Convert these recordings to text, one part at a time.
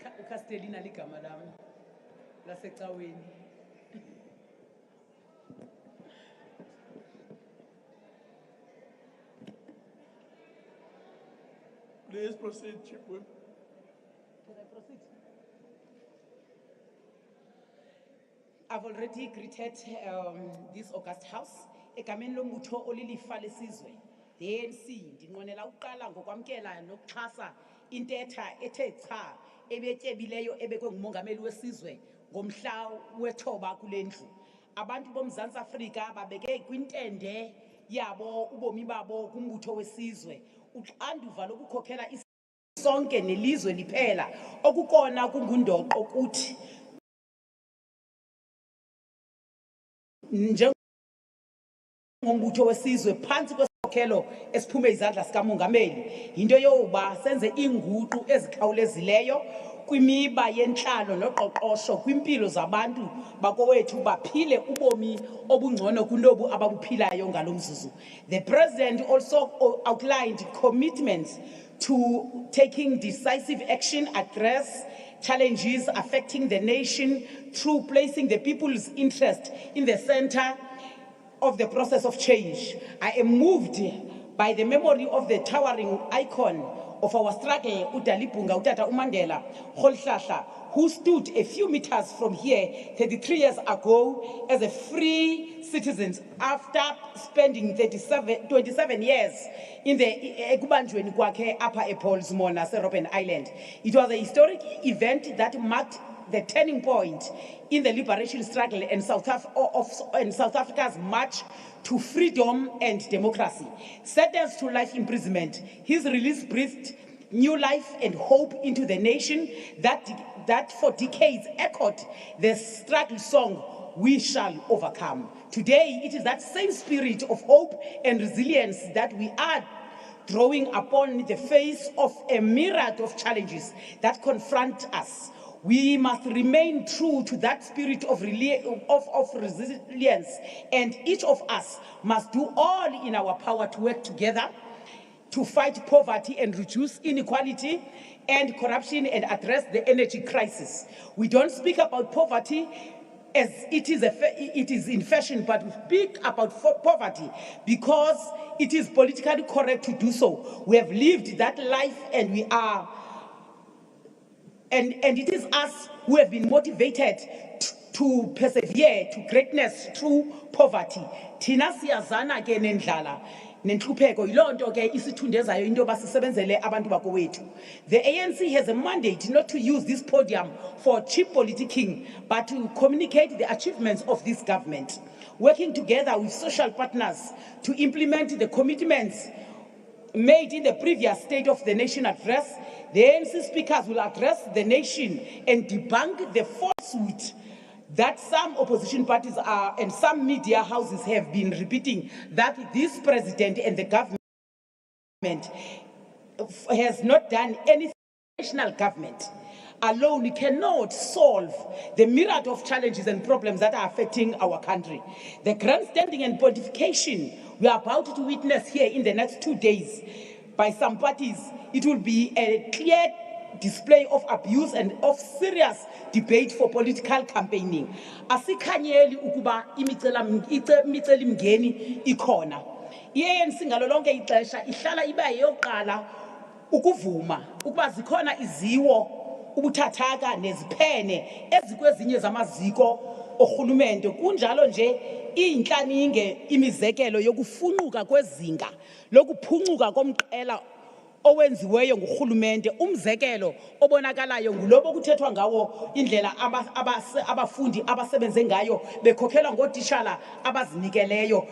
Castellina ligama lami lasecaweni. Please proceed, Chief Whip. Can I proceed? I've already greeted this August House. Egameni lombutho olilifa lesizwe. The ANC ndinqwenela uqala ngokwamkela nokuxhasa intetha ethe cha ebetyebileyo ebekwe ngumongameli wesizwe ngomhla wethoba kule ndlu. Abantu boMzantsi Afrika babeke kwintende yabo ubomi babo kumbutho wesizwe. Uxanduva lokukhokhela sonke nelizwe liphela okukona kungundoqo kuthi ngombutho wesizwe phansi kwesikhokelo esiphume izandla sikamongameli into yokuba senze inguqu ezikhawulezileyo kwimiba yenhlalo noqoqosho kwimpilo zabantu bakowethu baphile ubomi obungcono kunobu ababuphilayo ngalomzuzu. The president also outlined commitments to taking decisive action, address challenges affecting the nation through placing the people's interest in the center of the process of change. I am moved by the memory of the towering icon of our struggle, Udalibunga Utata Umandela Holshasha, who stood a few meters from here 33 years ago as a free citizen after spending 27 years in the Ekubanjweni kwakhe upper Epauls Mona, Robben Island. It was a historic event that marked the turning point in the liberation struggle in South Africa's march to freedom and democracy. Sentenced to life imprisonment, his release breathed new life and hope into the nation that for decades echoed the struggle song, "We Shall Overcome." Today, it is that same spirit of hope and resilience that we are drawing upon the face of a myriad of challenges that confront us. We must remain true to that spirit of resilience, and each of us must do all in our power to work together to fight poverty and reduce inequality and corruption and address the energy crisis. We don't speak about poverty as it is in fashion, but we speak about poverty because it is politically correct to do so. We have lived that life and we are and it is us who have been motivated to persevere to greatness through poverty. Thina siyazana ke nendlala nenhlupheko yilonto ke isithundezayo into basisebenzele abantu bakowethu. The ANC has a mandate not to use this podium for cheap politicking, but to communicate the achievements of this government, working together with social partners to implement the commitments made in the previous State of the Nation address. The ANC speakers will address the nation and debunk the falsehood that some opposition parties and some media houses have been repeating, that this president and the government has not done anything. National government alone cannot solve the myriad of challenges and problems that are affecting our country. The grandstanding and pontification we are about to witness here in the next 2 days by some parties, it will be a clear display of abuse and of serious debate for political campaigning. Asikhanyeli ukuba imicelimngeni ikhona. I-ANC ngalo lonke ixesha ihlala iba yeyokuqala ukuvuma ukuba zikhona iziwo ubuthathaka neziphene ezikwezinye zamaziko orhulumente. Kunjalo nje iyinhlaninge imizekelo yokufunquka kwezinga lokuphuncuka komqela owenziweyo ngurhulumente. Umzekelo obonakalayo ngulobo kuthethwa ngawo indlela abafundi abasebenze ngayo bekhokhelwa ngootitshala abazinikeleyo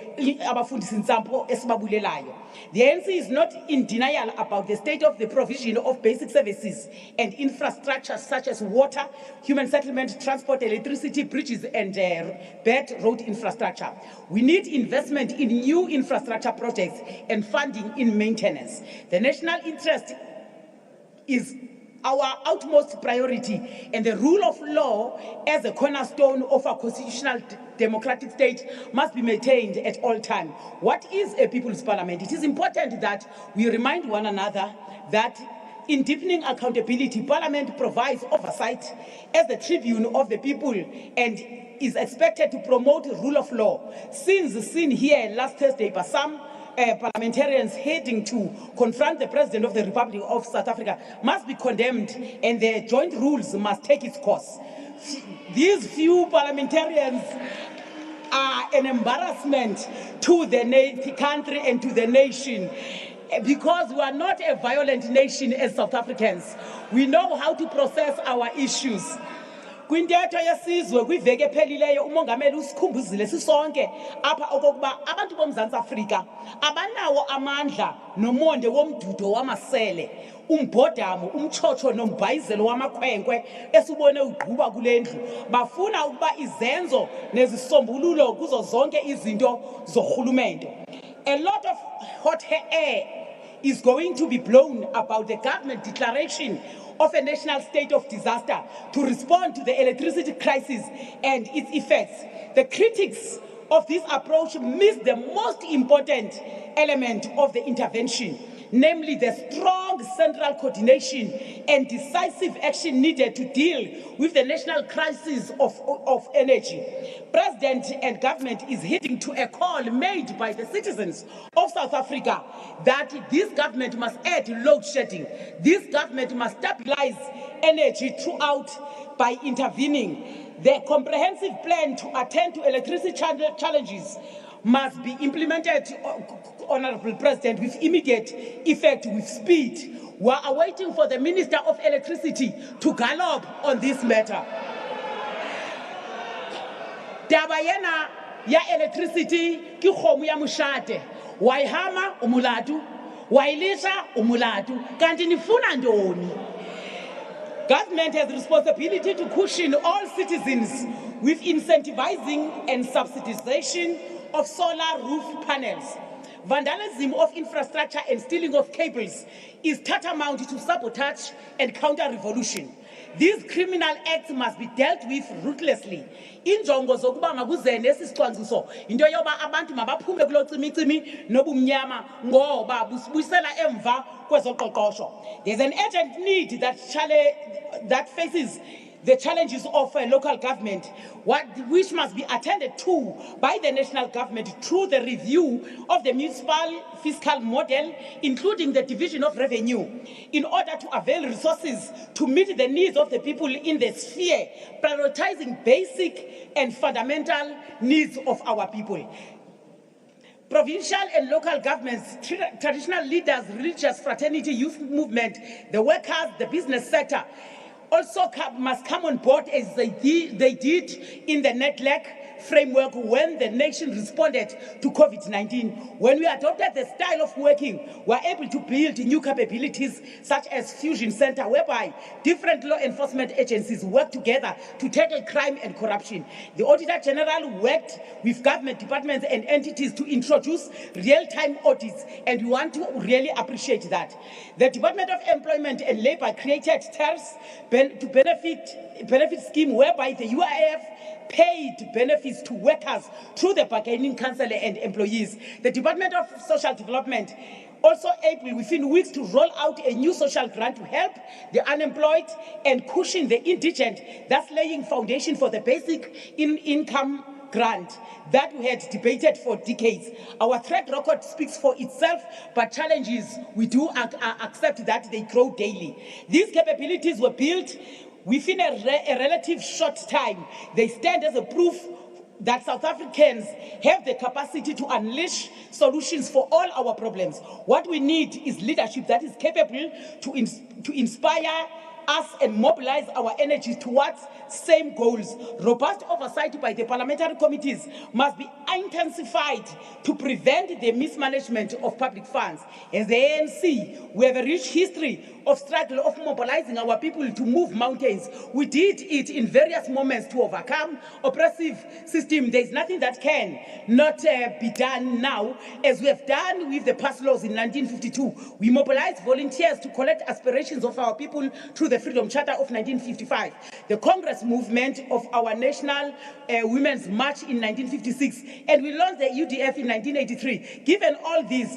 abafundisi ntsapho esibabulelayo. The ANC is not in denial about the state of the provision of basic services and infrastructure such as water, human settlement, transport, electricity, bridges and bad road infrastructure. We need investment in new infrastructure projects and funding in maintenance. The national interest is our utmost priority, and the rule of law as a cornerstone of our constitutional democratic state must be maintained at all times. What is a people's parliament? It is important that we remind one another that In deepening accountability, Parliament provides oversight as the tribune of the people and is expected to promote the rule of law. Since seen here last Thursday by some parliamentarians heading to confront the President of the Republic of South Africa must be condemned, and the joint rules must take its course. These few parliamentarians are an embarrassment to the country and to the nation, because we are not a violent nation as South Africans. We know how to process our issues. Kwintetho yesizwe kwiveke ephelileyo umongameli usikhumbuzile sisonke apha okokuba abantu boMzantsi Afrika abanawo amandla nomonde womdudo wamasele, umbhodamo, umchocho nombhayizelo wamakhwenkwe esubone ugquba kule ndlu. Bafuna ukuba izenzo nezisombululo kuzo zonke izinto zorhulumente. A lot of hot air is going to be blown about the government declaration of a national state of disaster to respond to the electricity crisis and its effects. The critics of this approach miss the most important element of the intervention, namely the strong central coordination and decisive action needed to deal with the national crisis of energy. President and government is heeding to a call made by the citizens of South Africa that this government must add load shedding. This government must stabilize energy throughout by intervening. The comprehensive plan to attend to electricity challenges must be implemented, Honorable President, with immediate effect, with speed. We are awaiting for the Minister of Electricity to gallop on this matter. Dabayena ya electricity ki khomu ya mushate, wayihama umulatu, wayilisha umulatu, kanti nifuna ntoni? Government has responsibility to cushion all citizens with incentivizing and subsidization of solar roof panels. Vandalism of infrastructure and stealing of cables is tantamount to sabotage and counter-revolution. These criminal acts must be dealt with ruthlessly. Injongo zokuba makuze nesicwangciso into yoba abantu mabaphume kulo cimicimi nobumnyama ngoba busibuyisela emva kwezoqoqosho. There's an urgent need that faces the challenges of local government, which must be attended to by the national government through the review of the municipal fiscal model, including the division of revenue, in order to avail resources to meet the needs of the people in the sphere, prioritizing basic and fundamental needs of our people. Provincial and local governments, traditional leaders, religious fraternity, youth movement, the workers, the business sector, also must come on board as they did in the NETLAC framework when the nation responded to COVID-19. When we adopted the style of working, we were able to build new capabilities such as Fusion Center, whereby different law enforcement agencies work together to tackle crime and corruption. The Auditor General worked with government departments and entities to introduce real-time audits, and we want to really appreciate that. The Department of Employment and Labour created TERS benefit scheme whereby the UIF paid benefits to workers through the bargaining council and employees. The Department of Social Development also able within weeks to roll out a new social grant to help the unemployed and cushion the indigent, thus laying foundation for the basic income grant that we had debated for decades. Our track record speaks for itself, but challenges, we do accept that they grow daily. These capabilities were built within a relative short time. They stand as a proof that South Africans have the capacity to unleash solutions for all our problems. What we need is leadership that is capable to inspire us and mobilize our energies towards same goals. Robust oversight by the parliamentary committees must be intensified to prevent the mismanagement of public funds. As the ANC, we have a rich history of struggle of mobilizing our people to move mountains. We did it in various moments to overcome oppressive system. There is nothing that can not be done now, as we have done with the past laws in 1952. We mobilized volunteers to collect aspirations of our people through the Freedom Charter of 1955. The Congress movement of our National Women's March in 1956, and we launched the UDF in 1983. Given all these,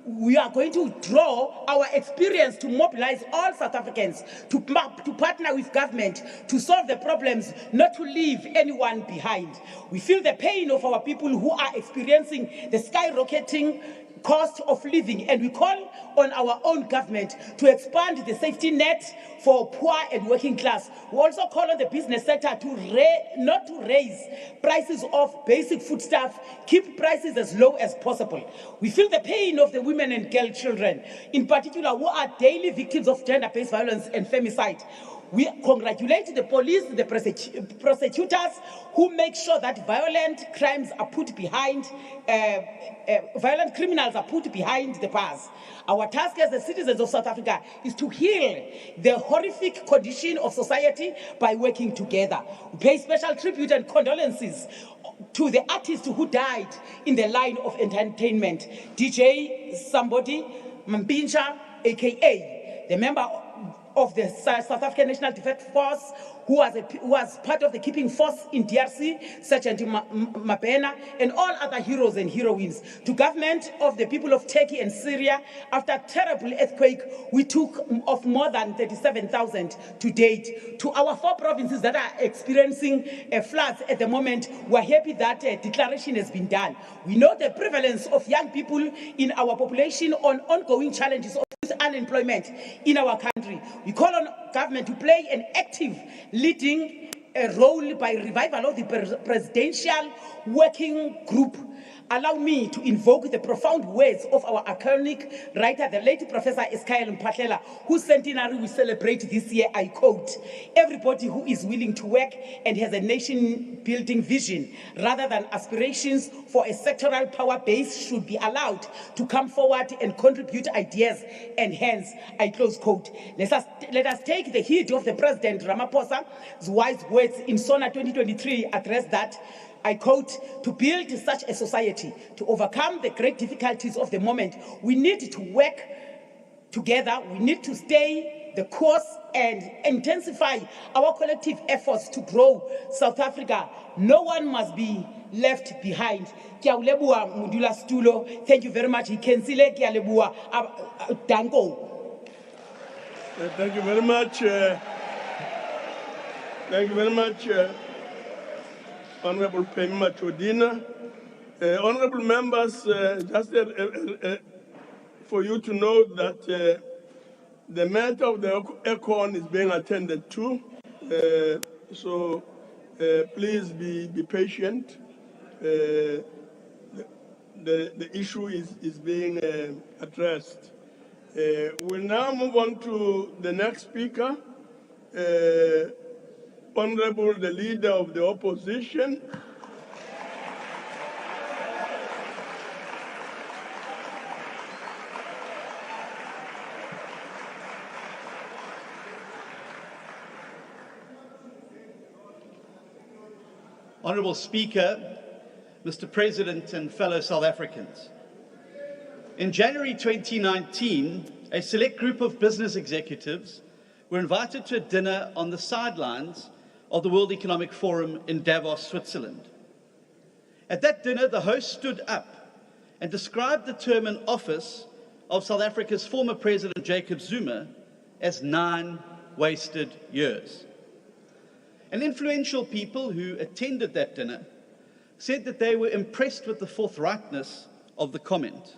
we are going to draw our experience to mobilize all South Africans to partner with government to solve the problems, not to leave anyone behind. We feel the pain of our people who are experiencing the skyrocketing cost of living, and we call on our own government to expand the safety net for poor and working class. We also call on the business sector to not to raise prices of basic foodstuff, keep prices as low as possible. We feel the pain of the women and girl children, in particular, who are daily victims of gender-based violence and femicide. We congratulate the police, the prosecutors, who make sure that violent crimes are put behind, violent criminals are put behind the bars. Our task as the citizens of South Africa is to heal the horrific condition of society by working together. We pay special tribute and condolences to the artists who died in the line of entertainment. DJ somebody, Mpinsha, aka the member of the South African National Defence Force, who was part of the keeping force in DRC, Sergeant Mabena, and all other heroes and heroines. To government of the people of Turkey and Syria, after a terrible earthquake, we took off more than 37,000 to date. To our 4 provinces that are experiencing floods at the moment, we're happy that a declaration has been done. We know the prevalence of young people in our population on ongoing challenges of unemployment in our country. We call on government to play an active leading role by revival of the presidential working group. Allow me to invoke the profound words of our iconic writer, the late Professor Eskael Mphahlele, whose centenary we celebrate this year. I quote, "Everybody who is willing to work and has a nation-building vision rather than aspirations for a sectoral power base should be allowed to come forward and contribute ideas, and hence," I close quote. Let us take the heed of the President Ramaphosa's wise words in SONA 2023 address that, I quote, "To build such a society, to overcome the great difficulties of the moment, we need to work together, we need to stay the course and intensify our collective efforts to grow South Africa. No one must be left behind." Thank you very much. Danko. Thank you very much. Thank you very much, Honorable Pema Chodina. Honorable members, just for you to know that the matter of the ECON is being attended to, so please be patient. The issue is being addressed. We'll now move on to the next speaker, Honorable the Leader of the Opposition. Honourable Speaker, Mr. President and fellow South Africans. In January 2019, a select group of business executives were invited to a dinner on the sidelines of the World Economic Forum in Davos, Switzerland. At that dinner, the host stood up and described the term in office of South Africa's former President Jacob Zuma as 9 wasted years. And influential people who attended that dinner said that they were impressed with the forthrightness of the comment.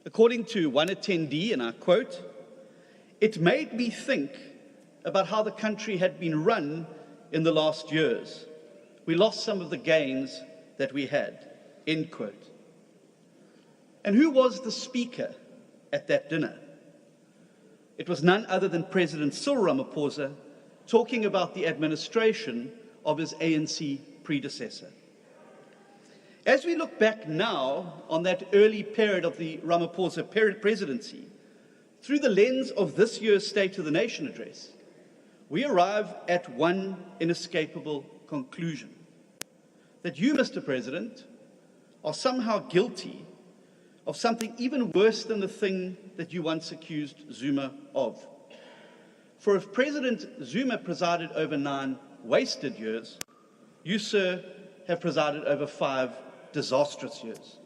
According to one attendee, and I quote, "It made me think about how the country had been run in the last years. We lost some of the gains that we had," end quote. And who was the speaker at that dinner? It was none other than President Cyril Ramaphosa, talking about the administration of his ANC predecessor. As we look back now on that early period of the Ramaphosa presidency, through the lens of this year's State of the Nation address, we arrive at one inescapable conclusion: that you, Mr. President, are somehow guilty of something even worse than the thing that you once accused Zuma of. For if President Zuma presided over 9 wasted years, you, sir, have presided over 5 disastrous years.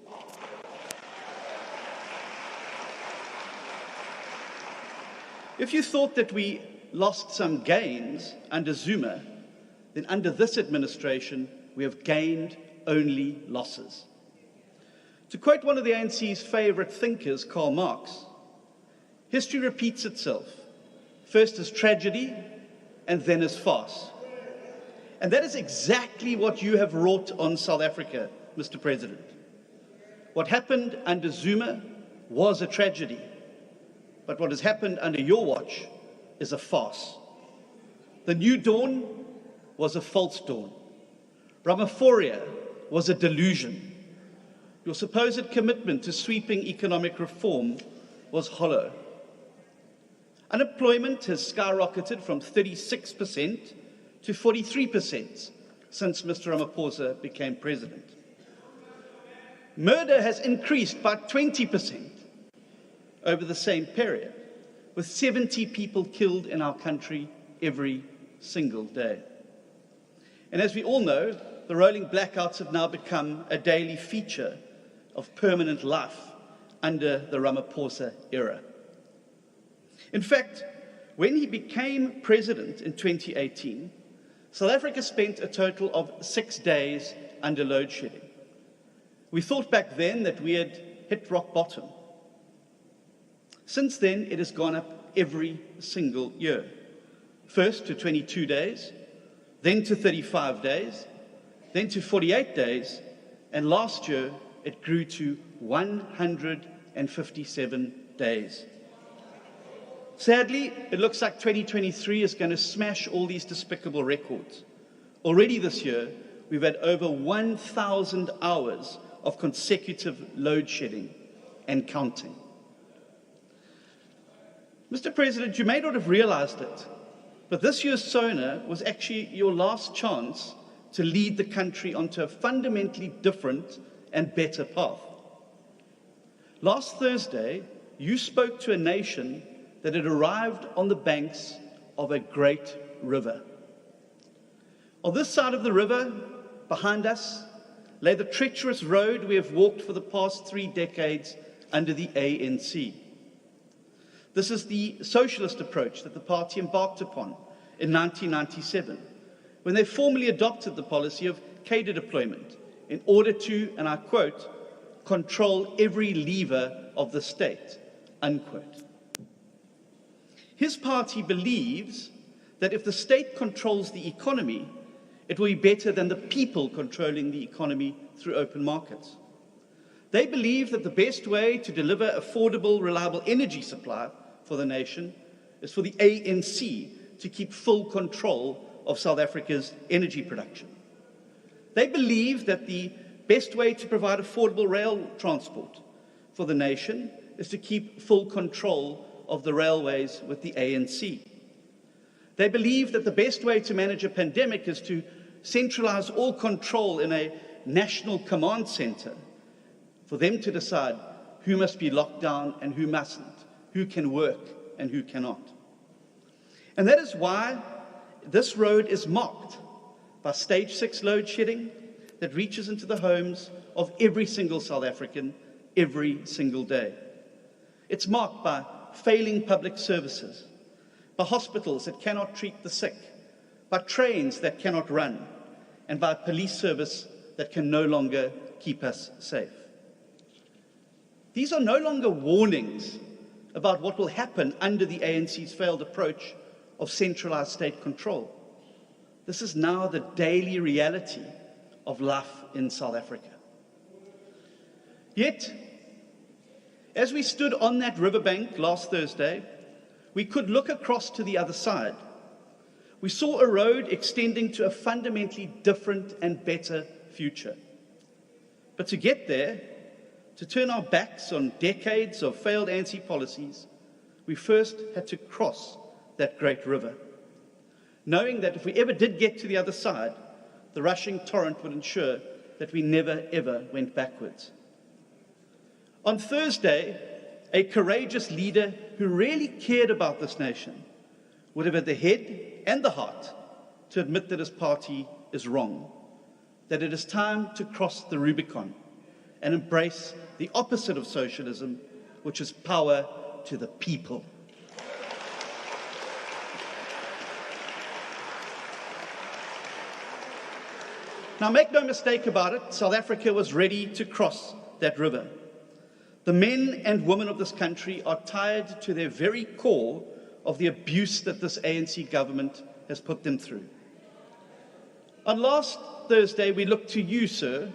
If you thought that we lost some gains under Zuma, then under this administration, we have gained only losses. To quote one of the ANC's favourite thinkers, Karl Marx, history repeats itself, first as tragedy and then as farce. And that is exactly what you have wrought on South Africa, Mr. President. What happened under Zuma was a tragedy, but what has happened under your watch is a farce. The new dawn was a false dawn. Ramaphoria was a delusion. Your supposed commitment to sweeping economic reform was hollow. Unemployment has skyrocketed from 36% to 43% since Mr. Ramaphosa became president. Murder has increased by 20% over the same period, with 70 people killed in our country every single day. And as we all know, the rolling blackouts have now become a daily feature of permanent life under the Ramaphosa era. In fact, when he became president in 2018, South Africa spent a total of 6 days under load shedding. We thought back then that we had hit rock bottom. Since then, it has gone up every single year. First to 22 days, then to 35 days, then to 48 days, and last year it grew to 157 days. Sadly, it looks like 2023 is going to smash all these despicable records. Already this year, we've had over 1,000 hours of consecutive load shedding and counting. Mr. President, you may not have realized it, but this year's SONA was actually your last chance to lead the country onto a fundamentally different and better path. Last Thursday, you spoke to a nation that had arrived on the banks of a great river. On this side of the river, behind us, lay the treacherous road we have walked for the past 3 decades under the ANC. This is the socialist approach that the party embarked upon in 1997, when they formally adopted the policy of cadre deployment in order to, and I quote, control every lever of the state, unquote. His party believes that if the state controls the economy, it will be better than the people controlling the economy through open markets. They believe that the best way to deliver affordable, reliable energy supply for the nation is for the ANC to keep full control of South Africa's energy production. They believe that the best way to provide affordable rail transport for the nation is to keep full control of the railways with the ANC. They believe that the best way to manage a pandemic is to centralize all control in a national command center for them to decide who must be locked down and who mustn't, who can work and who cannot. And that is why this road is marked by stage 6 load shedding that reaches into the homes of every single South African every single day. It's marked by failing public services, by hospitals that cannot treat the sick, by trains that cannot run, and by a police service that can no longer keep us safe. These are no longer warnings about what will happen under the ANC's failed approach of centralized state control. This is now the daily reality of life in South Africa. Yet, as we stood on that riverbank last Thursday, we could look across to the other side. We saw a road extending to a fundamentally different and better future. But to get there, to turn our backs on decades of failed ANC policies, we first had to cross that great river, knowing that if we ever did get to the other side, the rushing torrent would ensure that we never, ever went backwards. On Thursday, a courageous leader who really cared about this nation would have had the head and the heart to admit that his party is wrong, that it is time to cross the Rubicon and embrace the opposite of socialism, which is power to the people. Now, make no mistake about it, South Africa was ready to cross that river. The men and women of this country are tired to their very core of the abuse that this ANC government has put them through. On last Thursday, we looked to you, sir,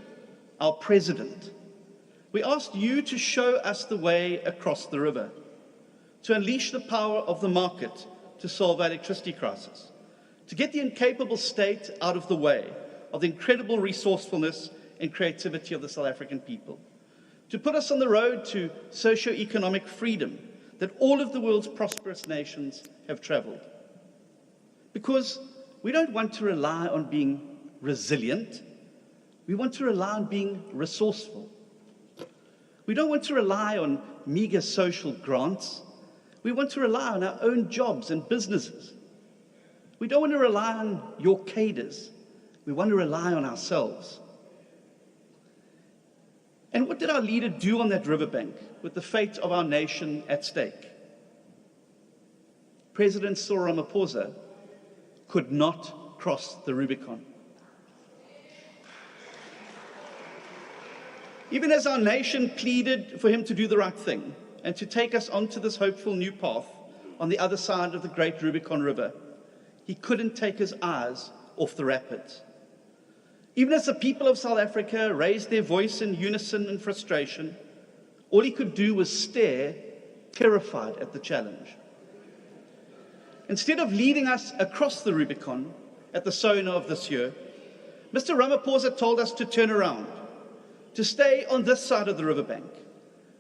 our president. We asked you to show us the way across the river, to unleash the power of the market to solve our electricity crisis, to get the incapable state out of the way of the incredible resourcefulness and creativity of the South African people, to put us on the road to socio-economic freedom that all of the world's prosperous nations have traveled. Because we don't want to rely on being resilient, we want to rely on being resourceful. We don't want to rely on meager social grants. We want to rely on our own jobs and businesses. We don't want to rely on your cadres. We want to rely on ourselves. And what did our leader do on that riverbank with the fate of our nation at stake? President Cyril Ramaphosa could not cross the Rubicon. Even as our nation pleaded for him to do the right thing and to take us onto this hopeful new path on the other side of the great Rubicon River, he couldn't take his eyes off the rapids. Even as the people of South Africa raised their voice in unison and frustration, all he could do was stare, terrified at the challenge. Instead of leading us across the Rubicon at the Sona of this year, Mr. Ramaphosa told us to turn around, to stay on this side of the riverbank,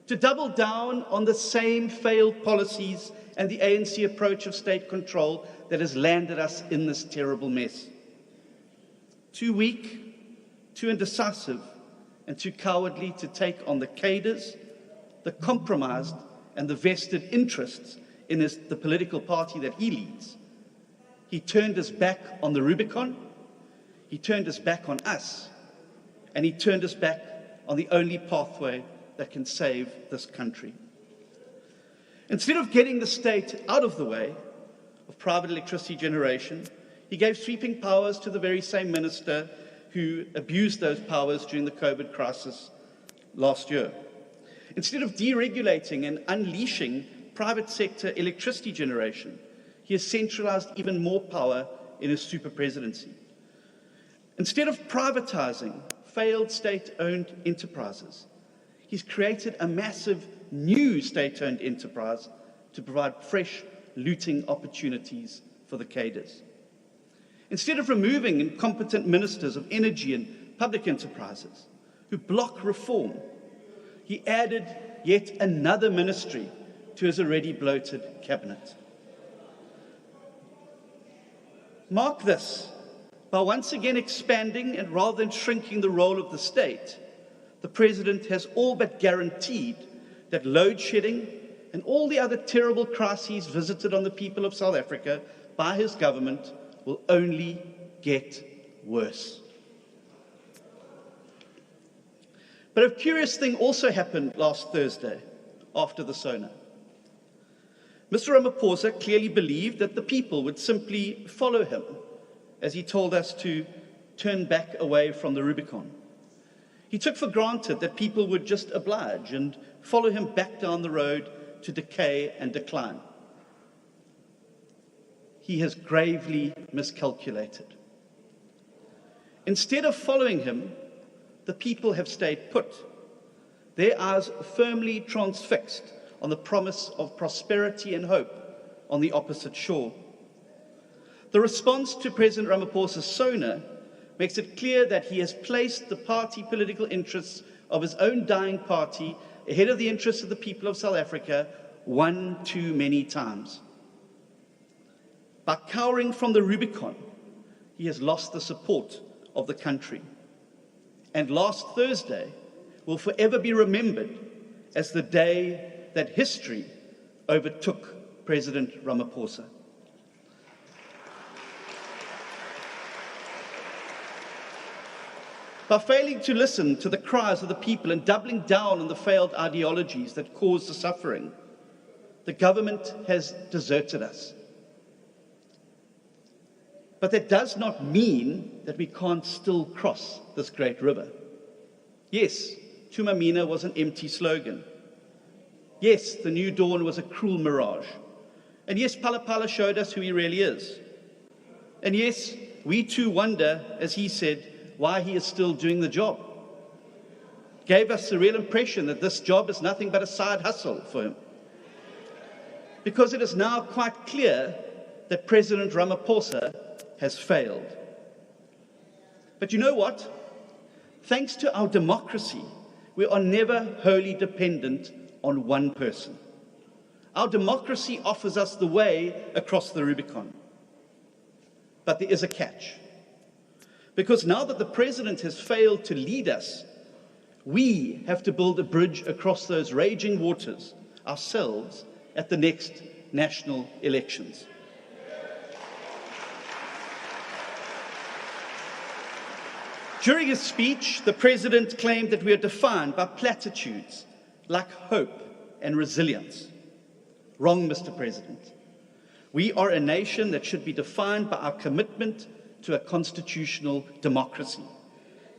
to double down on the same failed policies and the ANC approach of state control that has landed us in this terrible mess. Too weak, too indecisive, and too cowardly to take on the cadres, the compromised, and the vested interests in the political party that he leads. He turned his back on the Rubicon, he turned his back on us, and he turned his back on the only pathway that can save this country. Instead of getting the state out of the way of private electricity generation, he gave sweeping powers to the very same minister who abused those powers during the COVID crisis last year. Instead of deregulating and unleashing private sector electricity generation, he has centralized even more power in his super presidency. Instead of privatizing failed state-owned enterprises, he's created a massive new state-owned enterprise to provide fresh looting opportunities for the cadres. Instead of removing incompetent ministers of energy and public enterprises who block reform, he added yet another ministry to his already bloated cabinet. Mark this, by once again expanding and rather than shrinking the role of the state, the president has all but guaranteed that load shedding and all the other terrible crises visited on the people of South Africa by his government will only get worse. But a curious thing also happened last Thursday after the Sona. Mr. Ramaphosa clearly believed that the people would simply follow him as he told us to turn back away from the Rubicon. He took for granted that people would just oblige and follow him back down the road to decay and decline. He has gravely miscalculated. Instead of following him, the people have stayed put, their eyes firmly transfixed on the promise of prosperity and hope on the opposite shore. The response to President Ramaphosa's Sona makes it clear that he has placed the party political interests of his own dying party ahead of the interests of the people of South Africa one too many times. By cowering from the Rubicon, he has lost the support of the country. And last Thursday will forever be remembered as the day that history overtook President Ramaphosa. By failing to listen to the cries of the people and doubling down on the failed ideologies that caused the suffering, the government has deserted us. But that does not mean that we can't still cross this great river. Yes, Tumamina was an empty slogan. Yes, the new dawn was a cruel mirage. And yes, Palapala showed us who he really is. And yes, we too wonder, as he said, why he is still doing the job. Gave us the real impression that this job is nothing but a side hustle for him. Because it is now quite clear that President Ramaphosa has failed. But you know what? Thanks to our democracy, we are never wholly dependent on one person. Our democracy offers us the way across the Rubicon. But there is a catch. Because now that the president has failed to lead us, we have to build a bridge across those raging waters ourselves at the next national elections. During his speech, the president claimed that we are defined by platitudes like hope and resilience. Wrong, Mr. President. We are a nation that should be defined by our commitment to a constitutional democracy,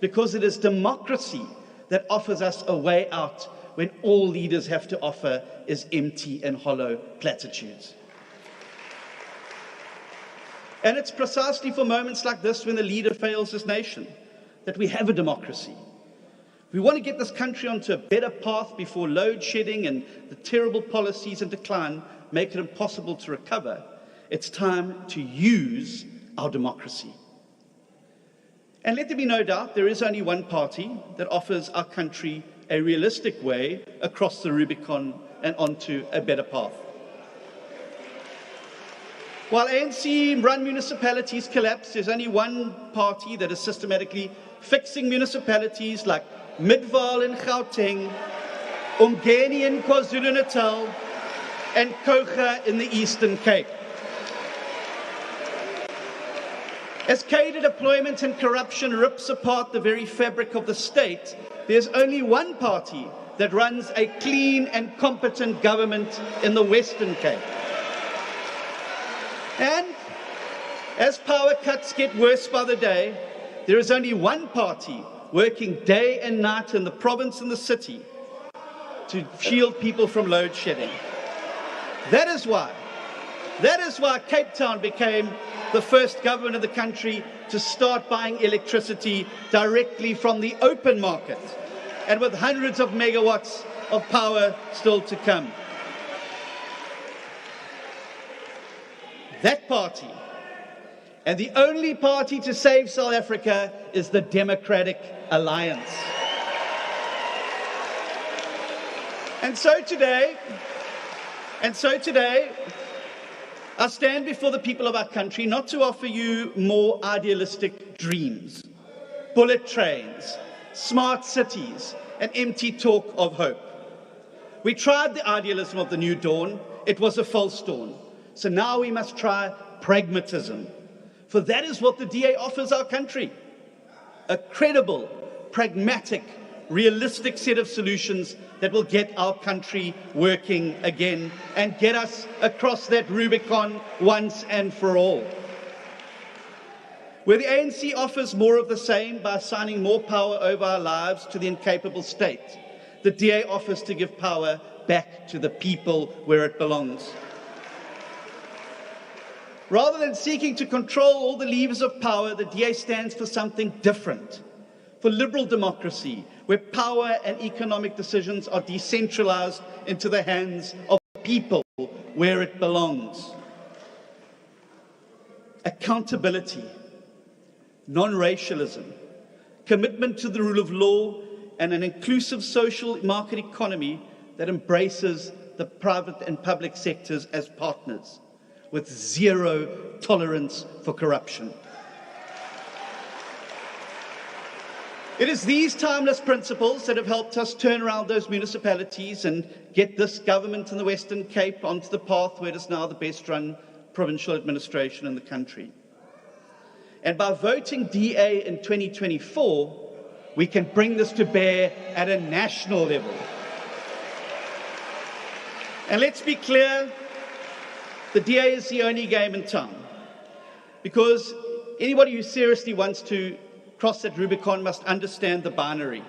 because it is democracy that offers us a way out when all leaders have to offer is empty and hollow platitudes. And it's precisely for moments like this, when the leader fails this nation, that we have a democracy. We want to get this country onto a better path before load shedding and the terrible policies and decline make it impossible to recover. It's time to use our democracy. And let there be no doubt, there is only one party that offers our country a realistic way across the Rubicon and onto a better path. While ANC-run municipalities collapse, there's only one party that is systematically fixing municipalities like Midvaal in Gauteng, Umgeni in KwaZulu-Natal, and Koga in the Eastern Cape. As cadre deployment and corruption rips apart the very fabric of the state, there's only one party that runs a clean and competent government in the Western Cape. And as power cuts get worse by the day, there is only one party working day and night in the province and the city to shield people from load shedding. That is why Cape Town became the first government in the country to start buying electricity directly from the open market, and with hundreds of megawatts of power still to come. That party, and the only party to save South Africa, is the Democratic Alliance. And so today, I stand before the people of our country not to offer you more idealistic dreams, bullet trains, smart cities, and empty talk of hope. We tried the idealism of the new dawn. It was a false dawn. So now we must try pragmatism. For that is what the DA offers our country. A credible, pragmatic, realistic set of solutions that will get our country working again and get us across that Rubicon once and for all. Where the ANC offers more of the same by assigning more power over our lives to the incapable state, the DA offers to give power back to the people where it belongs. Rather than seeking to control all the levers of power, the DA stands for something different, for liberal democracy, where power and economic decisions are decentralized into the hands of people where it belongs. Accountability, non-racialism, commitment to the rule of law, and an inclusive social market economy that embraces the private and public sectors as partners, with zero tolerance for corruption. It is these timeless principles that have helped us turn around those municipalities and get this government in the Western Cape onto the path where it is now the best run provincial administration in the country. And by voting DA in 2024, we can bring this to bear at a national level. And let's be clear, the DA is the only game in town, because anybody who seriously wants to cross that Rubicon must understand the binary.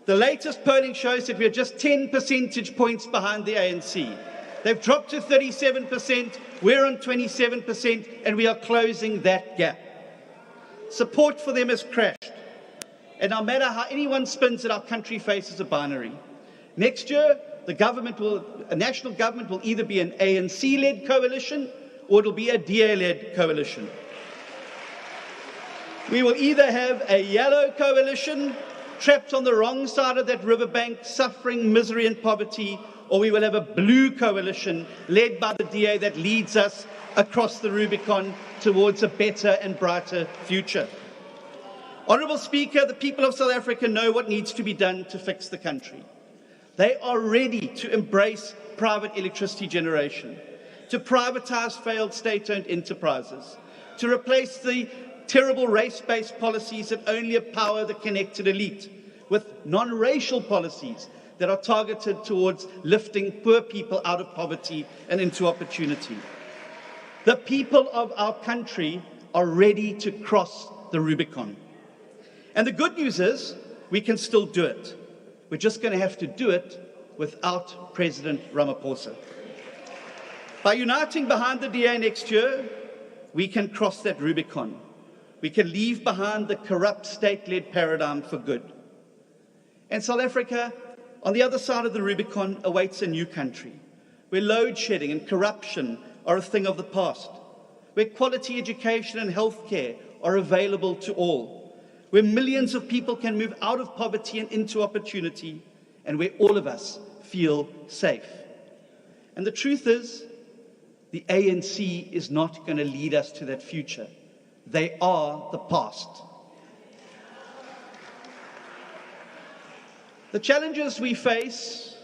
The latest polling shows that we are just 10 percentage points behind the ANC. They've dropped to 37%, we're on 27%, and we are closing that gap. Support for them has crashed. And no matter how anyone spins it, our country faces a binary. Next year, a national government will either be an ANC-led coalition or it will be a DA-led coalition. We will either have a yellow coalition trapped on the wrong side of that riverbank, suffering misery and poverty, or we will have a blue coalition led by the DA that leads us across the Rubicon towards a better and brighter future. Honourable Speaker, the people of South Africa know what needs to be done to fix the country. They are ready to embrace private electricity generation, to privatise failed state-owned enterprises, to replace the terrible race-based policies that only empower the connected elite with non-racial policies that are targeted towards lifting poor people out of poverty and into opportunity. The people of our country are ready to cross the Rubicon. And the good news is we can still do it. We're just going to have to do it without President Ramaphosa. By uniting behind the DA next year, we can cross that Rubicon. We can leave behind the corrupt state-led paradigm for good. And South Africa, on the other side of the Rubicon, awaits a new country, where load shedding and corruption are a thing of the past, where quality education and healthcare are available to all, where millions of people can move out of poverty and into opportunity, and where all of us feel safe. And the truth is, the ANC is not going to lead us to that future. They are the past. The challenges we face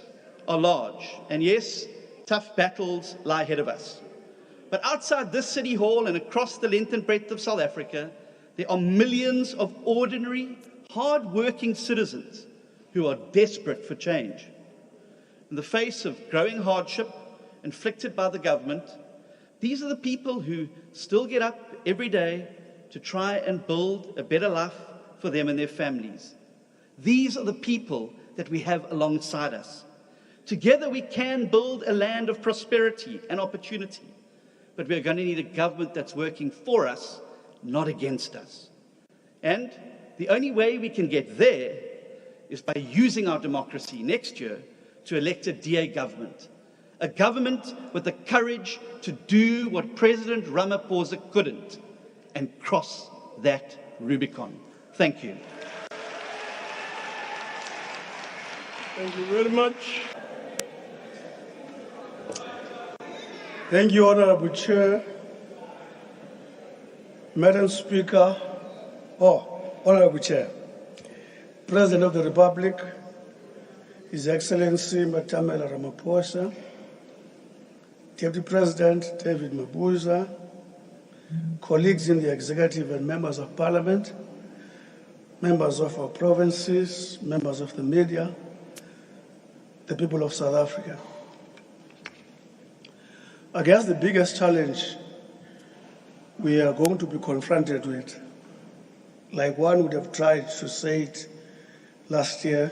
are large, and yes, tough battles lie ahead of us. But outside this City Hall and across the length and breadth of South Africa, there are millions of ordinary, hard-working citizens who are desperate for change. In the face of growing hardship inflicted by the government, these are the people who still get up every day to try and build a better life for them and their families. These are the people that we have alongside us. Together we can build a land of prosperity and opportunity, but we're going to need a government that's working for us, not against us. And the only way we can get there is by using our democracy next year to elect a DA government. A government with the courage to do what President Ramaphosa couldn't and cross that Rubicon. Thank you. Thank you very much. Thank you, Honourable Chair. Madam Speaker, Honourable Chair, President of the Republic, His Excellency Matamela Ramaphosa, Deputy President David Mabuza, colleagues in the Executive and members of Parliament, members of our provinces, members of the media, the people of South Africa. I guess the biggest challenge we are going to be confronted with, like one would have tried to say it last year,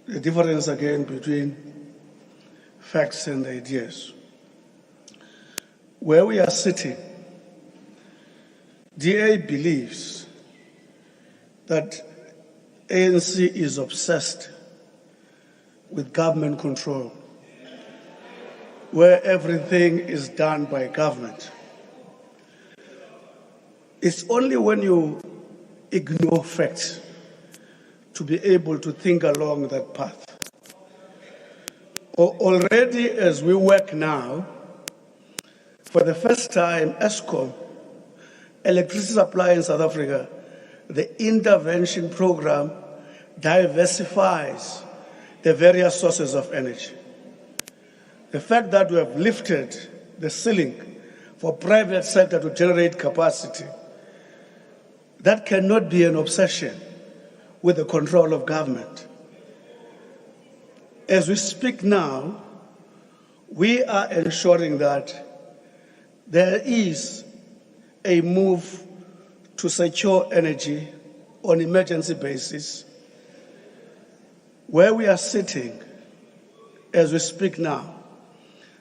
the difference again between facts and ideas. Where we are sitting, DA believes that ANC is obsessed with government control, where everything is done by government. It's only when you ignore facts to be able to think along that path. Already as we work now, for the first time, ESCOM, electricity supply in South Africa, the intervention program diversifies the various sources of energy. The fact that we have lifted the ceiling for private sector to generate capacity, that cannot be an obsession with the control of government. As we speak now, we are ensuring that there is a move to secure energy on emergency basis. Where we are sitting, as we speak now,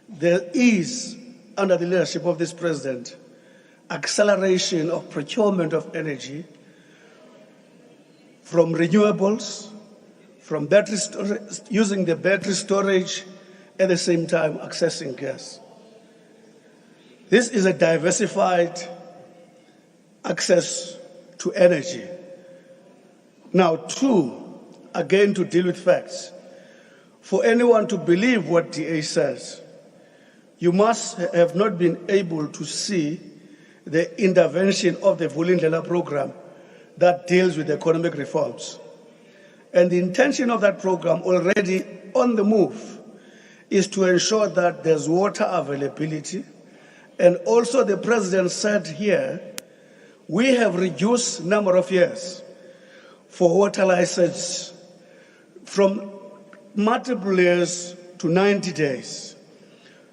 there is, under the leadership of this president, acceleration of procurement of energy from renewables, from battery storage, using the battery storage, at the same time accessing gas. This is a diversified access to energy. Now, two, again to deal with facts. For anyone to believe what DA says, you must have not been able to see the intervention of the Vulindlela program that deals with economic reforms. And the intention of that program, already on the move, is to ensure that there's water availability. And also the president said here, we have reduced number of years for water license from multiple years to 90 days,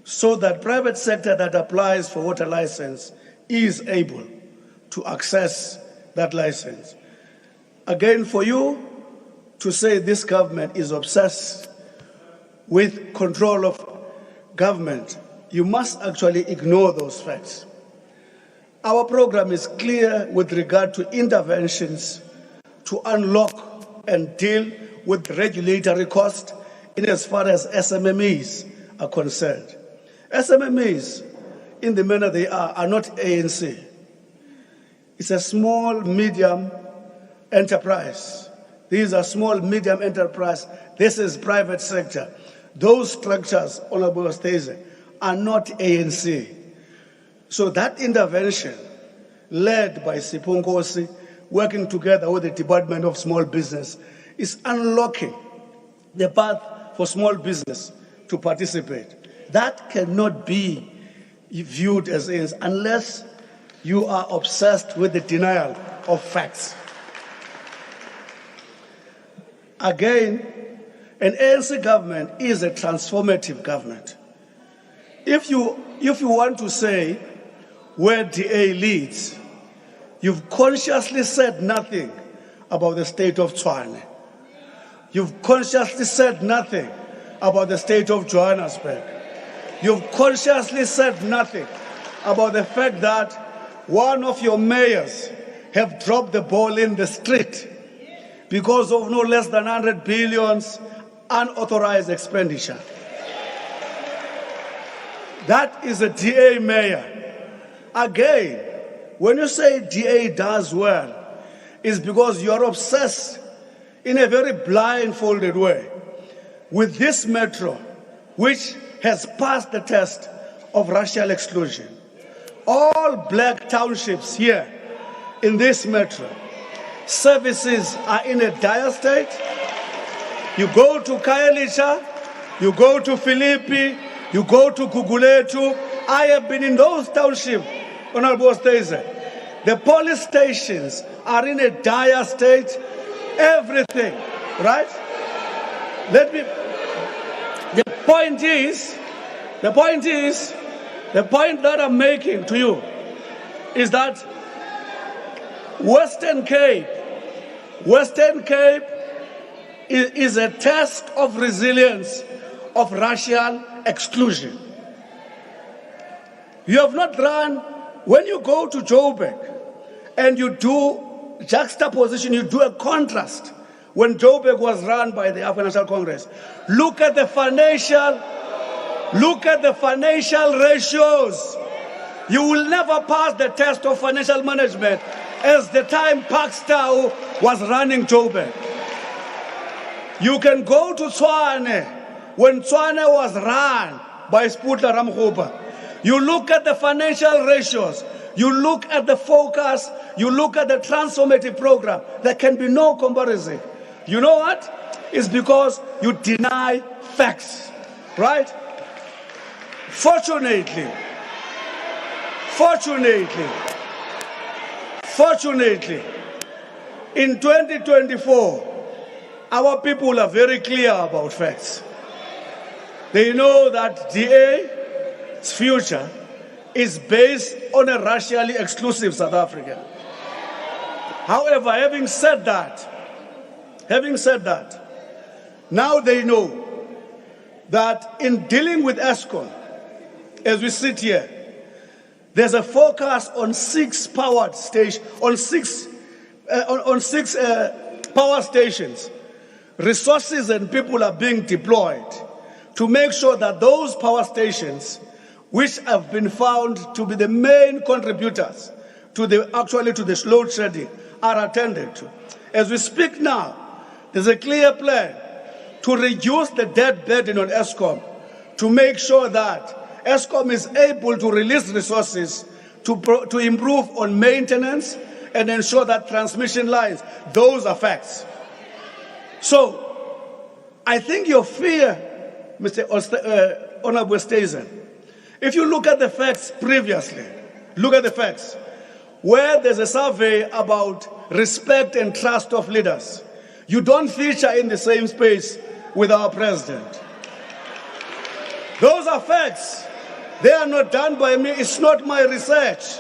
so that private sector that applies for water license is able to access that license. Again, for you to say this government is obsessed with control of government, you must actually ignore those facts. Our program is clear with regard to interventions to unlock and deal with regulatory cost in as far as SMMEs are concerned. SMMEs, in the manner they are not ANC. It's a small, medium enterprise. These are small, medium enterprise. This is private sector. Those structures, Honorable Stacey, are not ANC. So that intervention, led by Sipho Nkosi, working together with the Department of Small Business, is unlocking the path for small business to participate. That cannot be viewed as ANC unless you are obsessed with the denial of facts. Again, an ANC government is a transformative government. If you want to say where DA leads, you've consciously said nothing about the state of Tshwane. You've consciously said nothing about the state of Johannesburg. You've consciously said nothing about the fact that one of your mayors have dropped the ball in the street because of no less than 100 billions unauthorized expenditure. That is a DA mayor. Again, when you say DA does well, it's because you're obsessed in a very blindfolded way with this metro, which has passed the test of racial exclusion. All black townships here in this metro, services are in a dire state. You go to Khayelitsha, you go to Philippi, you go to Guguletu. I have been in those townships, Honorable Stacey. The police stations are in a dire state. Everything, right? The point that I'm making to you is that Western Cape is a test of resilience of racial exclusion. You have not run, when you go to Joburg and you do juxtaposition, you do a contrast. When Joburg was run by the African National Congress, look at the financial ratios. You will never pass the test of financial management as the time Pakstow was running Joburg. You can go to Tshwane when Tshwane was run by Sputla Ramkhupa. You look at the financial ratios, you look at the focus, you look at the transformative program. There can be no comparison. You know what? It's because you deny facts, right? Fortunately, in 2024, our people are very clear about facts. They know that DA's future is based on a racially exclusive South Africa. However, having said that, now they know that in dealing with Eskom, as we sit here, there's a focus on six power stations. Power stations. Resources and people are being deployed to make sure that those power stations, which have been found to be the main contributors to the load shedding, are attended to. As we speak now, there's a clear plan to reduce the debt burden on Eskom, to make sure that Eskom is able to release resources to improve on maintenance and ensure that transmission lines, those are facts. So, I think your fear, Mr. Honorable Stazen, if you look at the facts previously, look at the facts, where there's a survey about respect and trust of leaders, you don't feature in the same space with our president. Those are facts. They are not done by me. It's not my research.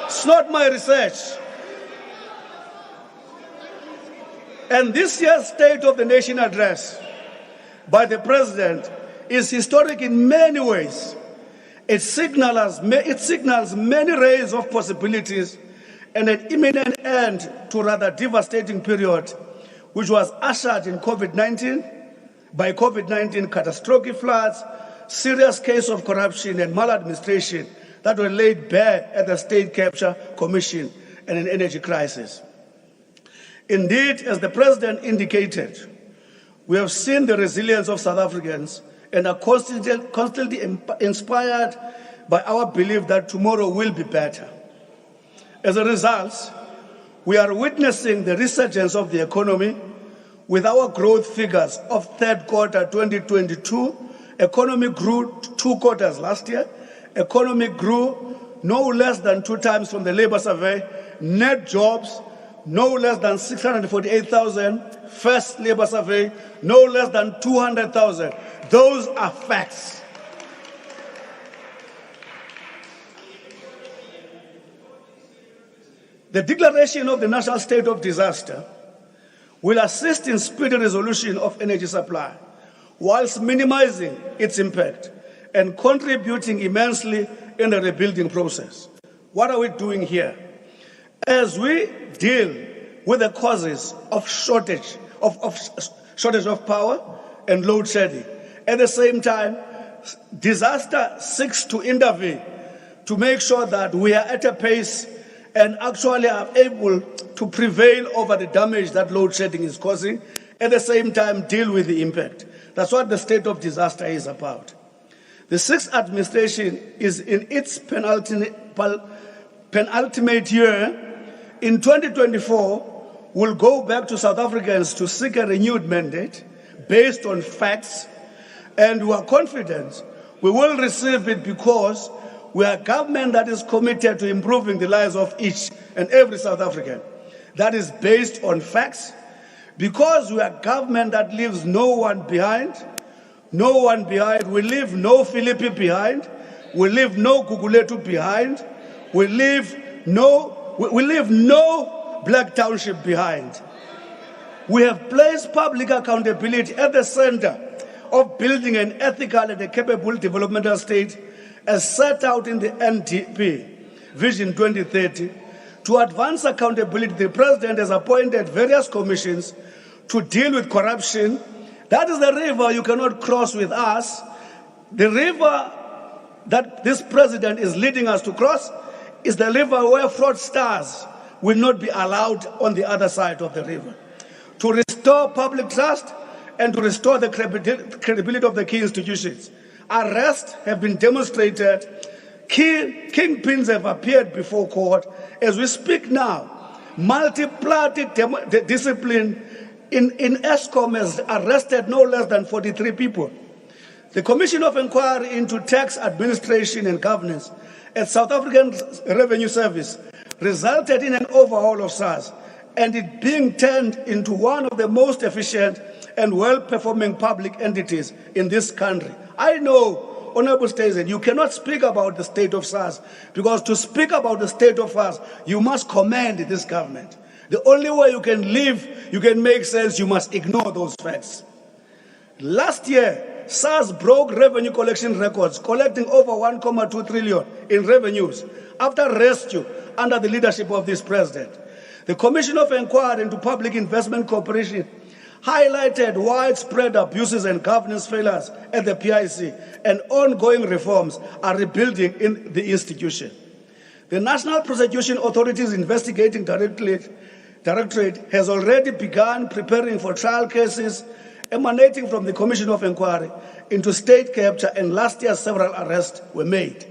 It's not my research. And this year's State of the Nation address by the president is historic in many ways. It signals many rays of possibilities and an imminent end to a rather devastating period, which was ushered in by COVID-19 catastrophic floods, serious case of corruption and maladministration that were laid bare at the State Capture Commission and an energy crisis. Indeed, as the President indicated, we have seen the resilience of South Africans and are constantly inspired by our belief that tomorrow will be better. As a result, we are witnessing the resurgence of the economy with our growth figures of third quarter 2022. Economy grew 2 quarters last year. Economy grew no less than 2 times from the labor survey. Net jobs, no less than 648,000. First labor survey, no less than 200,000. Those are facts. The declaration of the national state of disaster will assist in speedy resolution of energy supply, whilst minimizing its impact and contributing immensely in the rebuilding process. What are we doing here? As we deal with the causes of shortage of power and load shedding, at the same time, disaster seeks to intervene to make sure that we are at a pace and actually are able to prevail over the damage that load shedding is causing, at the same time deal with the impact. That's what the state of disaster is about. The sixth administration is in its penultimate year. In 2024, we'll go back to South Africans to seek a renewed mandate based on facts, and we are confident we will receive it because we are a government that is committed to improving the lives of each and every South African. That is based on facts, because we are a government that leaves no one behind. No one behind. We leave no Philippi behind. We leave no Guguletu behind. We leave no Black Township behind. We have placed public accountability at the center of building an ethical and a capable developmental state as set out in the NDP Vision 2030. To advance accountability, the President has appointed various commissions to deal with corruption. That is the river you cannot cross with us. The river that this President is leading us to cross is the river where fraudsters will not be allowed on the other side of the river. To restore public trust and to restore the credibility of the key institutions. Arrests have been demonstrated. Kingpins have appeared before court. As we speak now, multi-party discipline in Eskom has arrested no less than 43 people. The Commission of Inquiry into Tax Administration and Governance at South African Revenue Service resulted in an overhaul of SARS and it being turned into one of the most efficient and well-performing public entities in this country. I know, Honorable Stazen, you cannot speak about the state of SARS, because to speak about the state of SARS, you must commend this government. The only way you can live, you can make sense, you must ignore those facts. Last year, SARS broke revenue collection records, collecting over 1.2 trillion in revenues after rescue under the leadership of this president. The Commission of Inquiry into Public Investment Corporation highlighted widespread abuses and governance failures at the PIC, and ongoing reforms are rebuilding in the institution. The National Prosecution Authority's investigating directorate has already begun preparing for trial cases emanating from the Commission of Inquiry into state capture, and last year several arrests were made.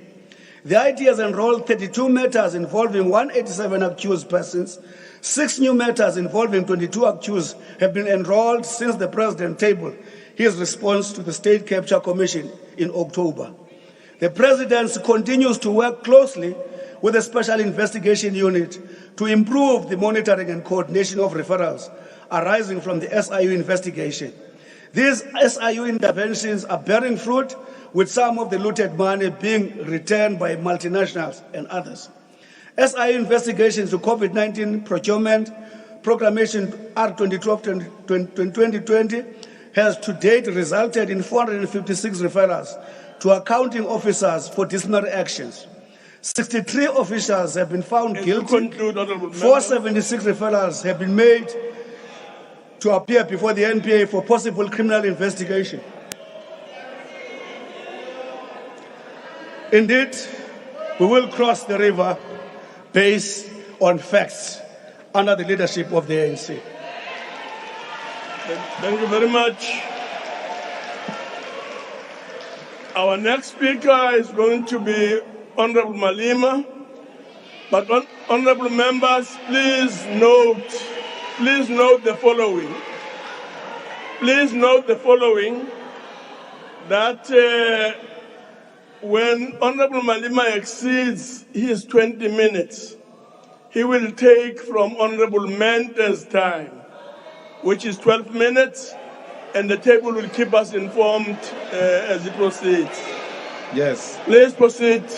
The IT has enrolled 32 matters involving 187 accused persons. 6 new matters involving 22 accused have been enrolled since the President tabled his response to the State Capture Commission in October. The Presidency continues to work closely with the Special Investigation Unit to improve the monitoring and coordination of referrals arising from the SIU investigation. These SIU interventions are bearing fruit, with some of the looted money being returned by multinationals and others. SIU investigations to COVID-19 procurement proclamation R2012-2020 has to date resulted in 456 referrals to accounting officers for disciplinary actions. 63 officials have been found guilty. 476 referrals have been made to appear before the NPA for possible criminal investigation. Indeed, we will cross the river based on facts under the leadership of the ANC. Thank you very much. Our next speaker is going to be Honorable Malema. But honorable members, please note the following. Please note the following, that when Honorable Malema exceeds his 20 minutes, he will take from Honorable Mendes' time, which is 12 minutes, and the table will keep us informed as it proceeds. Yes. Please proceed.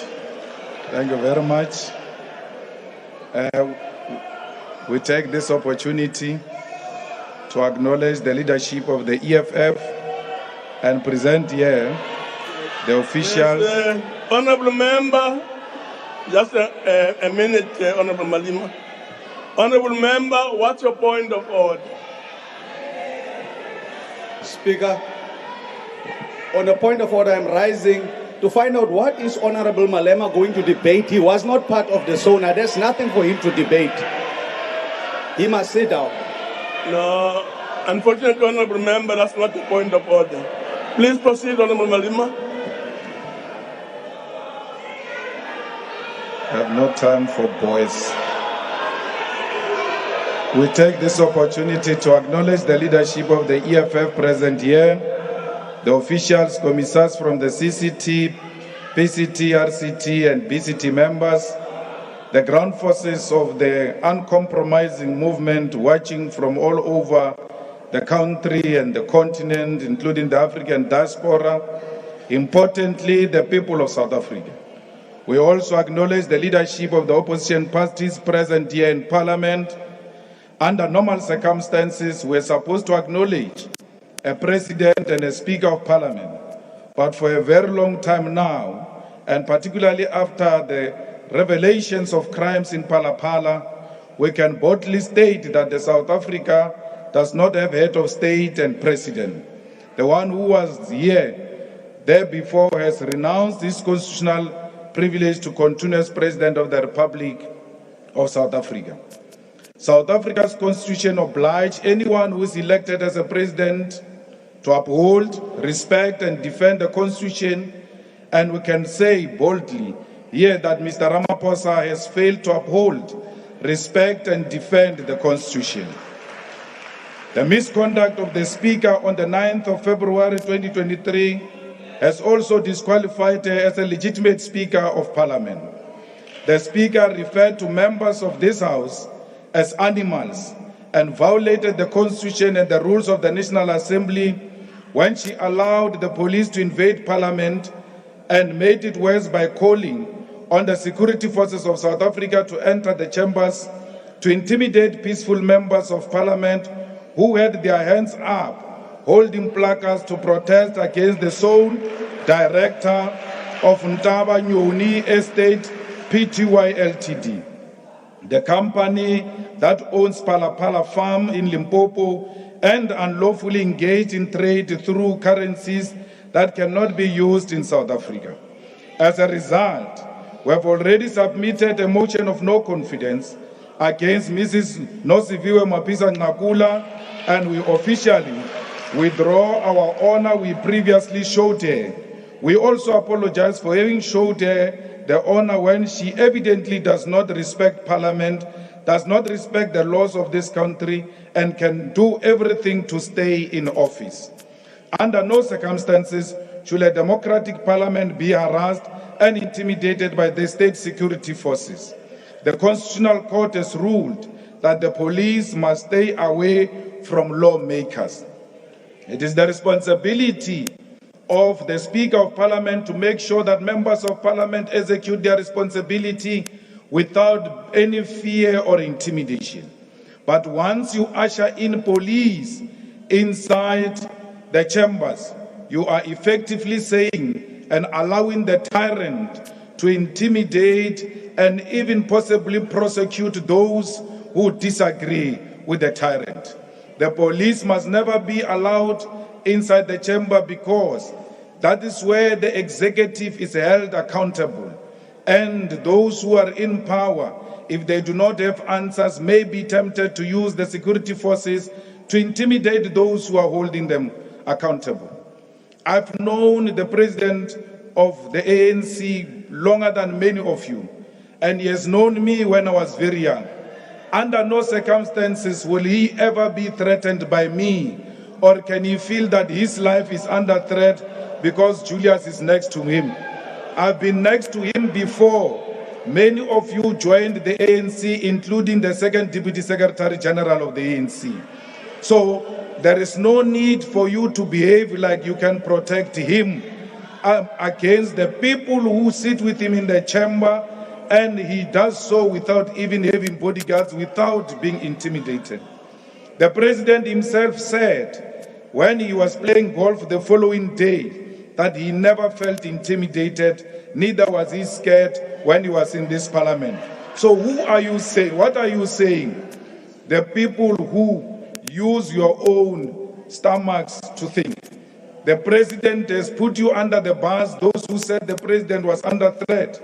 Thank you very much. We take this opportunity to acknowledge the leadership of the EFF and present here the officials. Yes, honorable member, just a minute, Honorable Malema. Honorable member, what's your point of order? Speaker, on a point of order, I'm rising to find out what is Honorable Malema going to debate. He was not part of the SONA. There's nothing for him to debate. He must sit down. No, unfortunately, Honorable member, that's not the point of order. Please proceed, Honorable Malema. I have no time for boys. We take this opportunity to acknowledge the leadership of the EFF present here, the officials, commissars from the CCT, PCT, RCT, and BCT members, the ground forces of the uncompromising movement watching from all over the country and the continent, including the African diaspora, importantly, the people of South Africa. We also acknowledge the leadership of the opposition parties present here in Parliament. Under normal circumstances, we're supposed to acknowledge a president and a speaker of Parliament. But for a very long time now, and particularly after the revelations of crimes in Palapala, we can boldly state that the South Africa does not have head of state and president. The one who was here, there before, has renounced his constitutional privilege to continue as President of the Republic of South Africa. South Africa's constitution obliges anyone who is elected as a president to uphold, respect, and defend the constitution, and we can say boldly here that Mr. Ramaphosa has failed to uphold, respect, and defend the constitution. The misconduct of the Speaker on the 9th of February 2023 has also disqualified her as a legitimate Speaker of Parliament. The Speaker referred to members of this House as animals and violated the Constitution and the rules of the National Assembly when she allowed the police to invade Parliament and made it worse by calling on the security forces of South Africa to enter the chambers to intimidate peaceful members of Parliament who had their hands up, holding placards to protest against the sole director of Ntaba Nyoni Estate Pty Ltd, the company that owns Palapala Farm in Limpopo and unlawfully engaged in trade through currencies that cannot be used in South Africa. As a result, we have already submitted a motion of no confidence against Mrs. Nosiviwe Mapisa Ngakula, and we officially withdraw our honor we previously showed her. We also apologize for having showed her the honor when she evidently does not respect Parliament, does not respect the laws of this country, and can do everything to stay in office. Under no circumstances should a democratic parliament be harassed and intimidated by the state security forces. The Constitutional Court has ruled that the police must stay away from lawmakers. It is the responsibility of the Speaker of Parliament to make sure that members of Parliament execute their responsibility without any fear or intimidation. But once you usher in police inside the chambers, you are effectively saying and allowing the tyrant to intimidate and even possibly prosecute those who disagree with the tyrant. The police must never be allowed inside the chamber because that is where the executive is held accountable. And those who are in power, if they do not have answers, may be tempted to use the security forces to intimidate those who are holding them accountable. I've known the president of the ANC longer than many of you, and he has known me when I was very young. Under no circumstances will he ever be threatened by me, or can he feel that his life is under threat because Julius is next to him. I've been next to him before. Many of you joined the ANC, including the second Deputy Secretary General of the ANC. So there is no need for you to behave like you can protect him against the people who sit with him in the chamber, and he does so without even having bodyguards, without being intimidated. The president himself said when he was playing golf the following day that he never felt intimidated, neither was he scared when he was in this parliament. So who are you saying? What are you saying? The people who use your own stomachs to think. The president has put you under the bus, those who said the president was under threat.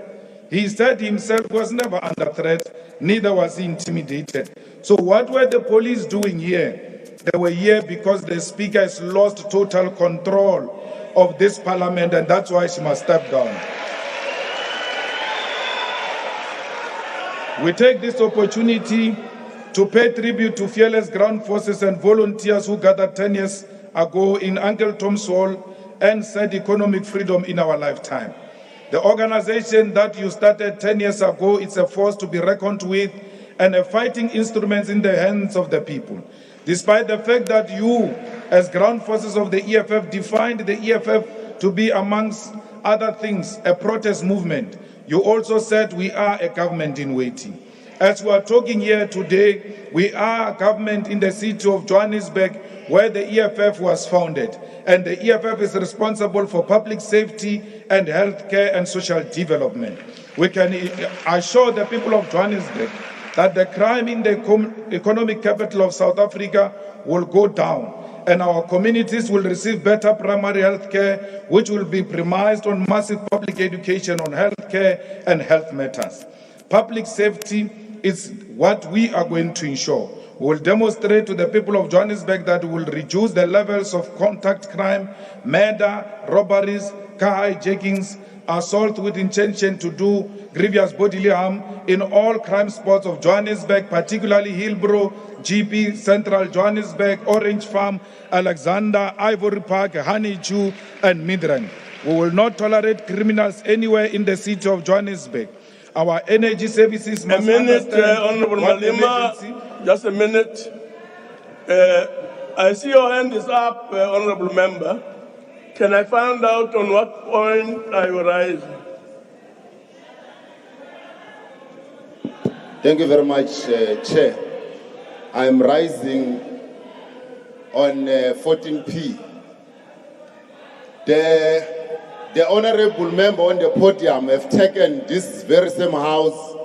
He said himself was never under threat, neither was he intimidated. So what were the police doing here? They were here because the speaker has lost total control of this parliament, and that's why she must step down. We take this opportunity to pay tribute to fearless ground forces and volunteers who gathered 10 years ago in Uncle Tom's Hall and said economic freedom in our lifetime. The organization that you started 10 years ago is a force to be reckoned with and a fighting instrument in the hands of the people. Despite the fact that you, as ground forces of the EFF, defined the EFF to be, amongst other things, a protest movement, you also said we are a government in waiting. As we are talking here today, we are a government in the city of Johannesburg, where the EFF was founded. And the EFF is responsible for public safety and healthcare and social development. We can assure the people of Johannesburg that the crime in the economic capital of South Africa will go down, and our communities will receive better primary health care, which will be premised on massive public education on health care and health matters. Public safety is what we are going to ensure. We will demonstrate to the people of Johannesburg that we will reduce the levels of contact crime, murder, robberies, car hijackings, assault with intention to do grievous bodily harm in all crime spots of Johannesburg, particularly Hillbrow, GP, Central Johannesburg, Orange Farm, Alexander, Ivory Park, Honeydew, and Midrand. We will not tolerate criminals anywhere in the city of Johannesburg. Our energy services must Honorable understand Malema, just a minute. I see your hand is up, Honourable Member. Can I find out on what point are you rising? Thank you very much, Chair. I'm rising on 14P. The honourable member on the podium have taken this very same house,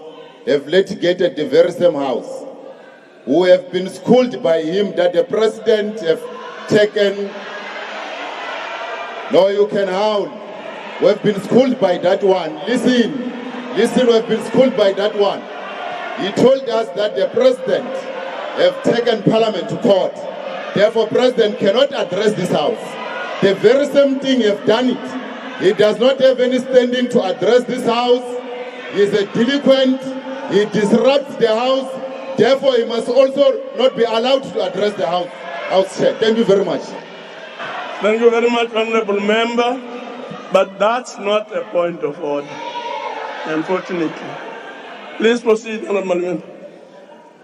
have litigated the very same house, who have been schooled by him that the president have taken. No, you can howl. We have been schooled by that one. Listen, we have been schooled by that one. He told us that the president have taken parliament to court. Therefore, president cannot address this house. The very same thing have done it. He does not have any standing to address this house. He is a delinquent. He disrupts the house. Therefore, he must also not be allowed to address the house chair. Thank you very much. Thank you very much, Honourable Member. But that's not a point of order, unfortunately. Please proceed, Honourable Member.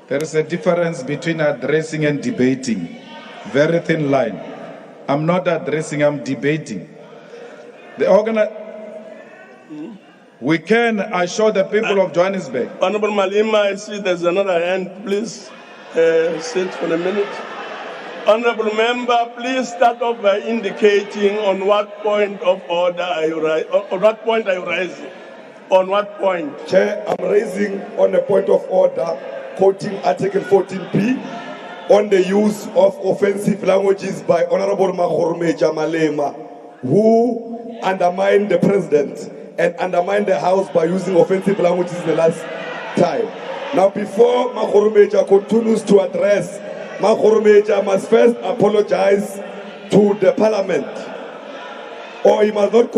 There is a difference between addressing and debating. Very thin line. I'm not addressing, I'm debating. We can assure the people of Johannesburg. Honourable Malema, I see there's another hand. Please sit for a minute. Honourable Member, please start off by indicating on what point of order are you rising. On what point are you rising? On what point? Chair, I'm raising on a point of order, quoting Article 14P, on the use of offensive languages by Honourable Makgorumeja Malema, who undermined the president and undermined the House by using offensive languages the last time. Now, before Makgorumeja continues to address, Makgorumeja must first apologize to the parliament, or he must not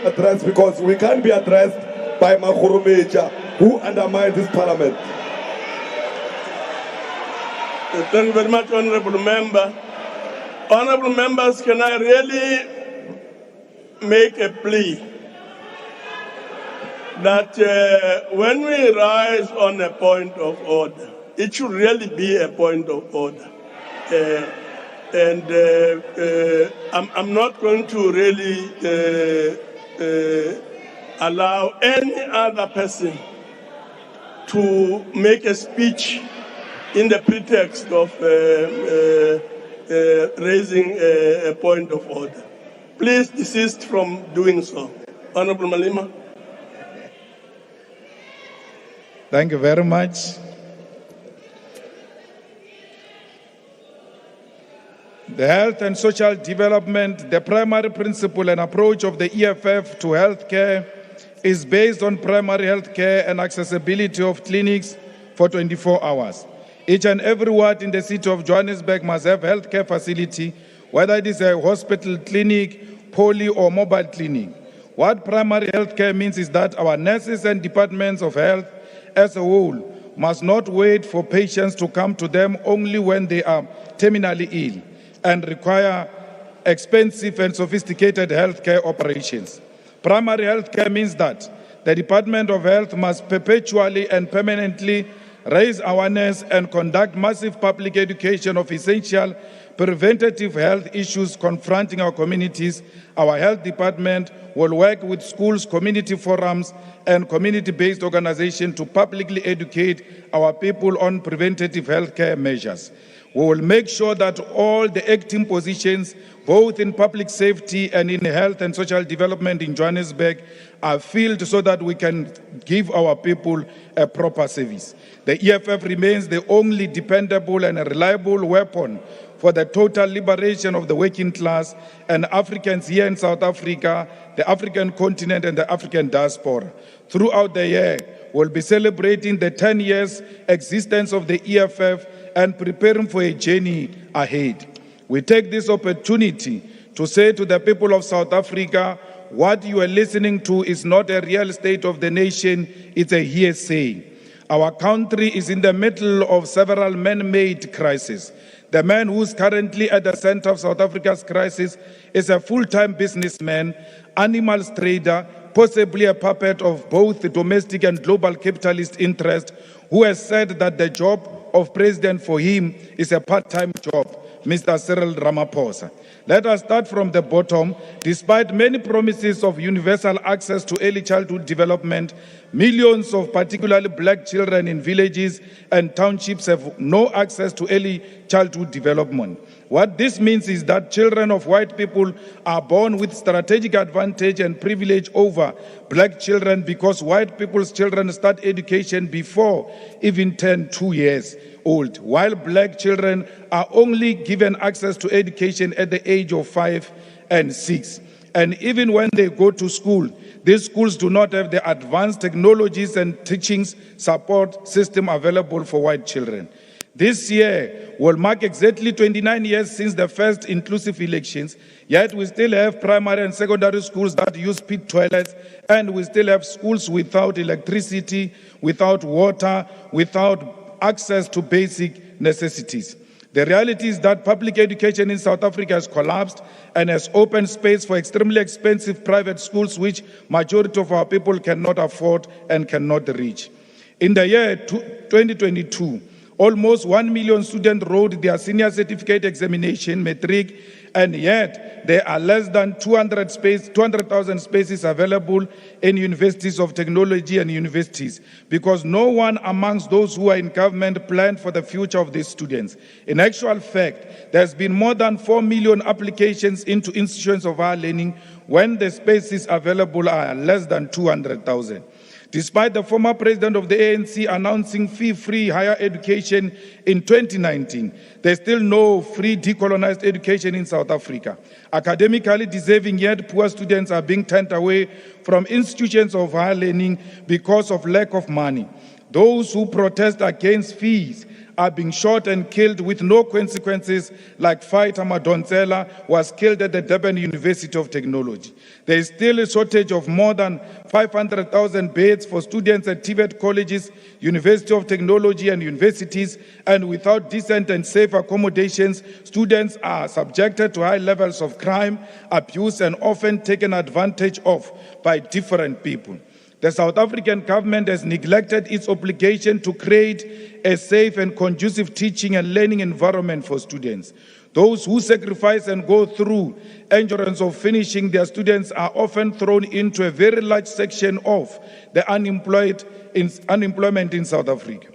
address, because we can't be addressed by Makgorumeja, who undermined this parliament. Thank you very much, Honourable Member. Honourable Members, can I really make a plea that when we rise on a point of order, it should really be a point of order. I'm not going to really allow any other person to make a speech in the pretext of raising a point of order. Please desist from doing so. Honourable Malema. Thank you very much. The health and social development, the primary principle and approach of the EFF to healthcare is based on primary healthcare and accessibility of clinics for 24 hours. Each and every ward in the city of Johannesburg must have a healthcare facility, whether it is a hospital, clinic, poly or mobile clinic. What primary healthcare means is that our nurses and departments of health as a whole must not wait for patients to come to them only when they are terminally ill and require expensive and sophisticated healthcare operations. Primary healthcare means that the Department of Health must perpetually and permanently raise awareness and conduct massive public education of essential preventative health issues confronting our communities. Our health department will work with schools, community forums, and community-based organizations to publicly educate our people on preventative healthcare measures. We will make sure that all the acting positions, both in public safety and in health and social development in Johannesburg, are filled so that we can give our people a proper service. The EFF remains the only dependable and reliable weapon for the total liberation of the working class and Africans here in South Africa, the African continent, and the African diaspora. Throughout the year, we'll be celebrating the 10 years existence of the EFF and preparing for a journey ahead. We take this opportunity to say to the people of South Africa, what you are listening to is not a real state of the nation, it's a hearsay. Our country is in the middle of several man-made crises. The man who's currently at the center of South Africa's crisis is a full-time businessman, animals trader, possibly a puppet of both the domestic and global capitalist interest, who has said that the job of president for him is a part-time job, Mr. Cyril Ramaphosa. Let us start from the bottom. Despite many promises of universal access to early childhood development, millions of particularly black children in villages and townships have no access to early childhood development. What this means is that children of white people are born with strategic advantage and privilege over black children because white people's children start education before even turn 2 years old, while black children are only given access to education at the age of 5 and 6. And even when they go to school, these schools do not have the advanced technologies and teaching support system available for white children. This year will mark exactly 29 years since the first inclusive elections, yet we still have primary and secondary schools that use pit toilets, and we still have schools without electricity, without water, without access to basic necessities. The reality is that public education in South Africa has collapsed and has opened space for extremely expensive private schools which majority of our people cannot afford and cannot reach. In the year 2022, almost 1 million students wrote their senior certificate examination, matric, and yet there are less than 200,000 spaces available in universities of technology and universities because no one amongst those who are in government planned for the future of these students. In actual fact, there's been more than 4 million applications into institutions of higher learning when the spaces available are less than 200,000. Despite the former president of the ANC announcing fee-free higher education in 2019, there's still no free decolonized education in South Africa. Academically deserving yet poor students are being turned away from institutions of higher learning because of lack of money. Those who protest against fees are being shot and killed with no consequences, like fighter Madonsela was killed at the Durban University of Technology. There is still a shortage of more than 500,000 beds for students at TVET colleges, University of Technology and universities, and without decent and safe accommodations, students are subjected to high levels of crime, abuse, and often taken advantage of by different people. The South African government has neglected its obligation to create a safe and conducive teaching and learning environment for students. Those who sacrifice and go through endurance of finishing their students are often thrown into a very large section of the unemployment in South Africa.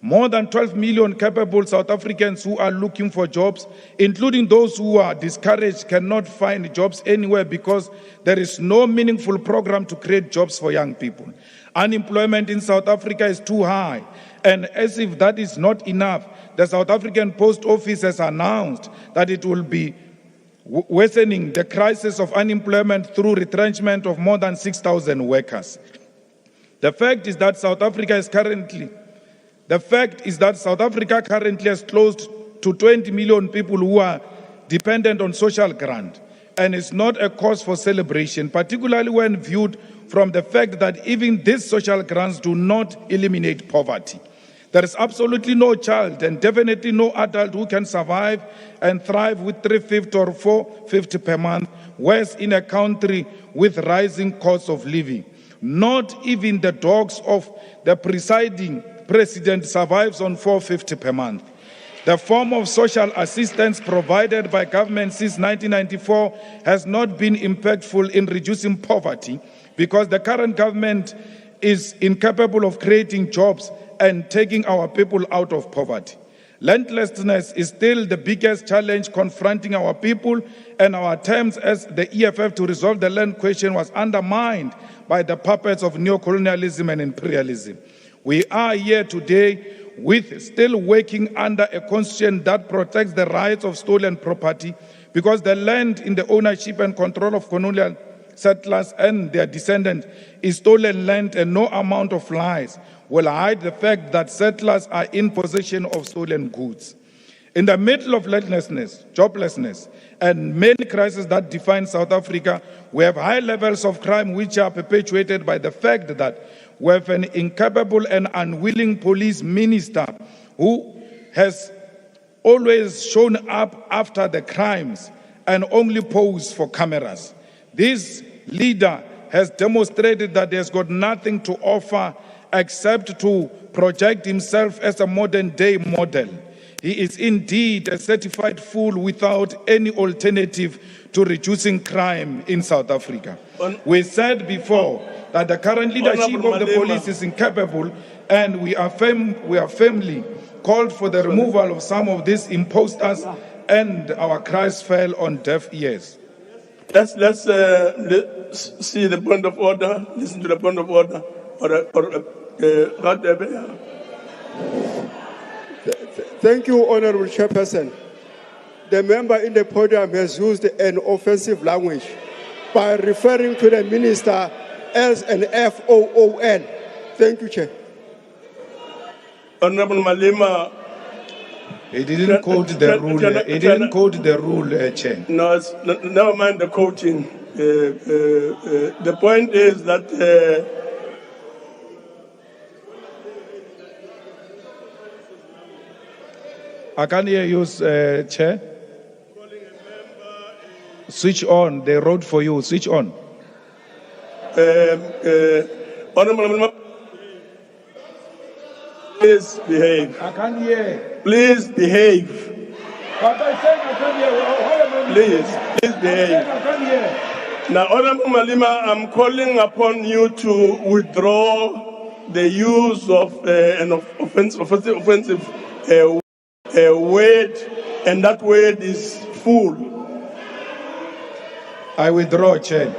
More than 12 million capable South Africans who are looking for jobs, including those who are discouraged, cannot find jobs anywhere because there is no meaningful program to create jobs for young people. Unemployment in South Africa is too high, and as if that is not enough, the South African Post Office has announced that it will be worsening the crisis of unemployment through retrenchment of more than 6,000 workers. The fact is that South Africa currently has close to 20 million people who are dependent on social grant, and it's not a cause for celebration, particularly when viewed from the fact that even these social grants do not eliminate poverty. There is absolutely no child and definitely no adult who can survive and thrive with $350 or $450 per month, whereas in a country with rising costs of living. Not even the dogs of the presiding president survives on $450 per month. The form of social assistance provided by government since 1994 has not been impactful in reducing poverty because the current government is incapable of creating jobs and taking our people out of poverty. Landlessness is still the biggest challenge confronting our people, and our attempts as the EFF to resolve the land question was undermined by the puppets of neocolonialism and imperialism. We are here today with still working under a constitution that protects the rights of stolen property because the land in the ownership and control of colonial settlers and their descendants is stolen land, and no amount of lies will hide the fact that settlers are in possession of stolen goods. In the middle of joblessness, and many crises that define South Africa, we have high levels of crime which are perpetuated by the fact that we have an incapable and unwilling police minister who has always shown up after the crimes and only posed for cameras. This leader has demonstrated that he has got nothing to offer except to project himself as a modern-day model. He is indeed a certified fool without any alternative to reducing crime in South Africa. We said before that the current leadership of the police is incapable, and we are firmly called for the removal of some of these imposters, and our cries fell on deaf ears. Let's see the point of order. Listen to the point of order. Thank you, Honorable Chairperson. The member in the podium has used an offensive language by referring to the minister as an FOON. Thank you, Chair. Honorable Malema. He didn't quote the rule. He didn't quote the rule, Chair. No, never mind the quoting. The point is that I can't hear you, Chair. Switch on. They wrote for you. Switch on. Honorable Malema, please behave. I can't hear. Please behave. But I said I can't hear. Please behave. I can't hear. Now, Honorable Malema, I'm calling upon you to withdraw the use of an offensive word, and that word is fool. I withdraw, Chair.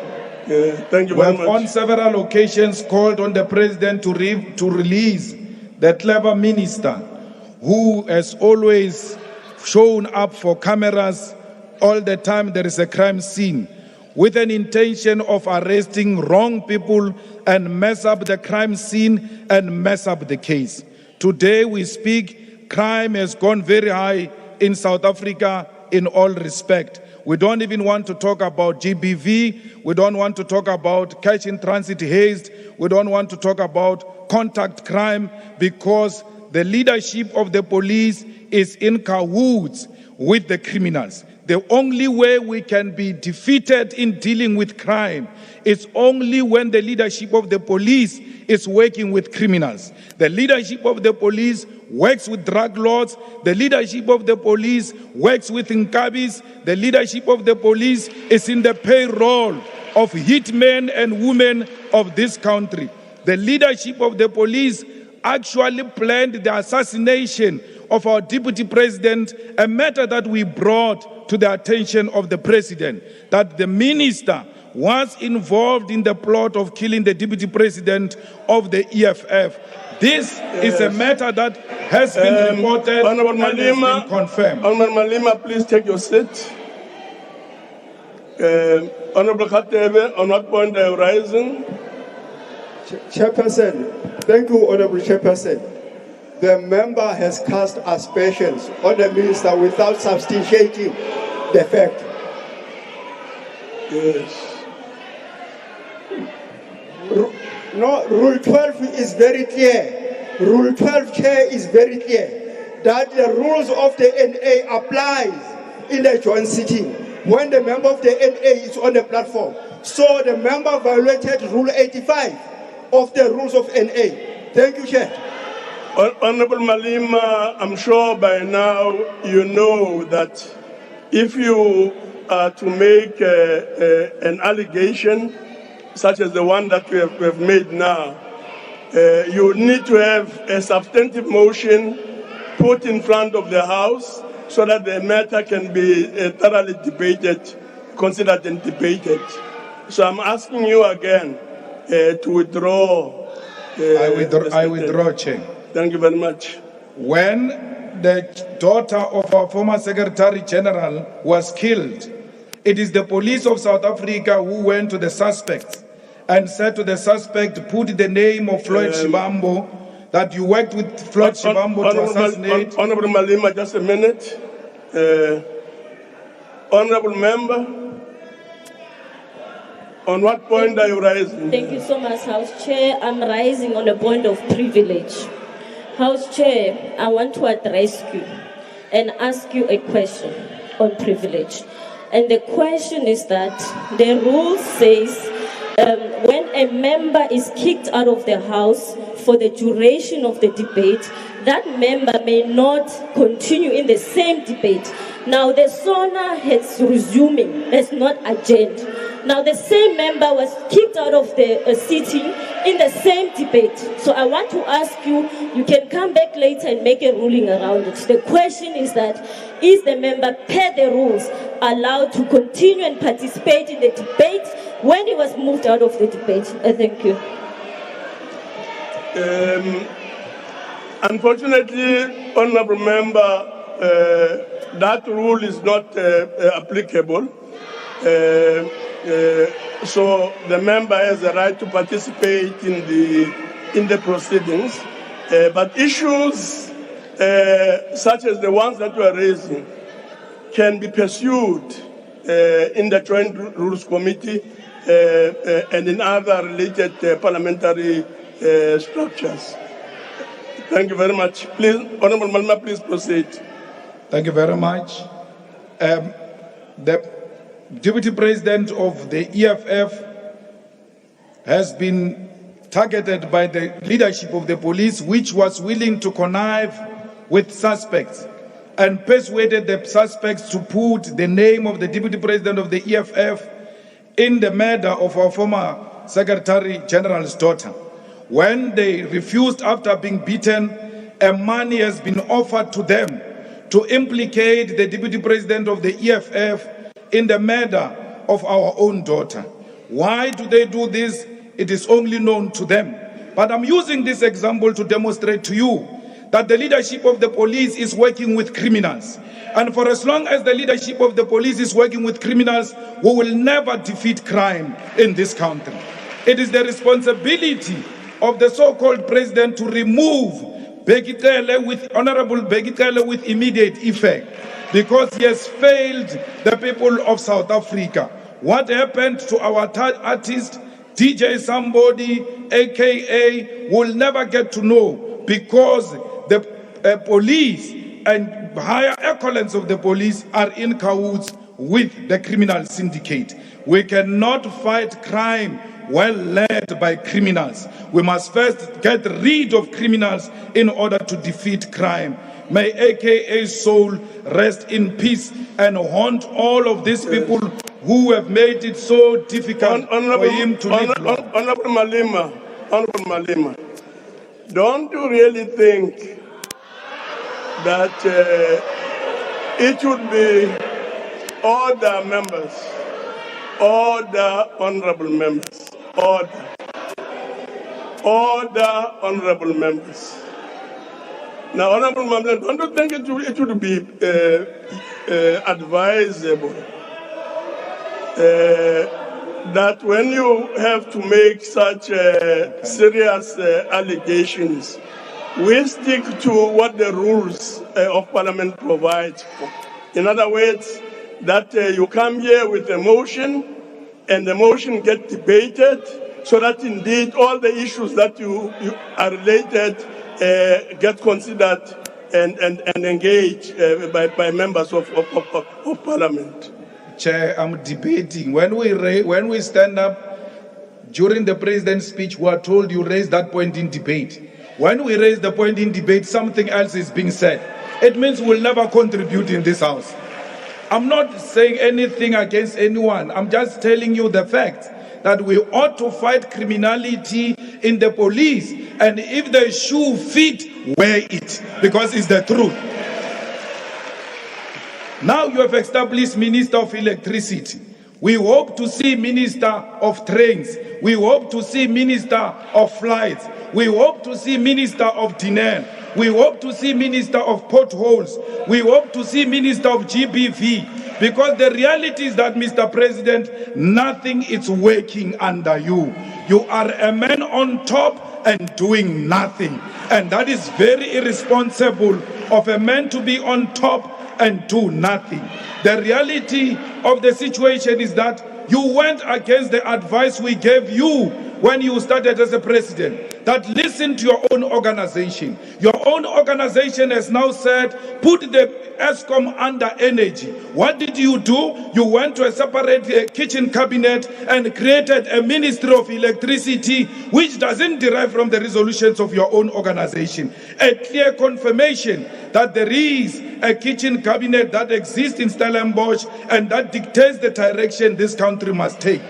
Thank you We very have much. on several occasions called on the President to release the clever minister who has always shown up for cameras all the time there is a crime scene with an intention of arresting wrong people and mess up the crime scene and mess up the case. Today we speak, crime has gone very high in South Africa in all respect. We don't even want to talk about GBV. We don't want to talk about cash in transit haste. We don't want to talk about contact crime, because the leadership of the police is in cahoots with the criminals. The only way we can be defeated in dealing with crime is only when the leadership of the police is working with criminals. The leadership of the police works with drug lords. The leadership of the police works with Nkabis. The leadership of the police is in the payroll of hitmen and women of this country. The leadership of the police actually planned the assassination of our deputy president, a matter that we brought to the attention of the president, that the minister was involved in the plot of killing the deputy president of the EFF. This is a matter that has been reported Honorable and has Malema, been confirmed. Honorable Malema, please take your seat. Honorable Khatebe, on what point are you rising? Chairperson, thank you, Honorable Chairperson. The member has cast aspersions on the minister without substantiating the fact. Yes. No, Rule 12 is very clear. Rule 12, Chair, is very clear that the rules of the NA applies in the joint sitting when the member of the NA is on the platform. So the member violated Rule 85 of the rules of NA. Thank you, Chair. Honorable Malema, I'm sure by now you know that if you are to make an allegation such as the one that we have made now, you need to have a substantive motion put in front of the House so that the matter can be thoroughly debated, considered and debated. So I'm asking you again to withdraw. I withdraw, Chair. Thank you very much. When the daughter of our former Secretary General was killed, it is the police of South Africa who went to the suspects and said to the suspect, put the name of Floyd Shivambu, that you worked with Floyd Shivambu to assassinate. Honorable Malema, just a minute. Honorable member, on what point are you rising? Thank you so much, House Chair. I'm rising on a point of privilege. House Chair, I want to address you and ask you a question on privilege. And the question is that the rule says when a member is kicked out of the House for the duration of the debate, that member may not continue in the same debate. Now the SONA has not adjourned. Now the same member was kicked out of the sitting in the same debate. So I want to ask you, you can come back later and make a ruling around it. The question is that, is the member per the rules allowed to continue and participate in the debate when he was moved out of the debate? Thank you. Unfortunately, Honourable Member, that rule is not applicable. So the member has a right to participate in the proceedings. But issues such as the ones that you are raising can be pursued in the Joint Rules Committee and in other related parliamentary structures. Thank you very much. Please, Honourable Malma, please proceed. Thank you very much. The Deputy President of the EFF has been targeted by the leadership of the police, which was willing to connive with suspects and persuaded the suspects to put the name of the Deputy President of the EFF in the murder of our former Secretary General's daughter. When they refused after being beaten, money has been offered to them to implicate the Deputy President of the EFF in the murder of our own daughter. Why do they do this? It is only known to them. But I'm using this example to demonstrate to you that the leadership of the police is working with criminals. And for as long as the leadership of the police is working with criminals, we will never defeat crime in this country. It is the responsibility of the so-called president to remove Honorable Begitele with immediate effect, because he has failed the people of South Africa. What happened to our artist, DJ Somebody, aka, will never get to know, because the police and higher echelons of the police are in cahoots with the criminal syndicate. We cannot fight crime well led by criminals. We must first get rid of criminals in order to defeat crime. May AKA's soul rest in peace and haunt all of these people who have made it so difficult for him to live long. Honourable Malema, don't you really think that it should be all the members, all the honourable members, all the honourable members. Now, Honourable Member, don't you think it would be advisable that when you have to make such serious allegations, we stick to what the rules of Parliament provide for? In other words, that you come here with a motion and the motion gets debated so that indeed all the issues that you are related get considered and engaged by members of Parliament. Chair, I'm debating. When we stand up during the President's speech, we are told you raise that point in debate. When we raise the point in debate, something else is being said. It means we'll never contribute in this House. I'm not saying anything against anyone. I'm just telling you the fact that we ought to fight criminality in the police. And if the shoe fit, wear it, because it's the truth. Now you have established Minister of Electricity. We hope to see Minister of Trains. We hope to see Minister of Flights. We hope to see Minister of Dinan. We hope to see Minister of Potholes. We hope to see Minister of GBV. Because the reality is that, Mr. President, nothing is working under you. You are a man on top and doing nothing. And that is very irresponsible of a man to be on top and do nothing. The reality of the situation is that you went against the advice we gave you when you started as a president. that listen to your own organization. Your own organization has now said, put the ESCOM under energy. What did you do? You went to a separate kitchen cabinet and created a Ministry of Electricity, which doesn't derive from the resolutions of your own organization. A clear confirmation that there is a kitchen cabinet that exists in Stellenbosch and that dictates the direction this country must take.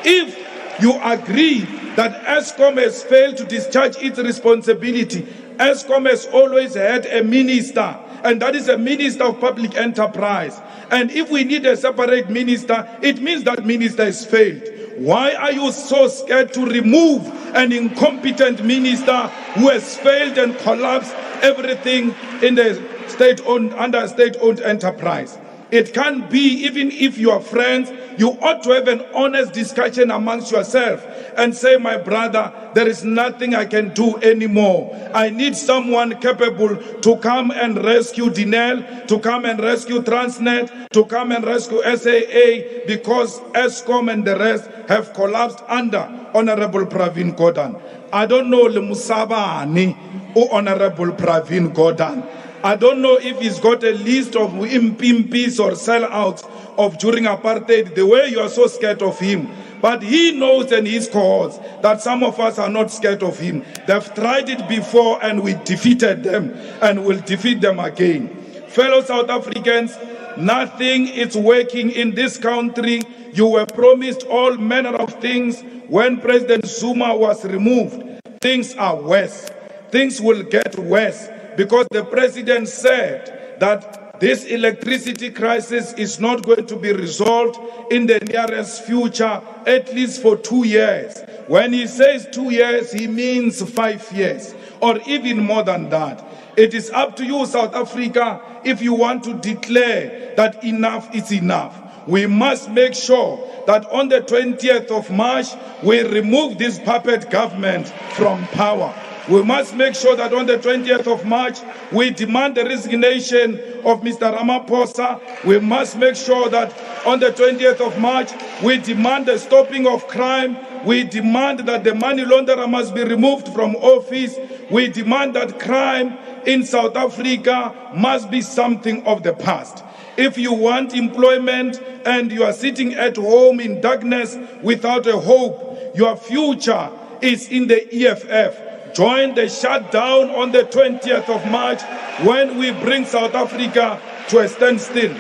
If you agree that ESCOM has failed to discharge its responsibility, ESCOM has always had a minister, and that is a Minister of Public Enterprise. And if we need a separate minister, it means that minister has failed. Why are you so scared to remove an incompetent minister who has failed and collapsed everything in the state-owned, under a state-owned enterprise? It can't be, even if you are friends, you ought to have an honest discussion amongst yourself and say, my brother, there is nothing I can do anymore. I need someone capable to come and rescue Dinel, to come and rescue Transnet, to come and rescue SAA, because ESCOM and the rest have collapsed under Honorable Pravin Gordhan. I don't know Lemusabani or Honorable Pravin Gordhan. I don't know if he's got a list of impimpis or sellouts of during apartheid, the way you are so scared of him. But he knows and his cohorts that some of us are not scared of him. They've tried it before and we defeated them and will defeat them again. Fellow South Africans, nothing is working in this country. You were promised all manner of things when President Zuma was removed. Things are worse. Things will get worse. Because the president said that this electricity crisis is not going to be resolved in the nearest future, at least for 2 years. When he says 2 years, he means 5 years, or even more than that. It is up to you, South Africa, if you want to declare that enough is enough. We must make sure that on the 20th of March, we remove this puppet government from power. We must make sure that on the 20th of March, we demand the resignation of Mr. Ramaphosa. We must make sure that on the 20th of March, we demand the stopping of crime. We demand that the money launderer must be removed from office. We demand that crime in South Africa must be something of the past. If you want employment and you are sitting at home in darkness without a hope, your future is in the EFF. Join the shutdown on the 20th of March when we bring South Africa to a standstill.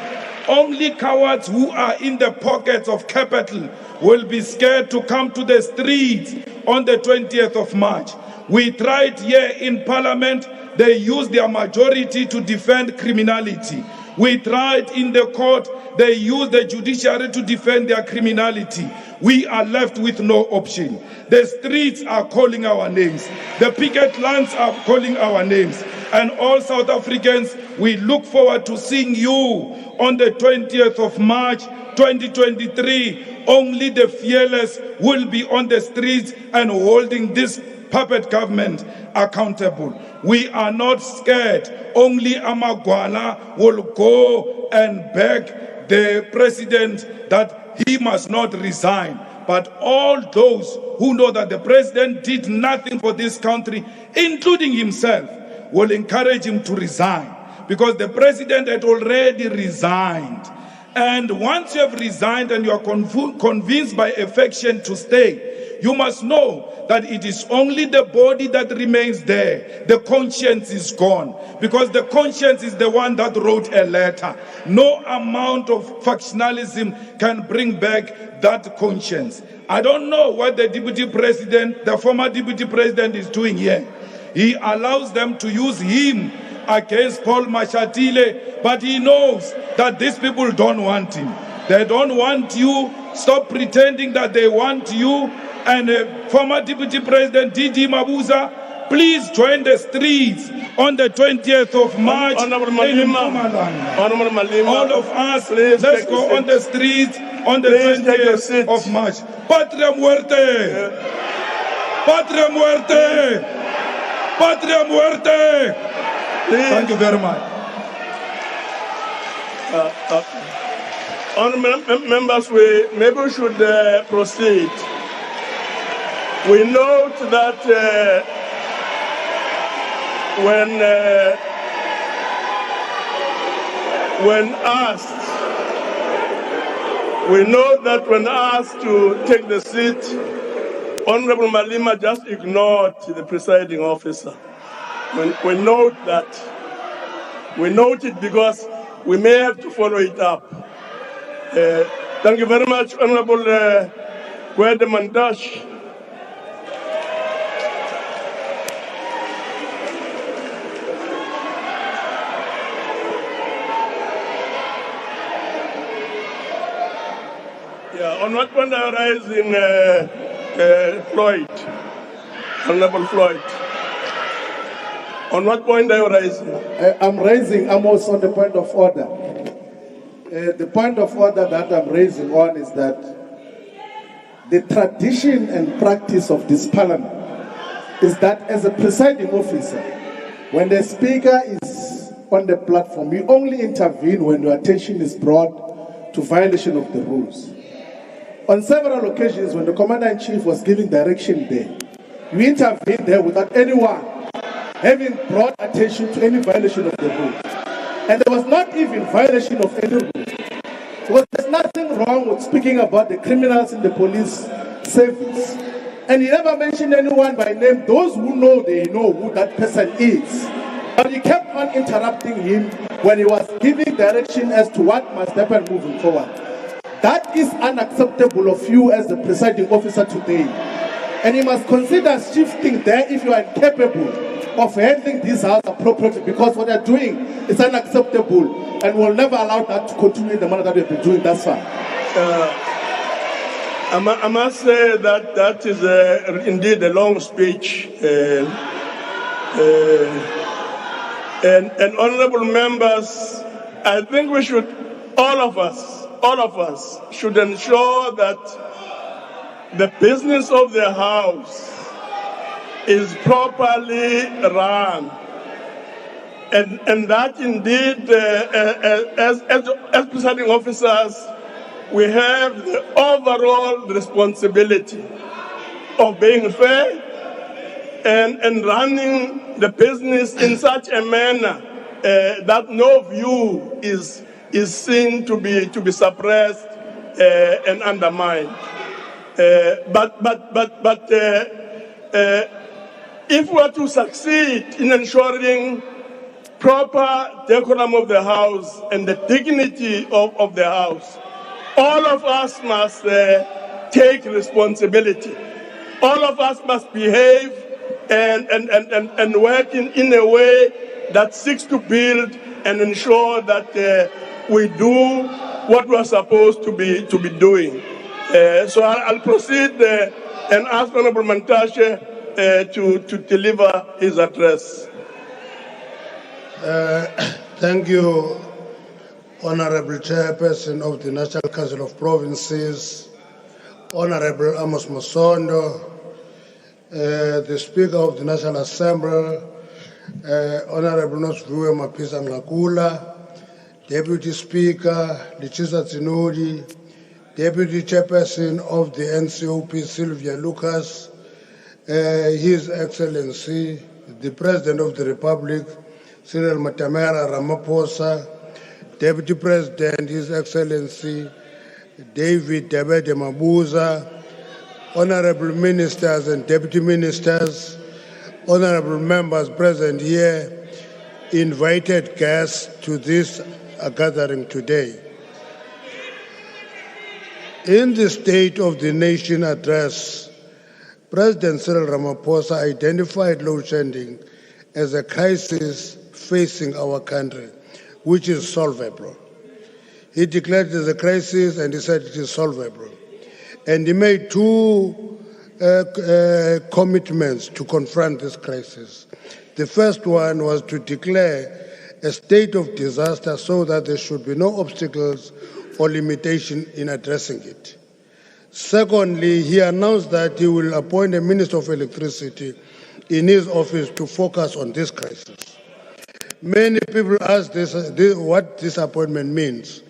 Only cowards who are in the pockets of capital will be scared to come to the streets on the 20th of March. We tried here in Parliament. They used their majority to defend criminality. We tried in the court. They used the judiciary to defend their criminality. We are left with no option. The streets are calling our names. The picket lines are calling our names. And all South Africans, we look forward to seeing you on the 20th of March, 2023. Only the fearless will be on the streets and holding this puppet government accountable. We are not scared. Only Amagwala will go and beg the president that he must not resign. But all those who know that the president did nothing for this country, including himself, will encourage him to resign, because the president had already resigned. And once you have resigned and you are convinced by affection to stay, you must know that it is only the body that remains there. The conscience is gone, because the conscience is the one that wrote a letter. No amount of factionalism can bring back that conscience. I don't know what the deputy president, the former deputy president, is doing here. He allows them to use him against Paul Mashatile, but he knows that these people don't want him. They don't want you. Stop pretending that they want you. And former Deputy President Didi Mabuza, please join the streets on the 20th of March in Mpumalanga. All of us, please, let's go on the streets on the 20th of March. Patria muerte! Patria muerte! Patria muerte! Thank you very much. Honourable members, maybe we should proceed. We note that when asked to take the seat, Honorable Malema just ignored the presiding officer. We note that. We note it because we may have to follow it up. Thank you very much, Honorable Mandash. Yeah, on what point I rise in Floyd, Honorable Floyd? On what point are you raising? I'm also on the point of order. The point of order that I'm raising on is that the tradition and practice of this parliament is that as a presiding officer, when the speaker is on the platform, you only intervene when your attention is brought to violation of the rules. On several occasions, when the commander-in-chief was giving direction there, you intervened there without anyone having brought attention to any violation of the rules. And there was not even violation of any rules. Because there's nothing wrong with speaking about the criminals in the police service. And he never mentioned anyone by name. Those who know, they know who that person is. But he kept on interrupting him when he was giving direction as to what must happen moving forward. That is unacceptable of you as the presiding officer today. And you must consider shifting there if you are incapable of handling this house appropriately, because what they're doing is unacceptable and we'll never allow that to continue in the manner that we've been doing thus far. I must say that that is indeed a long speech. And honorable members, I think we should, all of us should ensure that the business of the house is properly run. And that indeed, as presiding officers, we have the overall responsibility of being fair and running the business in such a manner that no view is seen to be suppressed and undermined. But if we are to succeed in ensuring proper decorum of the house and the dignity of the house, all of us must take responsibility. All of us must behave and work in a way that seeks to build and ensure that we do what we are supposed to be doing. So I'll proceed and ask Honorable Mantashe to deliver his address. Thank you, Honorable Chairperson of the National Council of Provinces, Honorable Amos Masondo, the Speaker of the National Assembly, Honorable Nosviwe Mapisa Ngakula, Deputy Speaker Lichisa Tsinodi, Deputy Chairperson of the NCOP Sylvia Lucas, His Excellency, the President of the Republic, Cyril Matamela Ramaphosa, Deputy President, His Excellency, David Dabede Mabuza, Honorable Ministers and Deputy Ministers, Honorable Members present here, invited guests to this gathering today. In the State of the Nation address, President Cyril Ramaphosa identified load shedding as a crisis facing our country, which is solvable. He declared it as a crisis and he said it is solvable. And he made two commitments to confront this crisis. The first one was to declare a state of disaster so that there should be no obstacles or limitation in addressing it. Secondly, he announced that he will appoint a Minister of Electricity in his office to focus on this crisis. Many people ask what this appointment means,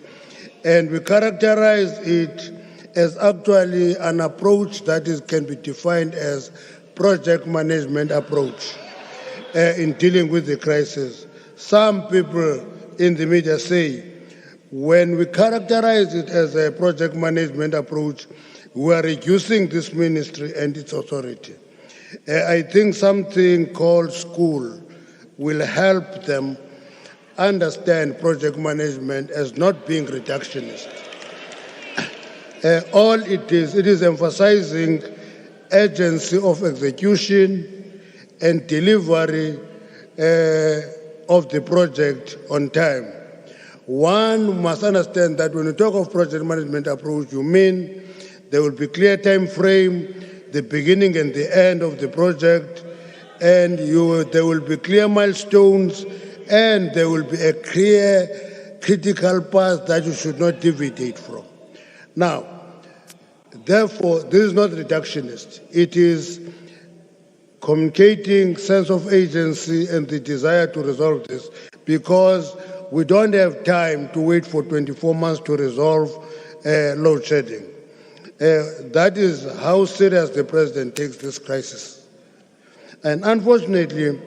and we characterize it is actually an approach that can be defined as project management approach in dealing with the crisis. Some people in the media say, when we characterize it as a project management approach, we are reducing this ministry and its authority. I think something called school will help them understand project management as not being reductionist. All it is emphasizing urgency of execution and delivery of the project on time. One must understand that when you talk of project management approach, you mean there will be clear time frame, the beginning and the end of the project, and there will be clear milestones, and there will be a clear critical path that you should not deviate from. Now, therefore, this is not reductionist. It is communicating sense of agency and the desire to resolve this, because we don't have time to wait for 24 months to resolve load shedding. That is how serious the president takes this crisis. And unfortunately,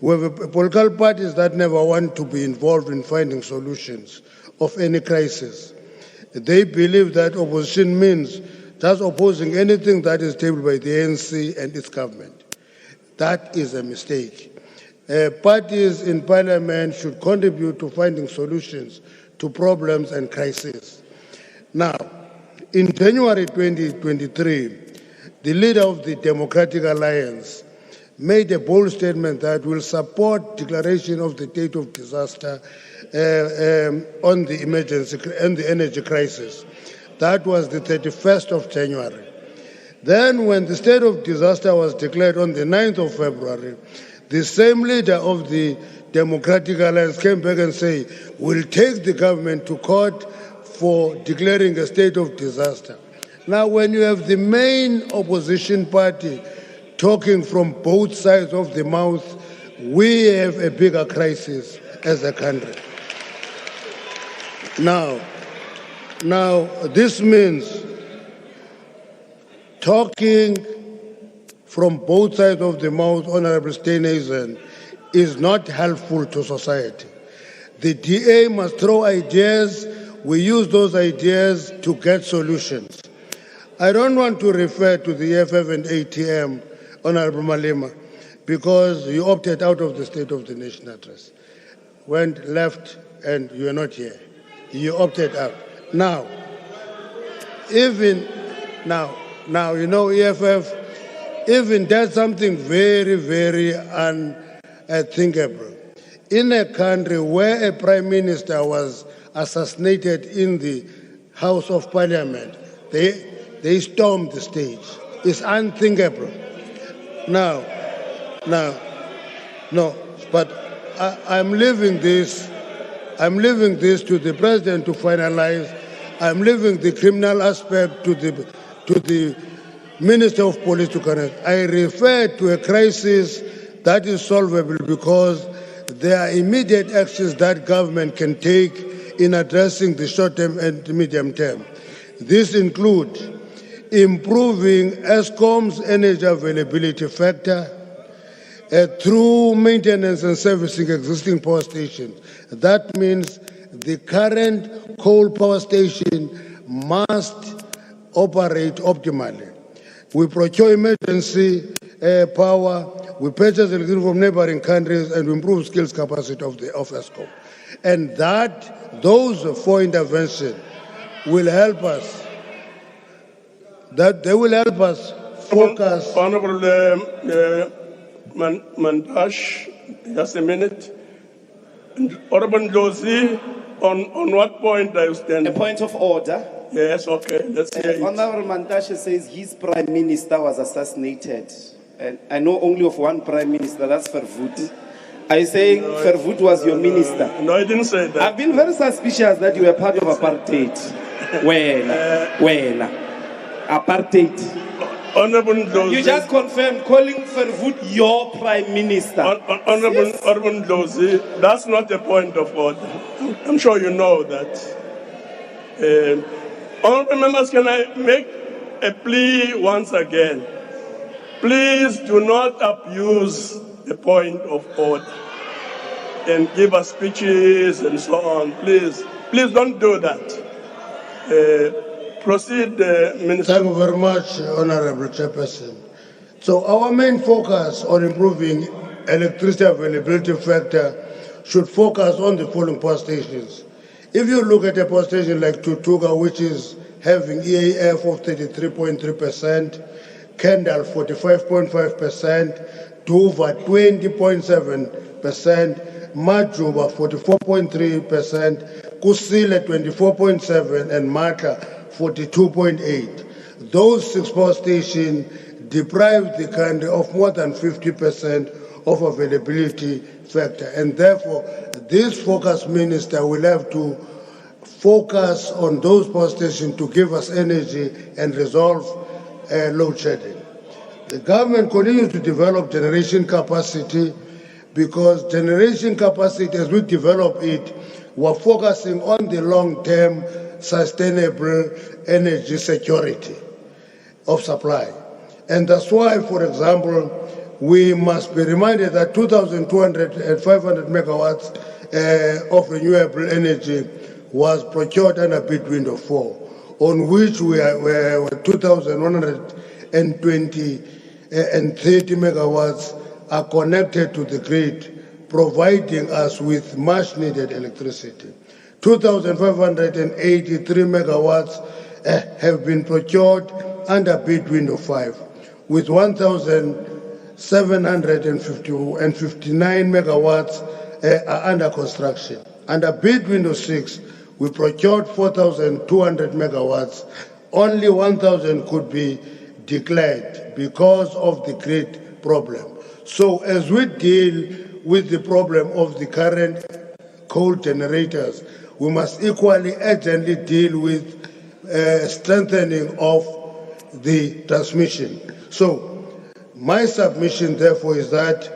we have political parties that never want to be involved in finding solutions of any crisis. They believe that opposition means just opposing anything that is tabled by the ANC and its government. That is a mistake. Parties in parliament should contribute to finding solutions to problems and crises. Now, in January 2023, the leader of the Democratic Alliance made a bold statement that will support declaration of the state of disaster on the emergency and the energy crisis. That was the 31st of January. Then when the state of disaster was declared on the 9th of February, the same leader of the Democratic Alliance came back and said, we'll take the government to court for declaring a state of disaster. Now, when you have the main opposition party talking from both sides of the mouth, we have a bigger crisis as a country. Now, this means talking from both sides of the mouth, Honorable Steenhuisen, is not helpful to society. The DA must throw ideas. We use those ideas to get solutions. I don't want to refer to the EFF and ATM, Honorable Malema, because you opted out of the State of the Nation address. Went left and you are not here. You opted out. Now, you know, EFF, even that's something very, very unthinkable. In a country where a prime minister was assassinated in the House of Parliament, they stormed the stage. It's unthinkable. No, but I'm leaving this to the president to finalize. I'm leaving the criminal aspect to the Minister of Police to connect. I refer to a crisis that is solvable because there are immediate actions that government can take in addressing the short-term and medium term. This includes improving ESCOM's energy availability factor through maintenance and servicing existing power stations. That means the current coal power station must operate optimally. We procure emergency power, we purchase electricity from neighboring countries, and we improve skills capacity of ESCOM. And those four interventions will help us. They will help us focus. Honorable Mandash, just a minute. Honorable Josie, on what point are you standing? A point of order. Yes, okay, let's hear it. Honorable Mantashe says his prime minister was assassinated. And I know only of one prime minister, that's Verwoerd. Are you saying Verwoerd was your minister? No, I didn't say that. I've been very suspicious that you were part of apartheid. When? Apartheid. Honorable Josie. You just confirmed calling Verwoerd your prime minister. Honorable Josie, that's not a point of order. I'm sure you know that. Honorable members, can I make a plea once again? Please do not abuse the point of order and give us speeches and so on. Please don't do that. Proceed, Minister. Thank you very much, Honorable Chairperson. So our main focus on improving electricity availability factor should focus on the following power stations. If you look at a power station like Tutuga, which is having EAF of 33.3%, Kendall 45.5%, Dover 20.7%, Majuba 44.3%, Kusile 24.7%, and Mata 42.8%. Those 6 power stations deprive the country of more than 50% of availability factor, and therefore this focus minister will have to focus on those power stations to give us energy and resolve load shedding. The government continues to develop generation capacity, because generation capacity, as we develop it, we're focusing on the long-term sustainable energy security of supply. And that's why, for example, we must be reminded that 2,200 and 500 megawatts of renewable energy was procured under bid window 4, on which we were 2,120 and 30 megawatts are connected to the grid, providing us with much needed electricity. 2,583 megawatts have been procured under bid window 5, with 1,759 megawatts are under construction. Under bid window 6, we procured 4,200 megawatts. Only 1,000 could be declared because of the grid problem. So as we deal with the problem of the current coal generators, we must equally urgently deal with strengthening of the transmission. So my submission, therefore, is that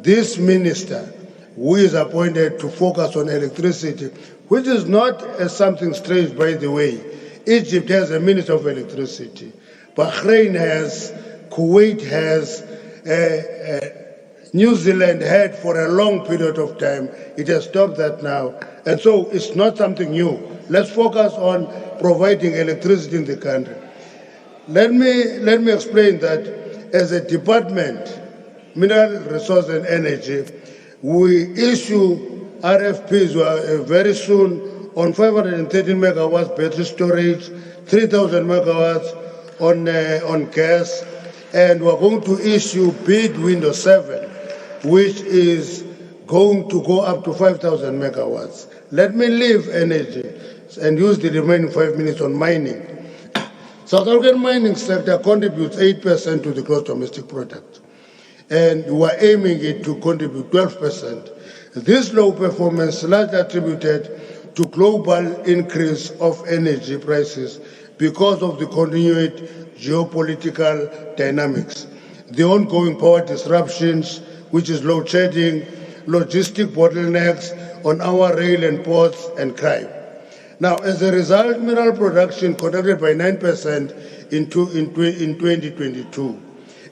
this minister, who is appointed to focus on electricity, which is not something strange, by the way. Egypt has a minister of electricity. Bahrain has, Kuwait has, New Zealand had for a long period of time. It has stopped that now. And so it's not something new. Let's focus on providing electricity in the country. Let me explain that as a department, Mineral Resources and Energy, we issue RFPs very soon on 513 megawatts battery storage, 3,000 megawatts on gas, and we're going to issue bid window 7, which is going to go up to 5,000 megawatts. Let me leave energy and use the remaining 5 minutes on mining. South African mining sector contributes 8% to the gross domestic product, and we're aiming it to contribute 12%. This low performance is largely attributed to global increase of energy prices because of the continued geopolitical dynamics, the ongoing power disruptions, which is load shedding, logistic bottlenecks on our rail and ports, and crime. Now, as a result, mineral production contracted by 9% in 2022.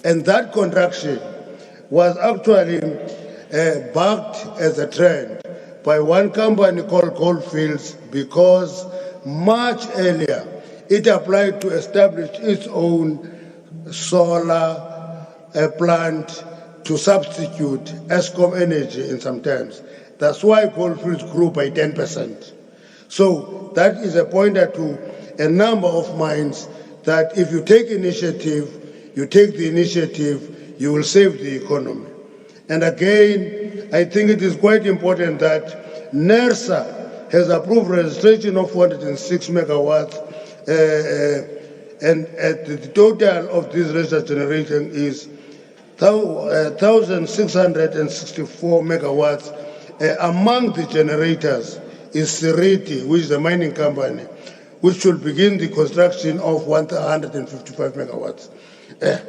And that contraction was actually backed as a trend by one company called Goldfields, because much earlier it applied to establish its own solar plant to substitute Eskom energy in some terms. That's why Goldfields grew by 10%. So that is a pointer to a number of mines that if you take the initiative, you will save the economy. And again, I think it is quite important that NERSA has approved registration of 406 megawatts, and the total of this registered generation is 1,664 megawatts. Among the generators is Seriti, which is a mining company, which should begin the construction of 155 megawatts,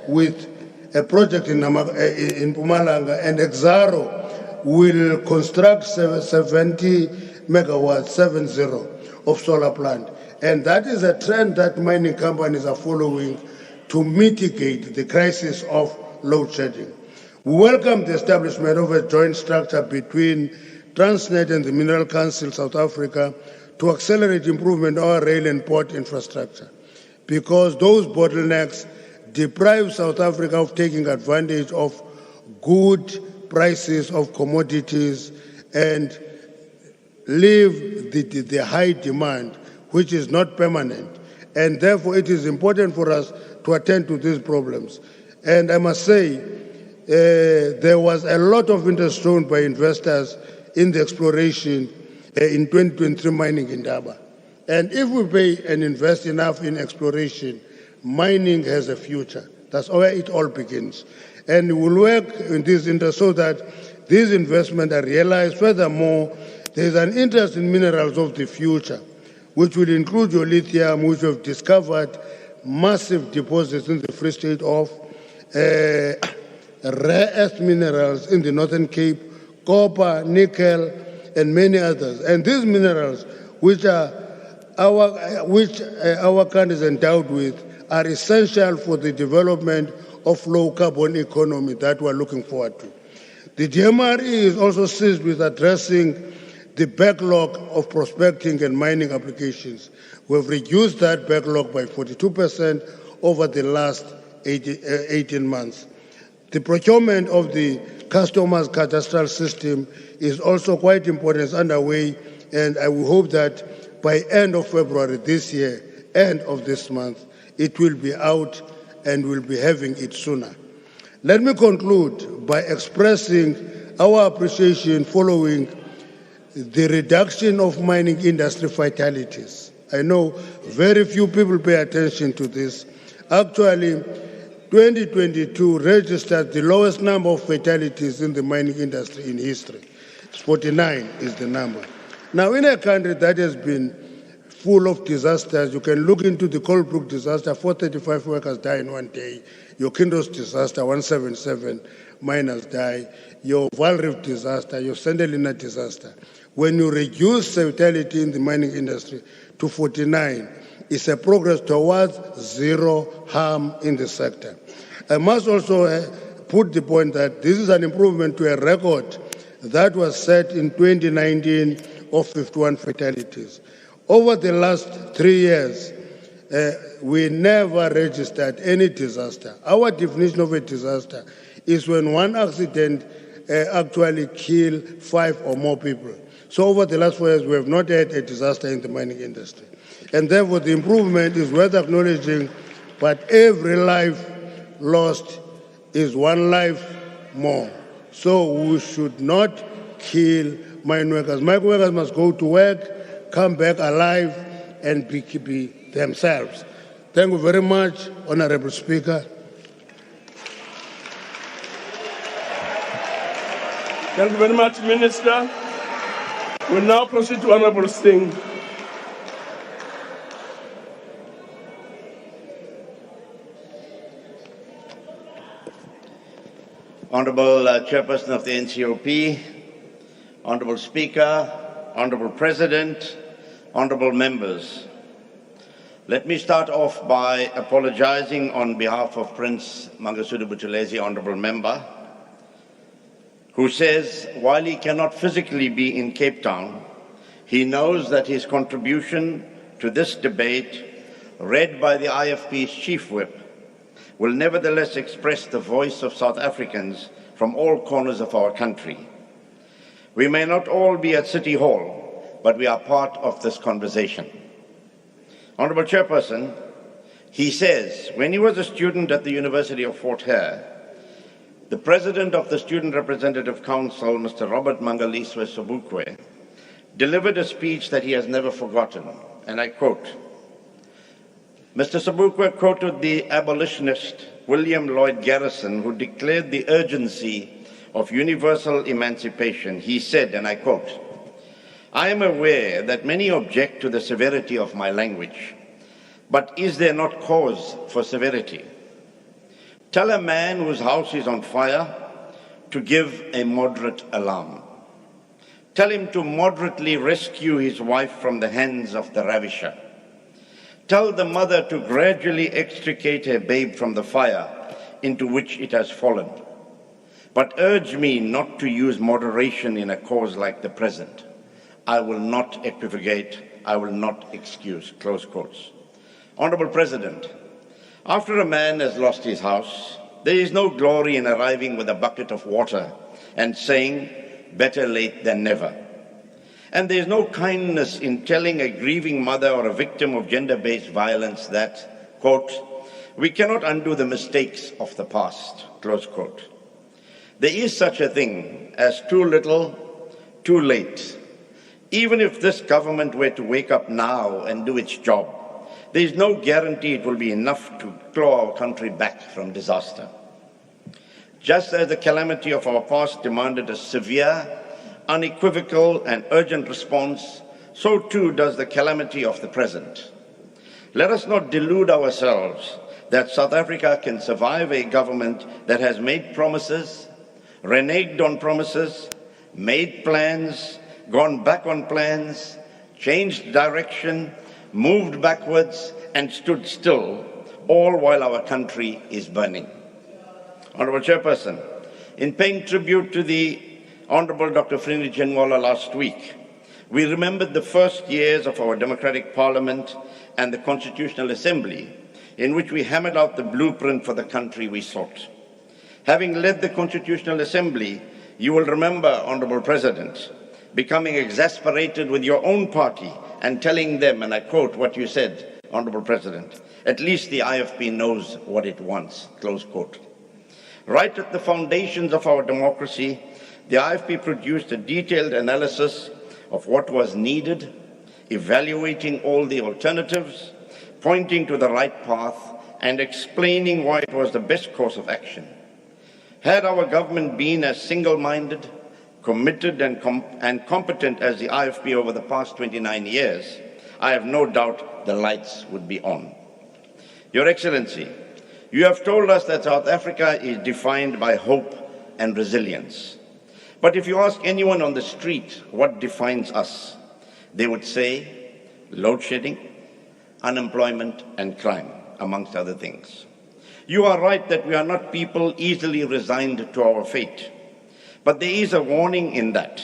with a project in Mpumalanga, and Exaro will construct 70 megawatts, 70, of solar plant. And that is a trend that mining companies are following to mitigate the crisis of load shedding. We welcome the establishment of a joint structure between Transnet and the Mineral Council South Africa to accelerate improvement of our rail and port infrastructure, because those bottlenecks deprive South Africa of taking advantage of good prices of commodities and leave the high demand, which is not permanent. And therefore, it is important for us to attend to these problems. And I must say, there was a lot of interest shown by investors in the exploration in 2023 mining in Daba. And if we pay and invest enough in exploration, mining has a future. That's where it all begins. And we will work in this interest so that these investments are realized. Furthermore, there is an interest in minerals of the future, which will include your lithium, which we have discovered massive deposits in the Free State of rare earth minerals in the Northern Cape, copper, nickel, and many others. And these minerals, which our country is endowed with, are essential for the development of low carbon economy that we're looking forward to. The DMRE is also seized with addressing the backlog of prospecting and mining applications. We've reduced that backlog by 42% over the last 18 months. The procurement of the customer's cadastral system is also quite important. It's underway, and I will hope that by end of February this year, end of this month, it will be out and we'll be having it sooner. Let me conclude by expressing our appreciation following the reduction of mining industry fatalities. I know very few people pay attention to this. Actually, 2022 registered the lowest number of fatalities in the mining industry in history. 49 is the number. Now, in a country that has been full of disasters, you can look into the Colebrook disaster, 435 workers die in one day. Your Kinross disaster, 177 miners die. Your Vaal Reef disaster, your Sendelina disaster. When you reduce fatality in the mining industry to 49, it's a progress towards zero harm in the sector. I must also put the point that this is an improvement to a record that was set in 2019 of 51 fatalities. Over the last 3 years, we never registered any disaster. Our definition of a disaster is when one accident actually kills 5 or more people. So over the last 4 years, we have not had a disaster in the mining industry. And therefore, the improvement is worth acknowledging, but every life lost is one life more. So we should not kill mine workers. Mine workers must go to work, come back alive, and be themselves. Thank you very much, Honorable Speaker. Thank you very much, Minister. We'll now proceed to Honorable Singh. Honorable Chairperson of the NCOP, Honorable Speaker, Honorable President, Honorable Members. Let me start off by apologizing on behalf of Prince Mangosuthu Buthelezi, Honorable Member, who says while he cannot physically be in Cape Town, he knows that his contribution to this debate, read by the IFP's Chief Whip, will nevertheless express the voice of South Africans from all corners of our country. We may not all be at City Hall, but we are part of this conversation. Honorable Chairperson, he says, when he was a student at the University of Fort Hare, the President of the Student Representative Council, Mr. Robert Mangaliswe Sobukwe, delivered a speech that he has never forgotten, and I quote, Mr. Sobukwe quoted the abolitionist William Lloyd Garrison, who declared the urgency of universal emancipation. He said, and I quote, I am aware that many object to the severity of my language, but is there not cause for severity? Tell a man whose house is on fire to give a moderate alarm. Tell him to moderately rescue his wife from the hands of the ravisher. Tell the mother to gradually extricate her babe from the fire into which it has fallen. But urge me not to use moderation in a cause like the present. I will not equivocate, I will not excuse, close quotes. Honorable President, after a man has lost his house, there is no glory in arriving with a bucket of water and saying, better late than never. And there is no kindness in telling a grieving mother or a victim of gender-based violence that, quote, we cannot undo the mistakes of the past, close quote. There is such a thing as too little, too late. Even if this government were to wake up now and do its job, there is no guarantee it will be enough to claw our country back from disaster. Just as the calamity of our past demanded a severe, unequivocal and urgent response, so too does the calamity of the present. Let us not delude ourselves that South Africa can survive a government that has made promises, reneged on promises, made plans, gone back on plans, changed direction, moved backwards, and stood still, all while our country is burning. Honourable Chairperson, in paying tribute to the Honourable Dr. Frini Jenwala last week, we remembered the first years of our democratic parliament and the Constitutional Assembly, in which we hammered out the blueprint for the country we sought. Having led the Constitutional Assembly, you will remember, Honourable President, becoming exasperated with your own party and telling them, and I quote what you said, Honourable President, at least the IFP knows what it wants, close quote. Right at the foundations of our democracy, the IFP produced a detailed analysis of what was needed, evaluating all the alternatives, pointing to the right path, and explaining why it was the best course of action. Had our government been as single-minded, committed and competent as the IFP over the past 29 years, I have no doubt the lights would be on. Your Excellency, you have told us that South Africa is defined by hope and resilience. But if you ask anyone on the street what defines us, they would say load shedding, unemployment and crime, amongst other things. You are right that we are not people easily resigned to our fate. But there is a warning in that.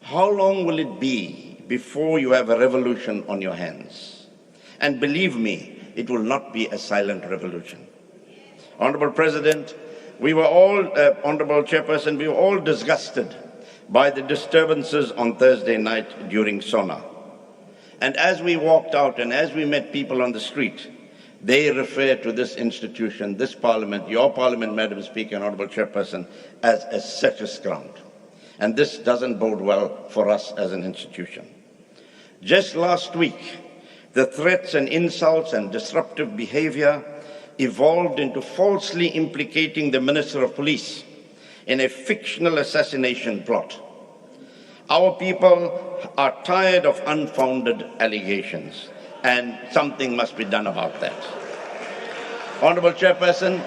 How long will it be before you have a revolution on your hands? And believe me, it will not be a silent revolution. Honourable President, we were all, Honourable Chairperson, we were all disgusted by the disturbances on Thursday night during SONA. And as we walked out and as we met people on the street, they refer to this institution, this Parliament, your Parliament, Madam Speaker and Honourable Chairperson, as a circus ground. And this doesn't bode well for us as an institution. Just last week, the threats and insults and disruptive behaviour evolved into falsely implicating the Minister of Police in a fictional assassination plot. Our people are tired of unfounded allegations, and something must be done about that. Honourable Chairperson,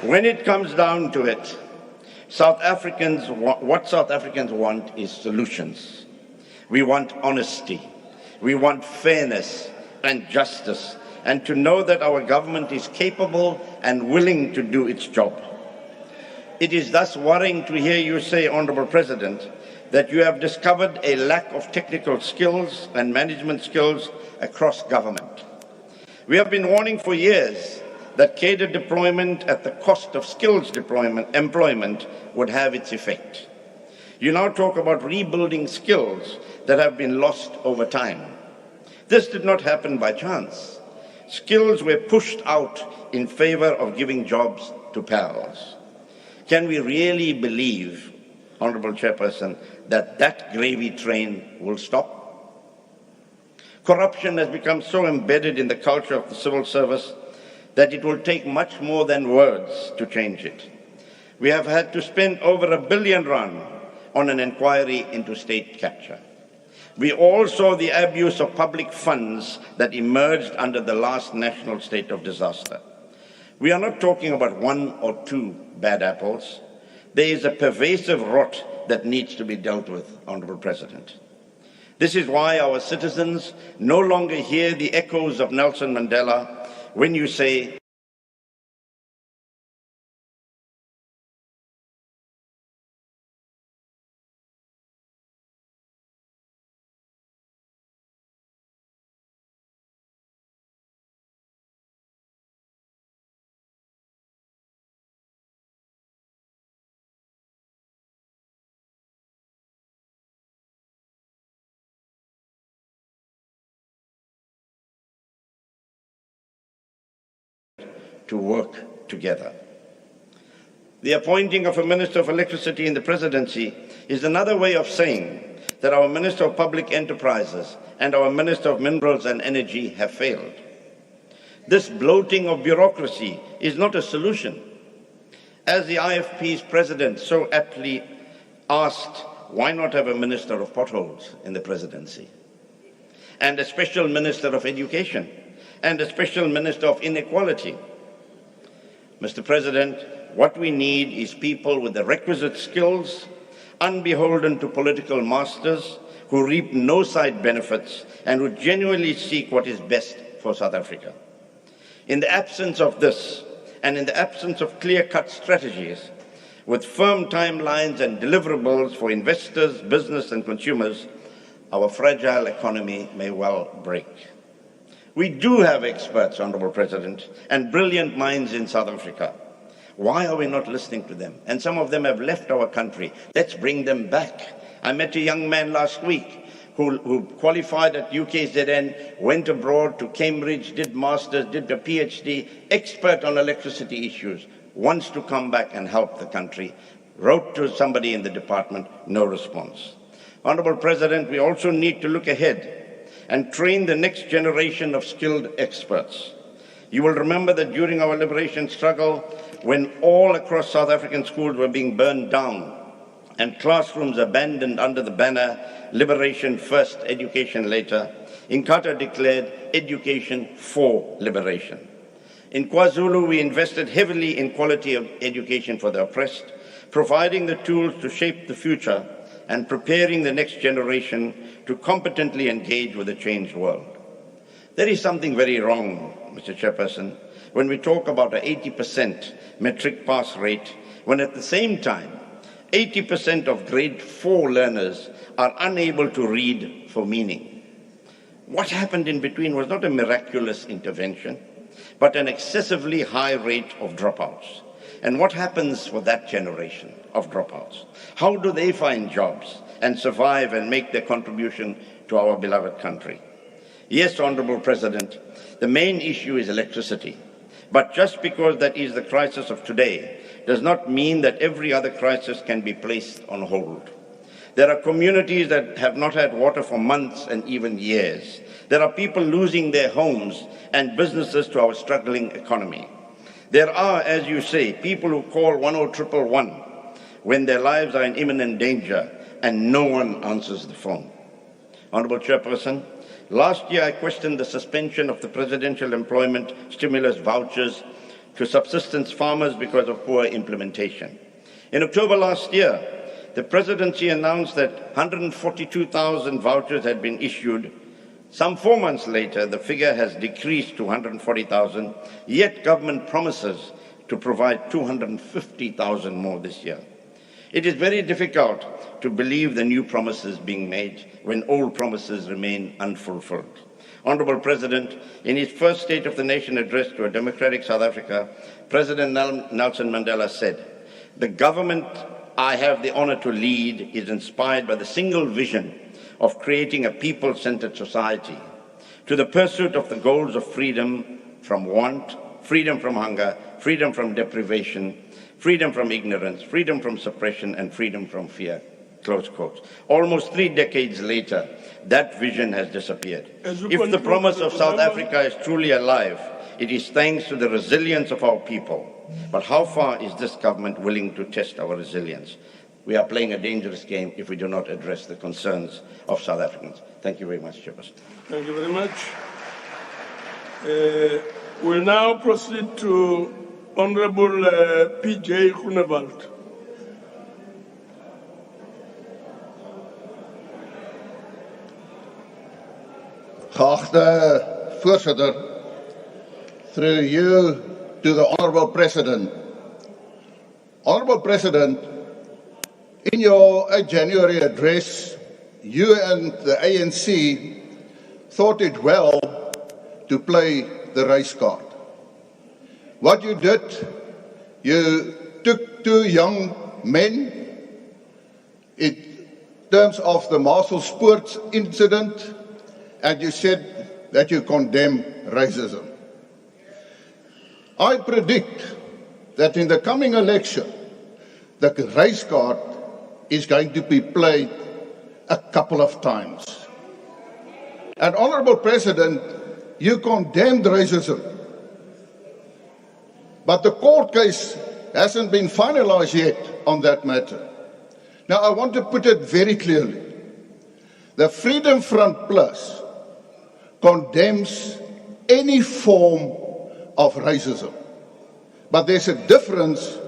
when it comes down to it, what South Africans want is solutions. We want honesty, we want fairness and justice, and to know that our government is capable and willing to do its job. It is thus worrying to hear you say, Honourable President, that you have discovered a lack of technical skills and management skills across government. We have been warning for years that cadre deployment at the cost of skills employment would have its effect. You now talk about rebuilding skills that have been lost over time. This did not happen by chance. Skills were pushed out in favor of giving jobs to pals. Can we really believe, Honourable Chairperson, that that gravy train will stop? Corruption has become so embedded in the culture of the civil service that it will take much more than words to change it. We have had to spend over R1 billion on an inquiry into state capture. We all saw the abuse of public funds that emerged under the last national state of disaster. We are not talking about one or two bad apples. There is a pervasive rot that needs to be dealt with, Honourable President. This is why our citizens no longer hear the echoes of Nelson Mandela when you say, to work together. The appointing of a Minister of Electricity in the Presidency is another way of saying that our Minister of Public Enterprises and our Minister of Minerals and Energy have failed. This bloating of bureaucracy is not a solution. As the IFP's president so aptly asked, why not have a Minister of Potholes in the Presidency? And a special Minister of Education? And a special Minister of Inequality? Mr. President, what we need is people with the requisite skills, unbeholden to political masters, who reap no side benefits and who genuinely seek what is best for South Africa. In the absence of this, and in the absence of clear-cut strategies, with firm timelines and deliverables for investors, business and consumers, our fragile economy may well break. We do have experts, Honourable President, and brilliant minds in South Africa. Why are we not listening to them? And some of them have left our country. Let's bring them back. I met a young man last week who qualified at UKZN, went abroad to Cambridge, did masters, did a PhD, expert on electricity issues, wants to come back and help the country, wrote to somebody in the department, no response. Honourable President, we also need to look ahead and train the next generation of skilled experts. You will remember that during our liberation struggle, when all across South African schools were being burned down and classrooms abandoned under the banner, Liberation First, Education Later, Inkatha declared Education for Liberation. In KwaZulu, we invested heavily in quality of education for the oppressed, providing the tools to shape the future and preparing the next generation to competently engage with a changed world. There is something very wrong, Mr. Chairperson, when we talk about an 80% metric pass rate, when at the same time, 80% of grade 4 learners are unable to read for meaning. What happened in between was not a miraculous intervention, but an excessively high rate of dropouts. And what happens for that generation of dropouts? How do they find jobs and survive and make their contribution to our beloved country? Yes, Honourable President, the main issue is electricity. But just because that is the crisis of today does not mean that every other crisis can be placed on hold. There are communities that have not had water for months and even years. There are people losing their homes and businesses to our struggling economy. There are, as you say, people who call 10111 when their lives are in imminent danger and no one answers the phone. Honourable Chairperson, last year I questioned the suspension of the presidential employment stimulus vouchers to subsistence farmers because of poor implementation. In October last year, the presidency announced that 142,000 vouchers had been issued. Some 4 months later, the figure has decreased to 140,000, yet government promises to provide 250,000 more this year. It is very difficult to believe the new promises being made when old promises remain unfulfilled. Honourable President, in his first State of the Nation address to a democratic South Africa, President Nelson Mandela said, "The government I have the honour to lead is inspired by the single vision of creating a people-centered society, to the pursuit of the goals of freedom from want, freedom from hunger, freedom from deprivation, freedom from ignorance, freedom from suppression, and freedom from fear." Close quote. Almost 3 decades later, that vision has disappeared. If the promise of South Africa is truly alive, it is thanks to the resilience of our people. But how far is this government willing to test our resilience? We are playing a dangerous game if we do not address the concerns of South Africans. Thank you very much, Chairperson. Thank you very much. We'll now proceed to Honorable P.J. Groenewald. Geachte Voorzitter, through you to the Honourable President. Honourable President, in your January address, you and the ANC thought it well to play the race card. What you did, you took two young men in terms of the Marshall Sports incident, and you said that you condemn racism. I predict that in the coming election, the race card is going to be played a couple of times. And Honourable President, you condemned racism, but the court case hasn't been finalised yet on that matter. Now, I want to put it very clearly. The Freedom Front Plus condemns any form of racism. But there's a difference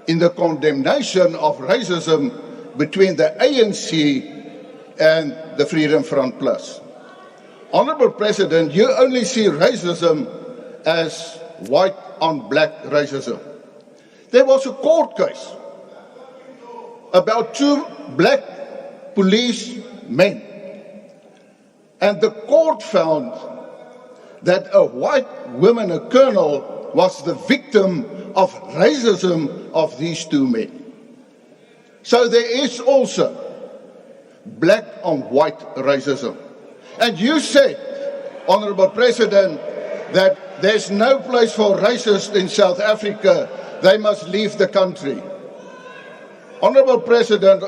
in the condemnation of racism between the ANC and the Freedom Front Plus. Honourable President, you only see racism as white on black racism. There was a court case about two black policemen, and the court found that a white woman, a colonel, was the victim of racism of these two men. So there is also black on white racism. And you said, Honourable President, that there's no place for racists in South Africa. They must leave the country. Honourable President,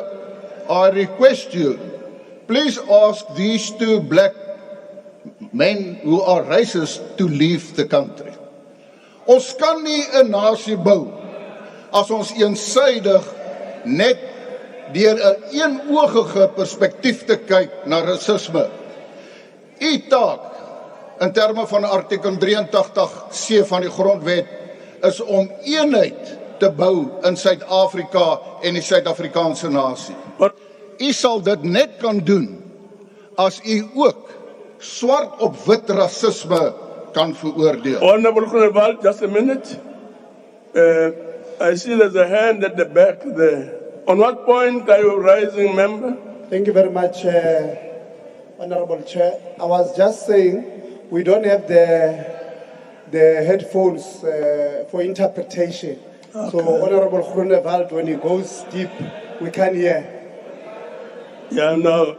I request you, please ask these two black men who are racist to leave the country. Ons kan nie 'n nasie bou as ons eensydig net deur 'n eenoogige perspektief te kyk na rasisme. U taak in terme van artikel 83C van die grondwet is om eenheid te bou in Suid-Afrika en die Suid-Afrikaanse nasie. U sal dit net kan doen as u ook swart op wit rasisme kan veroordeel. Honourable Groenewald, just a minute. I see there's a hand at the back there. On what point are you rising, member? Thank you very much, Honourable Chair. I was just saying we don't have the headphones for interpretation. Okay. So Honourable Groenewald, when he goes deep, we can hear. Yeah, no,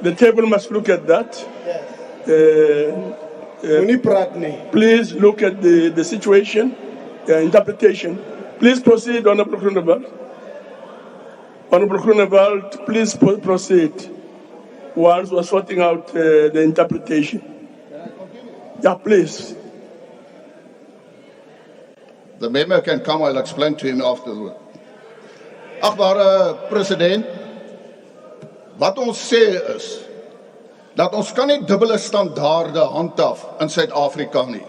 the table must look at that. Yes. Please look at the situation, interpretation. Please proceed, Honourable Groenewald. Honourable Groenewald, please proceed whilst we're sorting out the interpretation. Yeah, please. The member can come, I'll explain to him afterward. Achtbare President, wat ons sê is dat ons kan nie dubbele standaarde handhaaf in Suid-Afrika nie.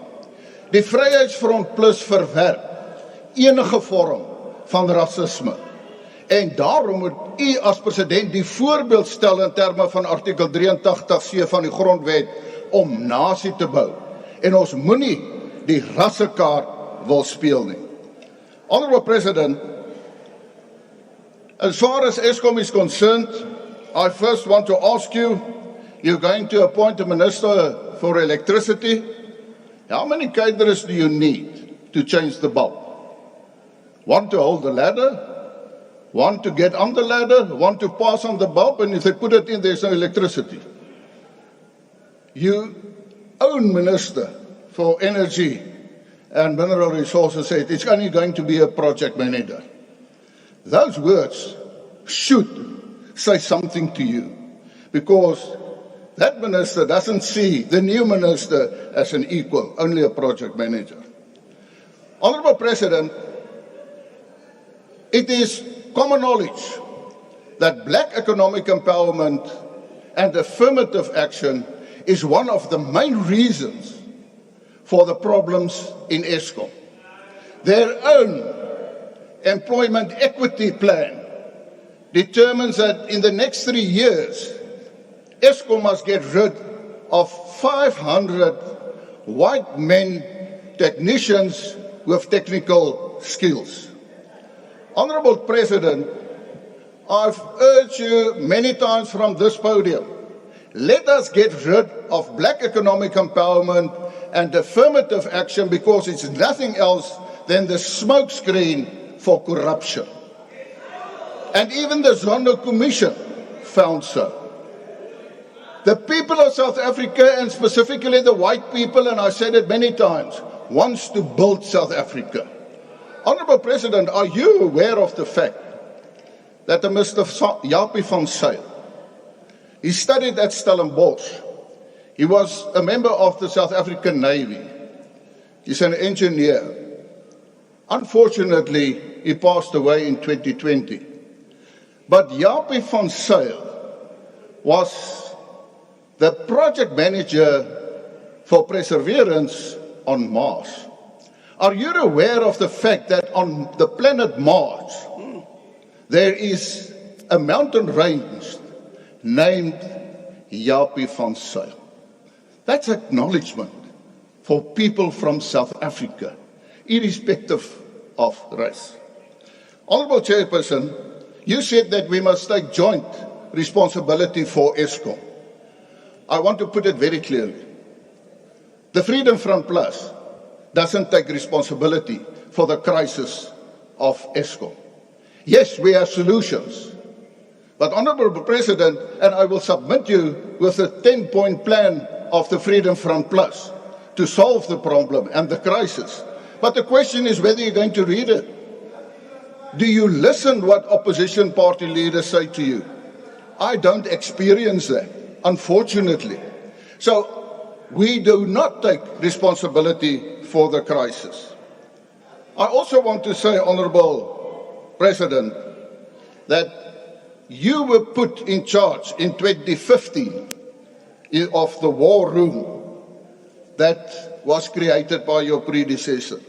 Die Vryheidsfront Plus verwerp enige vorm van rasisme. En daarom moet u as president die voorbeeld stel in terme van artikel 83C van die grondwet om nasie te bou. En ons moenie die rassekaart wil speel nie. Honourable President, as far as Eskom is concerned, I first want to ask you, you're going to appoint a minister for electricity. How many caterers do you need to change the bulb? One to hold the ladder, one to get on the ladder, one to pass on the bulb, and if they put it in, there's no electricity. You own Minister for Energy and Mineral Resources said it's only going to be a project manager. Those words should say something to you, because that minister doesn't see the new minister as an equal, only a project manager. Honourable President, it is common knowledge that black economic empowerment and affirmative action is one of the main reasons for the problems in Eskom. Their own employment equity plan determines that in the next 3 years, Eskom must get rid of 500 white men technicians with technical skills. Honourable President, I've urged you many times from this podium, let us get rid of black economic empowerment and affirmative action, because it's nothing else than the smokescreen for corruption. And even the Zondo Commission found so. The people of South Africa, and specifically the white people, and I said it many times, wants to build South Africa. Honourable President, are you aware of the fact that Mr. Japie van Zyl, he studied at Stellenbosch. He was a member of the South African Navy. He's an engineer. Unfortunately, he passed away in 2020. But Japie van Zyl was the project manager for Perseverance on Mars. Are you aware of the fact that on the planet Mars, there is a mountain range named Japie van Zyl? That's acknowledgement for people from South Africa, irrespective of race. Honourable Chairperson, you said that we must take joint responsibility for Eskom. I want to put it very clearly. The Freedom Front Plus doesn't take responsibility for the crisis of Eskom. Yes, we have solutions. But Honourable President, and I will submit you with a 10-point plan of the Freedom Front Plus to solve the problem and the crisis. But the question is whether you're going to read it. Do you listen what opposition party leaders say to you? I don't experience that, unfortunately. So we do not take responsibility for the crisis. I also want to say, Honourable President, that you were put in charge in 2015 of the war room that was created by your predecessor.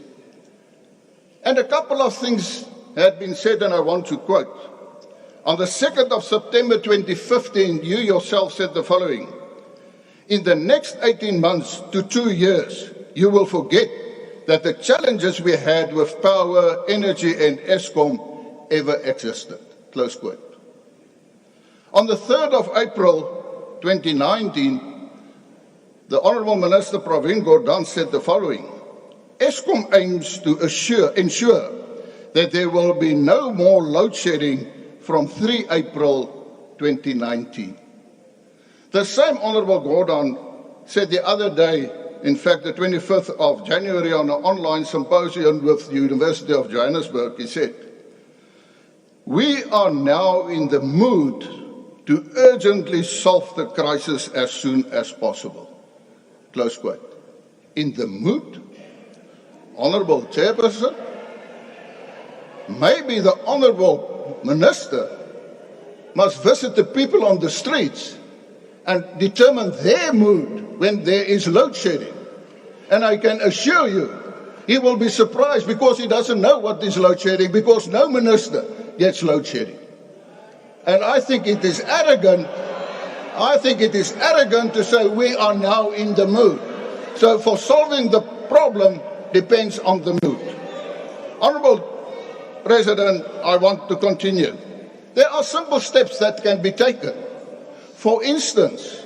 And a couple of things had been said, and I want to quote. On the 2nd of September 2015, you yourself said the following: in the next 18 months to 2 years, you will forget that the challenges we had with power, energy and Eskom ever existed. Close quote. On the 3rd of April 2019, the Honourable Minister Pravin Gordhan said the following: Eskom aims to ensure that there will be no more load shedding from 3 April 2019. The same Honourable Gordhan said the other day, in fact the 25th of January, on an online symposium with the University of Johannesburg, he said, "We are now in the mood to urgently solve the crisis as soon as possible." Close quote. In the mood? Honourable Chairperson, maybe the Honourable Minister must visit the people on the streets and determine their mood when there is load shedding. And I can assure you, he will be surprised because he doesn't know what is load shedding, because no minister gets load shedding. And I think it is arrogant. I think it is arrogant to say we are now in the mood. So for solving the problem depends on the mood. Honourable President, I want to continue. There are simple steps that can be taken. For instance,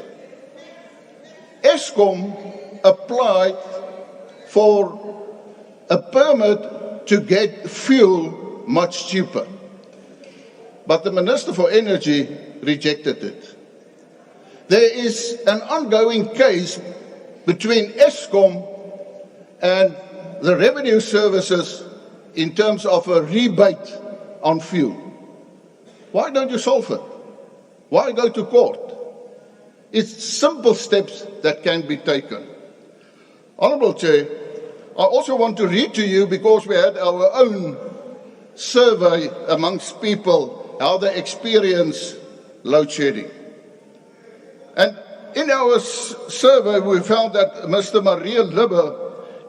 Eskom applied for a permit to get fuel much cheaper, but the Minister for Energy rejected it. There is an ongoing case between Eskom and the revenue services in terms of a rebate on fuel. Why don't you solve it? Why go to court? It's simple steps that can be taken. Honourable Chair, I also want to read to you, because we had our own survey amongst people, how they experience load shedding. And in our survey, we found that Mr. Maria Libbe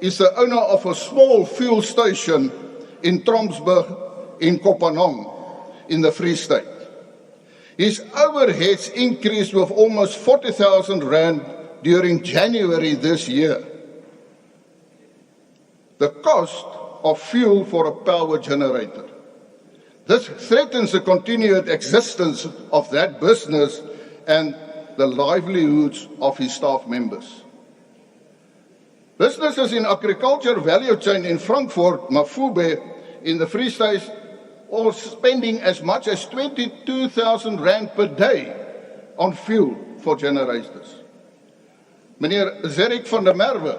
is the owner of a small fuel station in Tromsburg in Kopanong in the Free State. His overheads increased with almost 40,000 rand during January this year. The cost of fuel for a power generator. This threatens the continued existence of that business and the livelihoods of his staff members. Businesses in agriculture value chain in Frankfurt, Mafube, in the Free State, are spending as much as 22,000 rand per day on fuel for generators. Meneer Zerik van der Merwe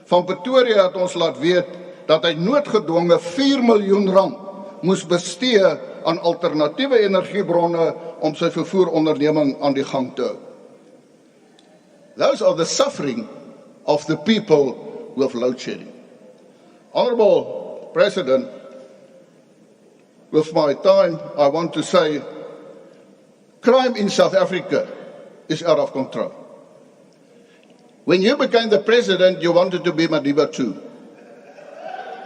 van Pretoria het ons laat weet dat hy noodgedwonge 4 miljoen rand moes bestee aan alternatiewe energiebronne om sy vervoeronderneming aan die gang te hou. Those are the suffering of the people with load shedding. Honourable President, with my time, I want to say crime in South Africa is out of control. When you became the president, you wanted to be Madiba too.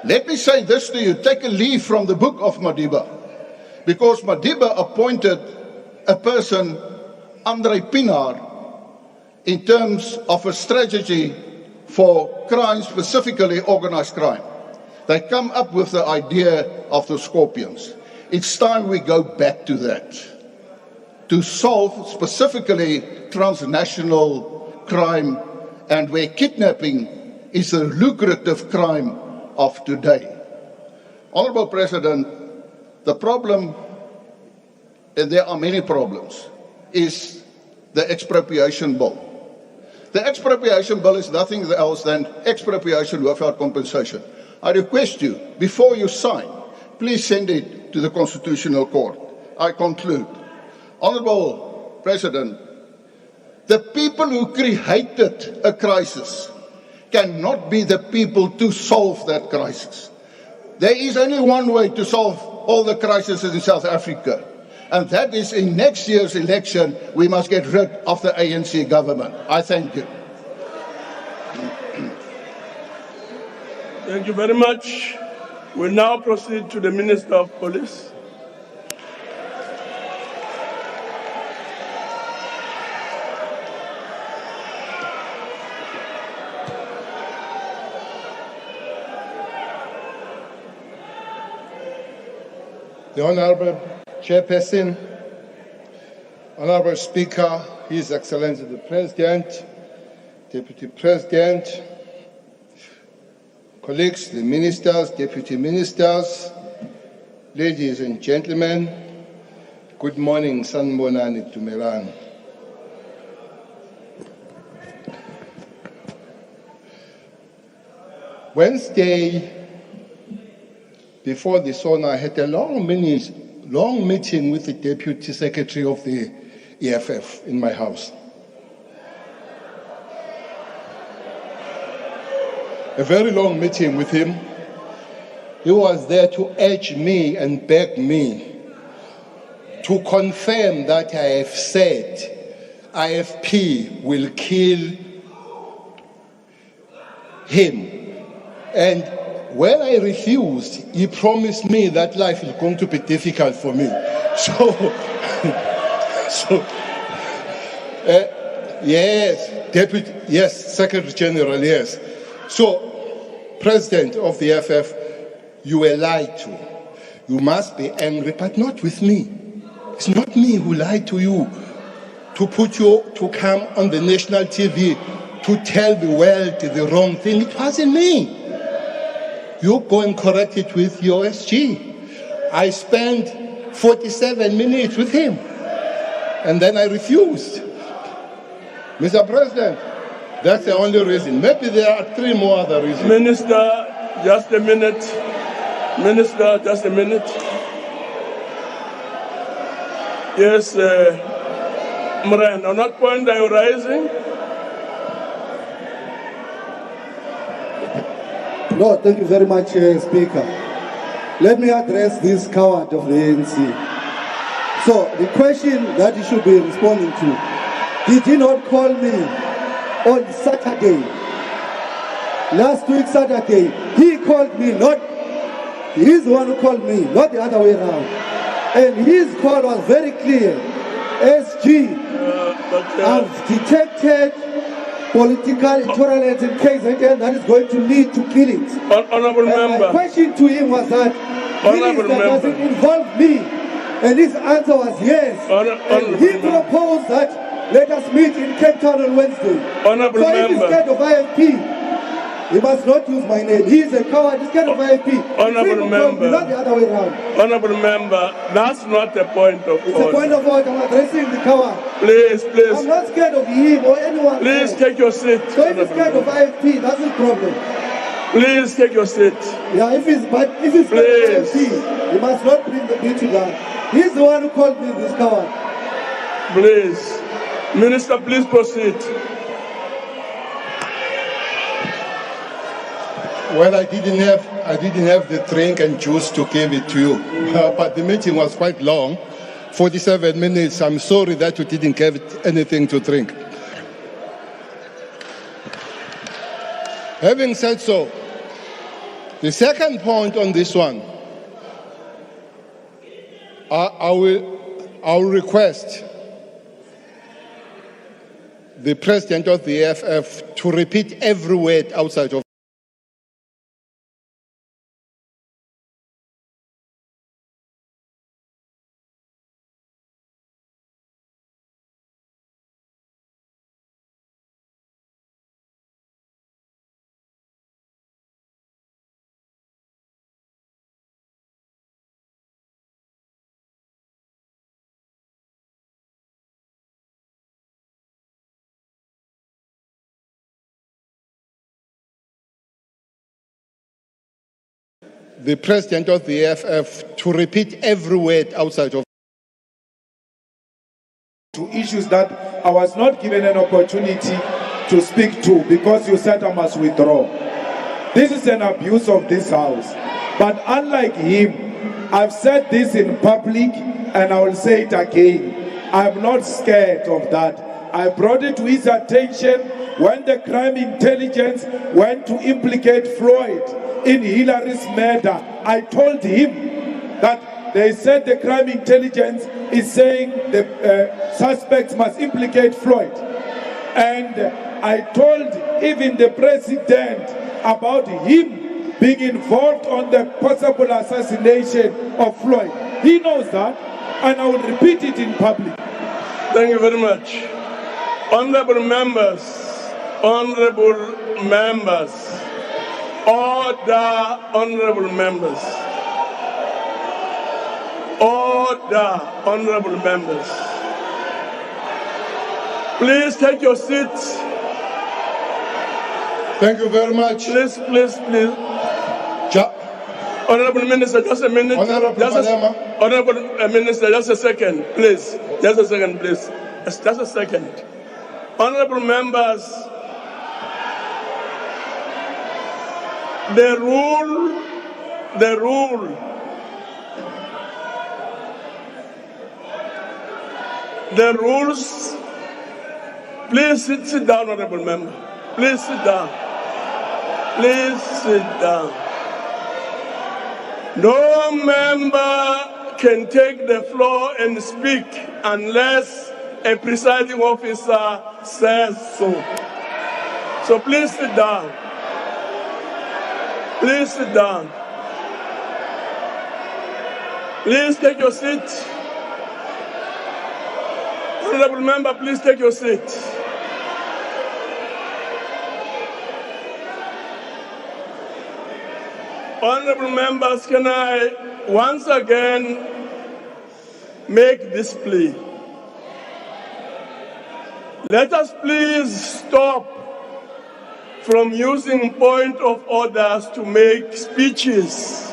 Let me say this to you, take a leaf from the book of Madiba, because Madiba appointed a person, Andre Pinaar, in terms of a strategy for crime, specifically organized crime. They come up with the idea of the scorpions. It's time we go back to that, to solve specifically transnational crime, and where kidnapping is a lucrative crime of today. Honourable President, the problem, and there are many problems, is the expropriation bill. The expropriation bill is nothing else than expropriation without compensation. I request you, before you sign, please send it to the Constitutional Court. I conclude. Honourable President, the people who created a crisis cannot be the people to solve that crisis. There is only one way to solve all the crises in South Africa, and that is in next year's election, we must get rid of the ANC government. I thank you. Thank you very much. We'll now proceed to the Minister of Police. The Honourable Chairperson, Honourable Speaker, His Excellency the President, Deputy President, colleagues, the ministers, deputy ministers, ladies and gentlemen, good morning, Sanbonani Tumelang. Wednesday, before the SONA, I had a long meeting with the Deputy Secretary of the EFF in my house. A very long meeting with him. He was there to urge me and beg me to confirm that I have said IFP will kill him. And when I refused, he promised me that life is going to be difficult for me. Yes, Secretary General, yes. So, President of the EFF, you were lied to. You must be angry, but not with me. It's not me who lied to you, to put you to come on the national TV to tell the world the wrong thing. It wasn't me. You go and correct it with your SG. I spent 47 minutes with him, and then I refused. Mr. President, that's the only reason. Maybe there are 3 more other reasons. Minister, just a minute. Minister, just a minute. Yes, Moran, on what point are you rising? No, thank you very much, Speaker. Let me address this coward of the ANC. So, the question that you should be responding to, did he not call me on Saturday? Last week, Saturday, he called me, he's the one who called me, not the other way around. And his call was very clear. SG, I've detected political intolerance in KZN that is going to lead to killings. Honorable member. My question to him was that, Honorable Minister, does it involve me? And his answer was yes. And he proposed that let us meet in Cape Town on Wednesday. Honorable so if he's member. scared of IFP, he must not use my name. He is a coward. He's scared of IFP. Honorable member. Not the other way around. Honorable member, that's not the point of It's order. a point of order. I'm addressing the coward. Please, please. I'm not scared of him or anyone. Please else. take your seat. So if he's scared of IFP, that's his problem. Please take your seat. Yeah, if he's scared of IFP, he must not bring the bill to that. He's the one who called me this coward. Please. Minister, please proceed. Well, I didn't have the drink and juice to give it to you, but the meeting was quite long, 47 minutes. I'm sorry that you didn't give anything to drink. Having said so, the second point on this one, I will request the President of the EFF to repeat every word outside of the President of the EFF to repeat every word outside of to issues that I was not given an opportunity to speak to because you said I must withdraw. This is an abuse of this house. But unlike him, I've said this in public and I will say it again. I'm not scared of that. I brought it to his attention when the crime intelligence went to implicate Floyd in Hillary's murder. I told him that they said the crime intelligence is saying the suspects must implicate Floyd. And I told even the president about him being involved on the possible assassination of Floyd. He knows that, and I will repeat it in public. Thank you very much. Honorable members, order, honorable members. Order, honorable members. Please take your seats. Thank you very much. Please. Honorable Minister, just a minute. Honorable Minister, just a second, please. Just a second, please. Just a second. Honorable members, the rules, please sit down, honorable member. Please sit down. Please sit down. No member can take the floor and speak unless a presiding officer says so. So please sit down. Please sit down. Please take your seat. Honorable member, please take your seat. Honorable members, can I once again make this plea? Let us please stop from using point of orders to make speeches.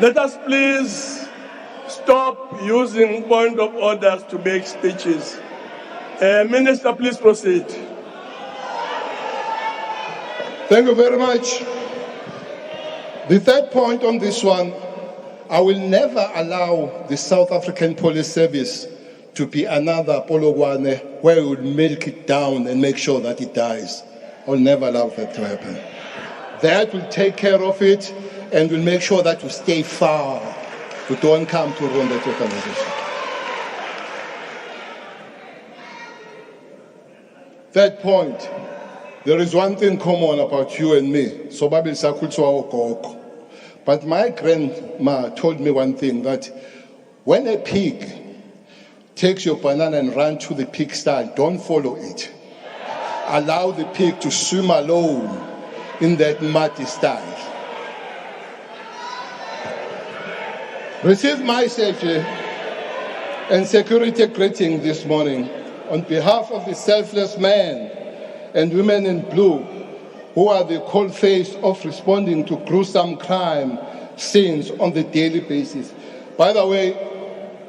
Let us please stop using point of orders to make speeches. Minister, please proceed. Thank you very much. The third point on this one, I will never allow the South African Police Service to be another Polokwane where we will milk it down and make sure that it dies. I will never allow that to happen. That will take care of it and will make sure that we stay far. We don't come to run that organization. Third point, there is one thing common about you and me. So Bible sakhulwa. But my grandma told me one thing, that when a pig takes your banana and runs to the pigsty, don't follow it. Allow the pig to swim alone in that muddy sty. Receive my safety and security greeting this morning on behalf of the selfless men and women in blue who are the cold face of responding to gruesome crime scenes on the daily basis. By the way,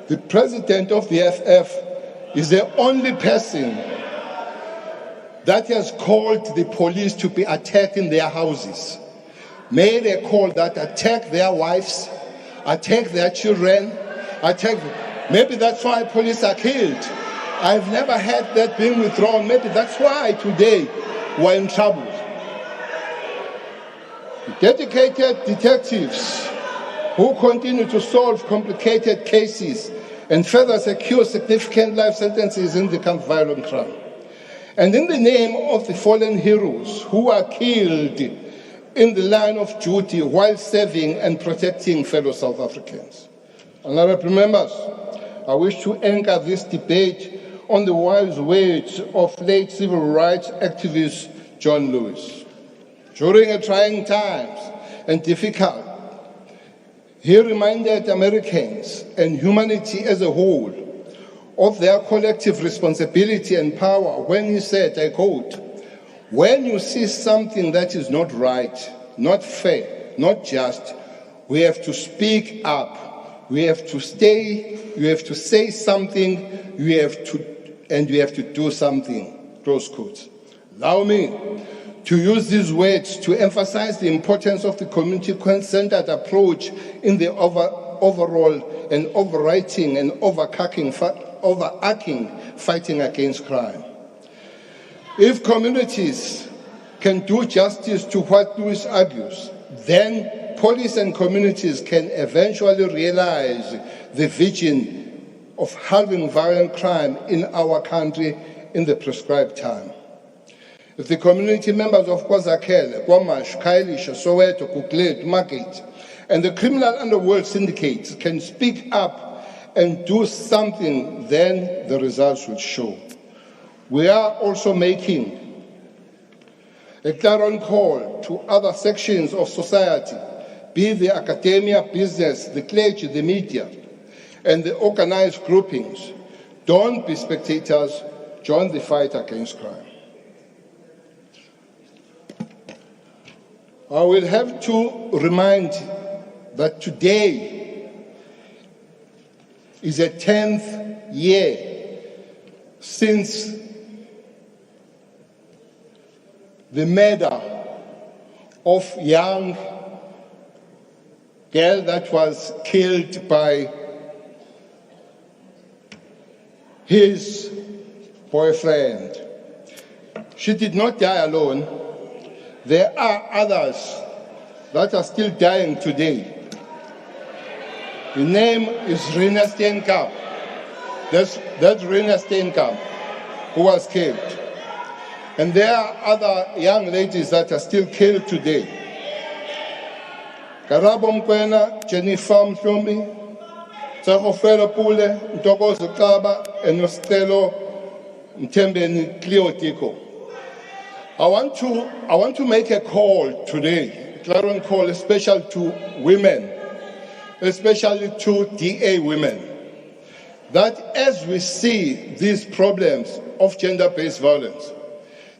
the president of the FF is the only person that has called the police to be attacked in their houses. May they call that attack their wives, attack their children, maybe that's why police are killed. I've never had that being withdrawn. Maybe that's why today we're in trouble. Dedicated detectives who continue to solve complicated cases and further secure significant life sentences in the violent crime. And in the name of the fallen heroes who are killed in the line of duty while serving and protecting fellow South Africans. Honorable members, I wish to anchor this debate on the wise words of late civil rights activist John Lewis. During a trying times and difficult, he reminded Americans and humanity as a whole of their collective responsibility and power when he said, I quote, "When you see something that is not right, not fair, not just, we have to speak up. We have to say something, we have to do something." Close quotes. Allow me to use these words to emphasize the importance of the community-centered approach in the overall and overarching and overarching fighting against crime. If communities can do justice to what Lewis argues, then police and communities can eventually realize the vision of halving violent crime in our country in the prescribed time. If the community members of KwaZakhele, Kwamash, Khayelitsha, Soweto, Gugulethu, Margate, and the criminal underworld syndicates can speak up and do something, then the results will show. We are also making a clarion call to other sections of society, be the academia, business, the clergy, the media, and the organized groupings. Don't be spectators, join the fight against crime. I will have to remind that today is the 10th year since the murder of young girl that was killed by his boyfriend. She did not die alone. There are others that are still dying today. The name is Rina Steenkamp. That's Rina Steenkamp who was killed. And there are other young ladies that are still killed today. Karabo Mkwena, Jennifer Mhlombi, Tsakofela Pule, Ntokozo Kaba, and Nostelo Mtembeni Cleo Tiko. I want to make a call today, a clarion call, especially to women, especially to DA women, that as we see these problems of gender-based violence,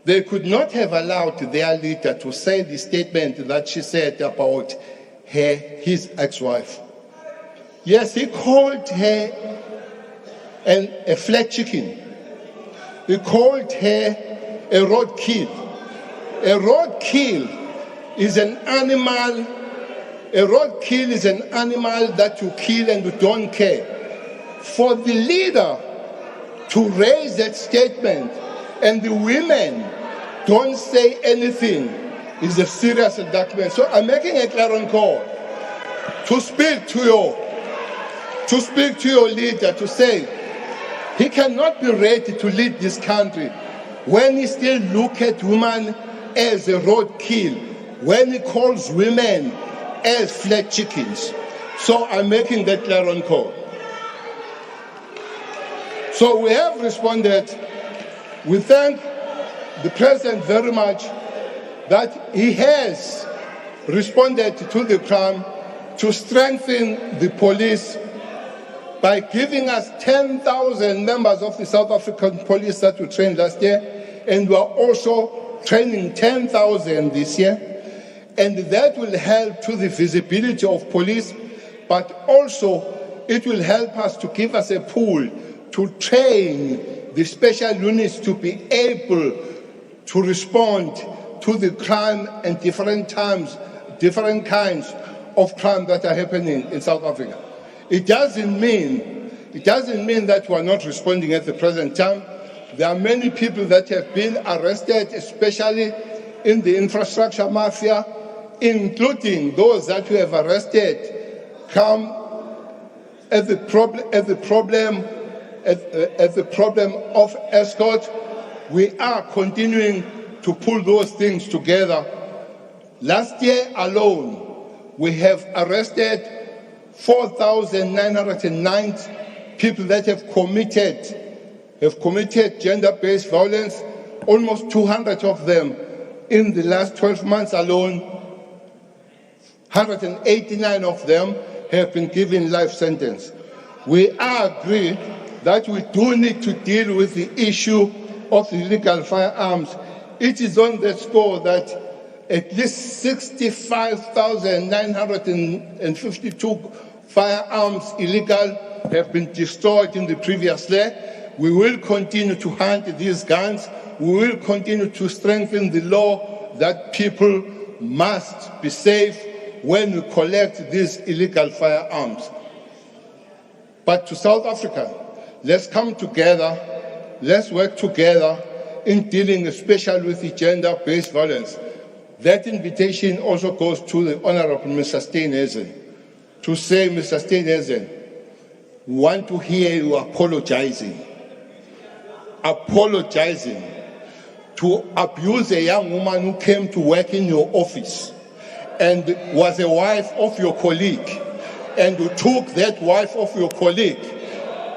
they could not have allowed their leader to say the statement that she said about his ex-wife. Yes, he called her a flat chicken. He called her a roadkill. A roadkill is an animal. A roadkill is an animal that you kill and you don't care. For the leader to raise that statement and the women don't say anything is a serious indictment. So I'm making a clarion call to speak to your leader, to say he cannot be ready to lead this country when he still looks at women as a roadkill, when he calls women as flat chickens. So I'm making that clear on call. So we have responded. We thank the President very much that he has responded to the crime to strengthen the police by giving us 10,000 members of the South African police that we trained last year, and we are also training 10,000 this year. And that will help to the visibility of police, but also it will help us to give us a pool to train the special units to be able to respond to the crime and different times, different kinds of crime that are happening in South Africa. It doesn't mean that we are not responding at the present time. There are many people that have been arrested, especially in the infrastructure mafia, including those that we have arrested come at the problem of escort. We are continuing to pull those things together. Last year alone, we have arrested 4,909 people that have committed gender-based violence, almost 200 of them in the last 12 months alone. 189 of them have been given life sentence. We agree that we do need to deal with the issue of illegal firearms. It is on the score that at least 65,952 firearms illegal have been destroyed in the previous year. We will continue to hunt these guns. We will continue to strengthen the law that people must be safe when we collect these illegal firearms. But to South Africa, let's come together, let's work together in dealing especially with the gender-based violence. That invitation also goes to the Honorable Mr. Steenhuisen to say, Mr. Steenhuisen, we want to hear you apologizing to abuse a young woman who came to work in your office and was a wife of your colleague, and you took that wife of your colleague,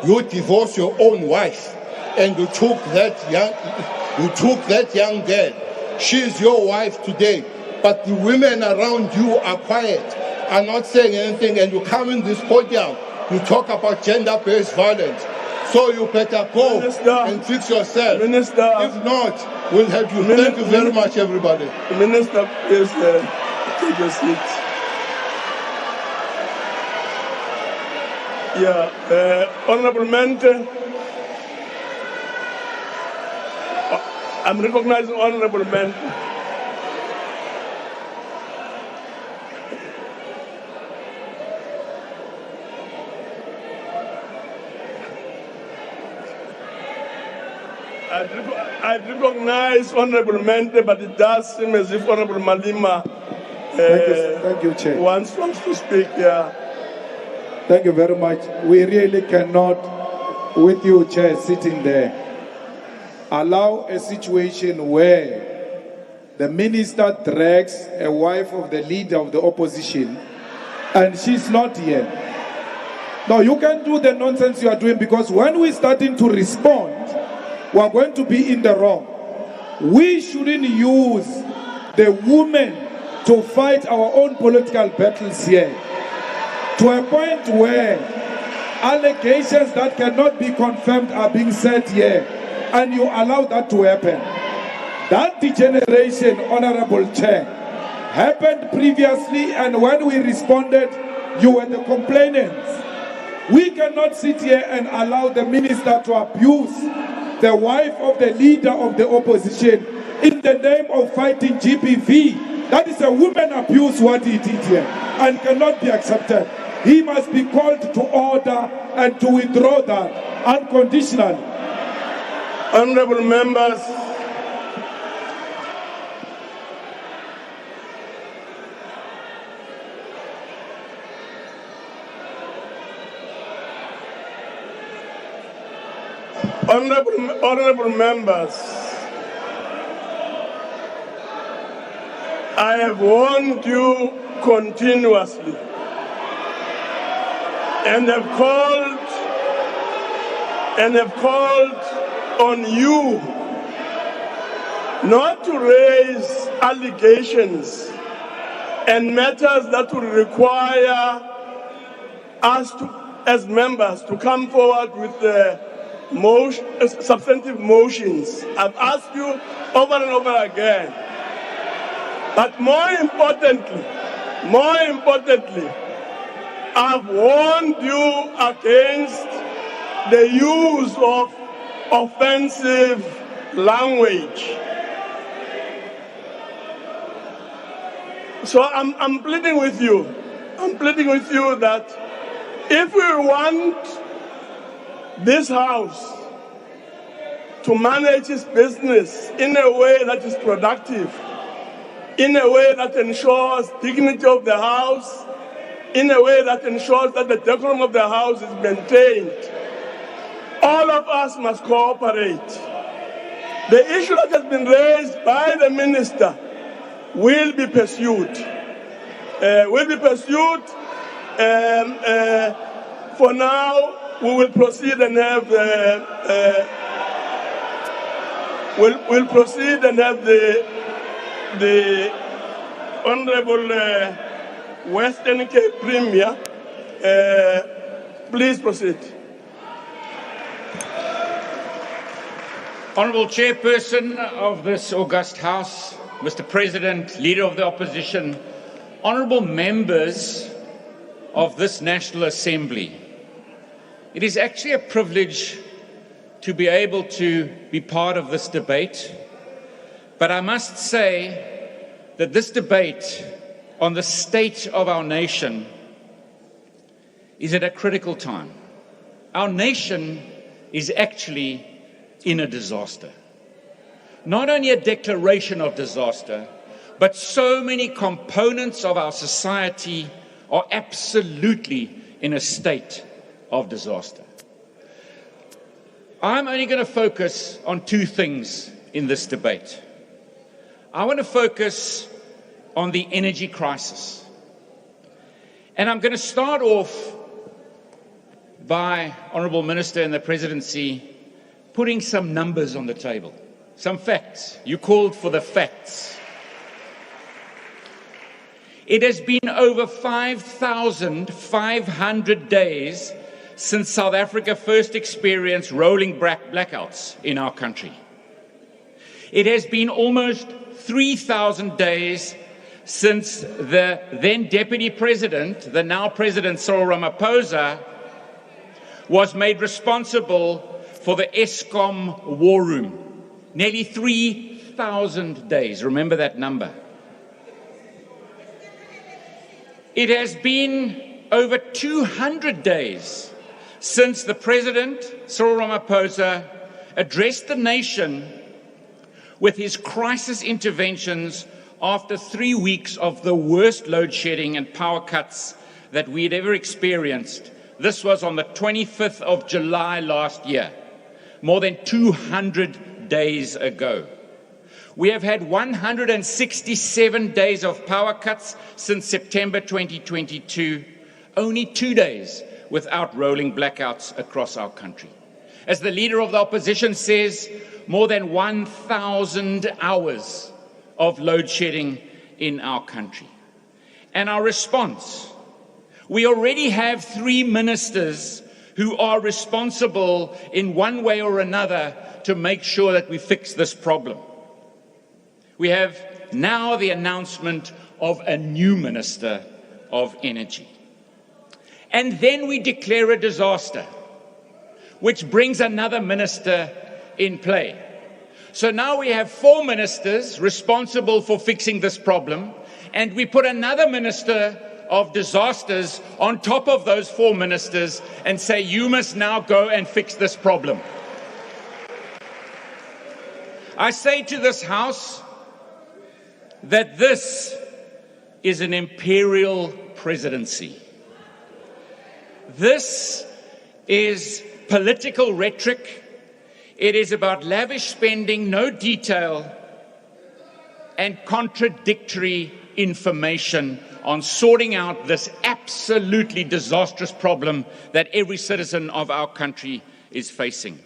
you divorced your own wife, and you took that young girl. She's your wife today, but the women around you are quiet, are not saying anything, and you come in this podium, you talk about gender-based violence. So you better go and fix yourself. Minister, if not, we'll help you. Thank you very much, everybody. The Minister, please take your seat. Honorable Mente, I'm recognizing Honorable Mente. I recognize Honorable Mente, but it does seem as if Honorable Malema Thank you, Chair. wants to speak. Yeah. Thank you very much. We really cannot, with you, Chair, sitting there, allow a situation where the minister drags a wife of the leader of the opposition and she's not here. No, you can't do the nonsense you are doing, because when we're starting to respond, we're going to be in the wrong. We shouldn't use the women to fight our own political battles here, to a point where allegations that cannot be confirmed are being said here, and you allow that to happen. That degeneration, Honorable Chair, happened previously, and when we responded, you were the complainants. We cannot sit here and allow the minister to abuse the wife of the leader of the opposition in the name of fighting GBV. That is a woman abuse, what he did here, and cannot be accepted. He must be called to order and to withdraw that unconditionally. Honorable members, honorable members, I have warned you continuously and have called on you not to raise allegations and matters that will require us as members to come forward with substantive motions. I've asked you over and over again. But more importantly, I've warned you against the use of offensive language. So I'm pleading with you. That if we want this House to manage its business in a way that is productive, in a way that ensures dignity of the House, in a way that ensures that the decorum of the House is maintained, all of us must cooperate. The issue that has been raised by the Minister will be pursued. For now, we will proceed and have the Honorable Western Cape Premier. Please proceed. Honourable Chairperson of this august House, Mr. President, Leader of the Opposition, honourable members of this National Assembly, it is actually a privilege to be able to be part of this debate, but I must say that this debate on the state of our nation is at a critical time. Our nation is actually in a disaster. Not only a declaration of disaster, but so many components of our society are absolutely in a state of disaster. I'm only going to focus on two things in this debate. I want to focus on the energy crisis. And I'm going to start off by, Honourable Minister and the Presidency, putting some numbers on the table, some facts. You called for the facts. It has been over 5,500 days since South Africa first experienced rolling blackouts in our country. It has been almost 3,000 days since the then Deputy President, the now President Cyril Ramaphosa, was made responsible for the Eskom war room. Nearly 3,000 days. Remember that number. It has been over 200 days since the President, Cyril Ramaphosa, addressed the nation with his crisis interventions after 3 weeks of the worst load shedding and power cuts that we had ever experienced. This was on the 25th of July last year, more than 200 days ago. We have had 167 days of power cuts since September 2022, only 2 days without rolling blackouts across our country. As the Leader of the Opposition says, more than 1,000 hours of load shedding in our country. And our response, we already have 3 ministers who are responsible in one way or another to make sure that we fix this problem. We have now the announcement of a new Minister of Energy. And then we declare a disaster, which brings another minister in play. So now we have 4 ministers responsible for fixing this problem, and we put another Minister of Disasters on top of those 4 ministers and say, you must now go and fix this problem. I say to this House that this is an imperial presidency. This is political rhetoric. It is about lavish spending, no detail, and contradictory information on sorting out this absolutely disastrous problem that every citizen of our country is facing.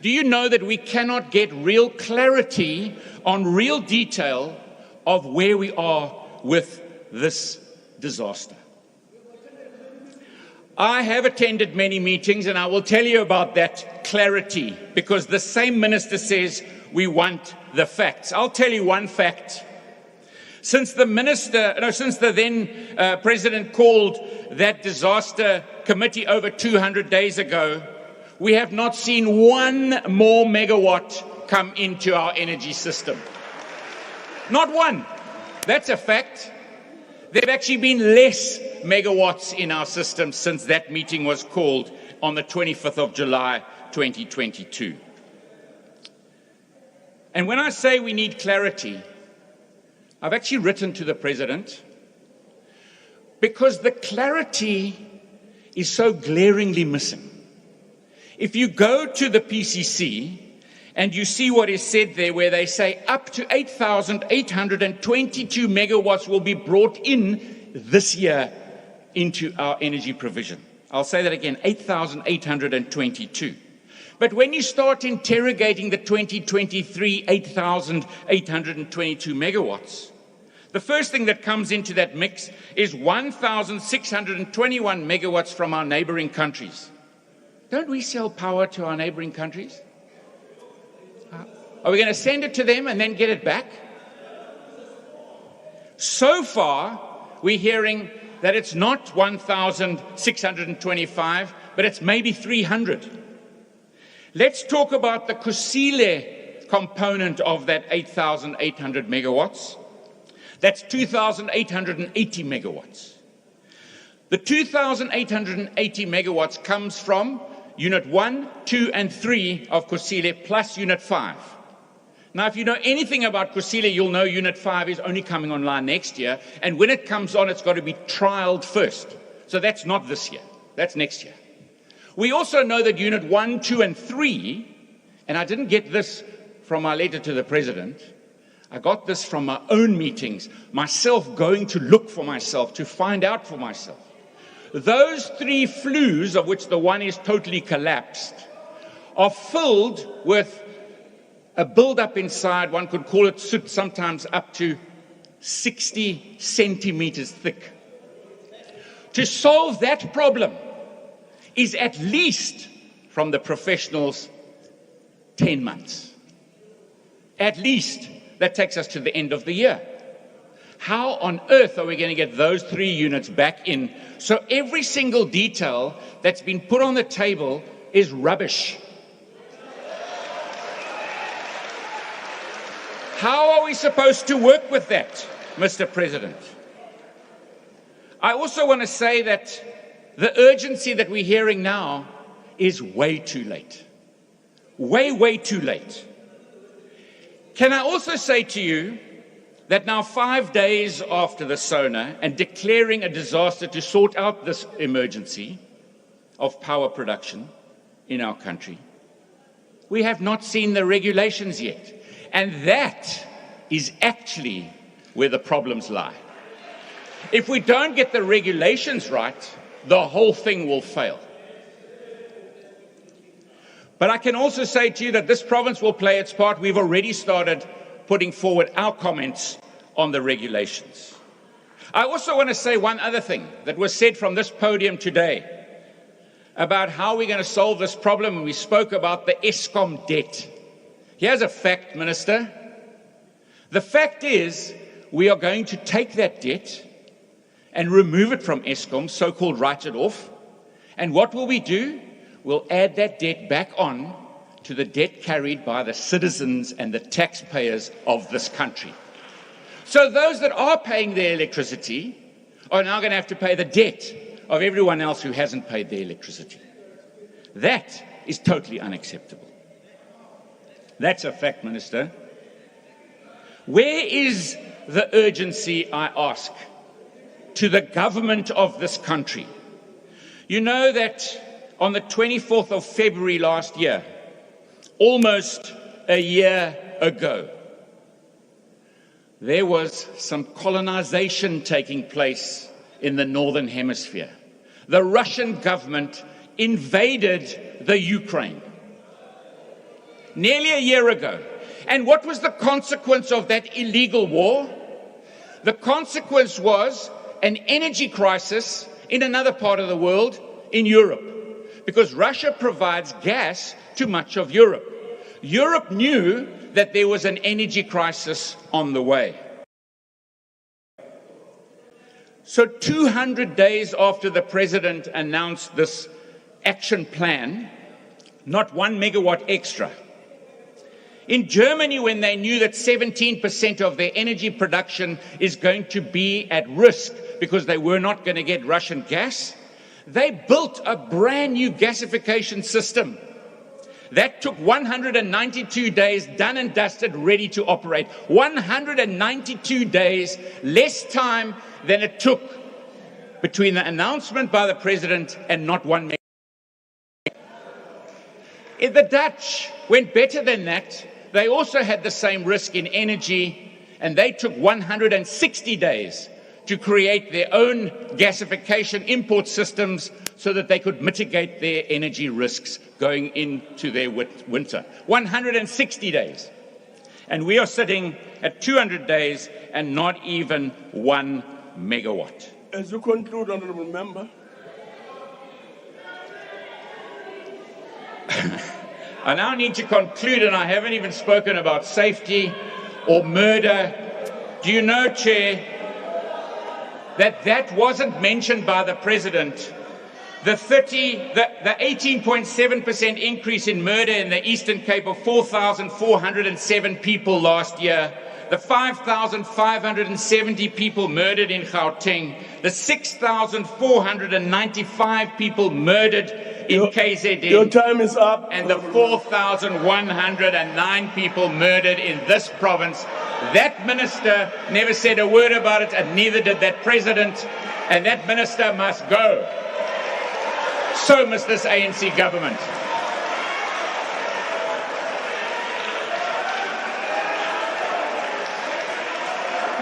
Do you know that we cannot get real clarity on real detail of where we are with this disaster? I have attended many meetings, and I will tell you about that clarity, because the same minister says we want the facts. I'll tell you one fact. Since the then president called that disaster committee over 200 days ago, we have not seen one more megawatt come into our energy system. Not one. That's a fact. There have actually been less megawatts in our system since that meeting was called on the 25th of July, 2022. And when I say we need clarity, I've actually written to the president because the clarity is so glaringly missing. If you go to the PCC and you see what is said there, where they say up to 8,822 megawatts will be brought in this year into our energy provision. I'll say that again, 8,822. But when you start interrogating the 2023 8,822 megawatts, the first thing that comes into that mix is 1,621 megawatts from our neighboring countries. Don't we sell power to our neighboring countries? Are we going to send it to them and then get it back? So far, we're hearing that it's not 1,625, but it's maybe 300. Let's talk about the Kusile component of that 8,800 megawatts. That's 2,880 megawatts. The 2,880 megawatts comes from Unit 1, 2, and 3 of Kusile plus Unit 5. Now, if you know anything about Kusile, you'll know Unit 5 is only coming online next year, and when it comes on, it's got to be trialed first. So that's not this year, that's next year. We also know that Unit 1, 2, and 3, and I didn't get this from my letter to the President, I got this from my own meetings, myself going to look for myself, to find out for myself. Those 3 flues, of which the one is totally collapsed, are filled with a build-up inside, one could call it soot, sometimes up to 60 centimeters thick. To solve that problem is at least, from the professionals, 10 months. At least. That takes us to the end of the year. How on earth are we going to get those 3 units back in? So every single detail that's been put on the table is rubbish. How are we supposed to work with that, Mr. President? I also want to say that the urgency that we're hearing now is way too late. Way too late. Can I also say to you that now 5 days after the SONA and declaring a disaster to sort out this emergency of power production in our country, we have not seen the regulations yet. And that is actually where the problems lie. If we don't get the regulations right, the whole thing will fail. But I can also say to you that this province will play its part. We've already started putting forward our comments on the regulations. I also want to say one other thing that was said from this podium today about how we're going to solve this problem, and we spoke about the Eskom debt. Here's a fact, Minister. The fact is, we are going to take that debt and remove it from Eskom, so-called write it off. And what will we do? We'll add that debt back on to the debt carried by the citizens and the taxpayers of this country. So those that are paying their electricity are now going to have to pay the debt of everyone else who hasn't paid their electricity. That is totally unacceptable. That's a fact, Minister. Where is the urgency, I ask, to the government of this country? You know that on the 24th of February last year, almost a year ago, there was some colonization taking place in the Northern Hemisphere. The Russian government invaded the Ukraine nearly a year ago. And what was the consequence of that illegal war? The consequence was an energy crisis in another part of the world, in Europe, because Russia provides gas to much of Europe. Europe knew that there was an energy crisis on the way. So 200 days after the president announced this action plan, not 1 megawatt extra. In Germany, when they knew that 17% of their energy production is going to be at risk because they were not going to get Russian gas, they built a brand new gasification system. That took 192 days, done and dusted, ready to operate. 192 days, less time than it took between the announcement by the president and not 1 megawatt. If the Dutch went better than that, they also had the same risk in energy, and they took 160 days to create their own gasification import systems so that they could mitigate their energy risks going into their winter. 160 days. And we are sitting at 200 days and not even 1 megawatt. As you conclude, Honourable Member. I now need to conclude, and I haven't even spoken about safety or murder. Do you know, Chair, that wasn't mentioned by the President? The 18.7% increase in murder in the Eastern Cape of 4,407 people last year, the 5,570 people murdered in Gauteng, the 6,495 people murdered in KZN. Your time is up. And the 4,109 people murdered in this province. That minister never said a word about it, and neither did that president. And that minister must go. So must this ANC government.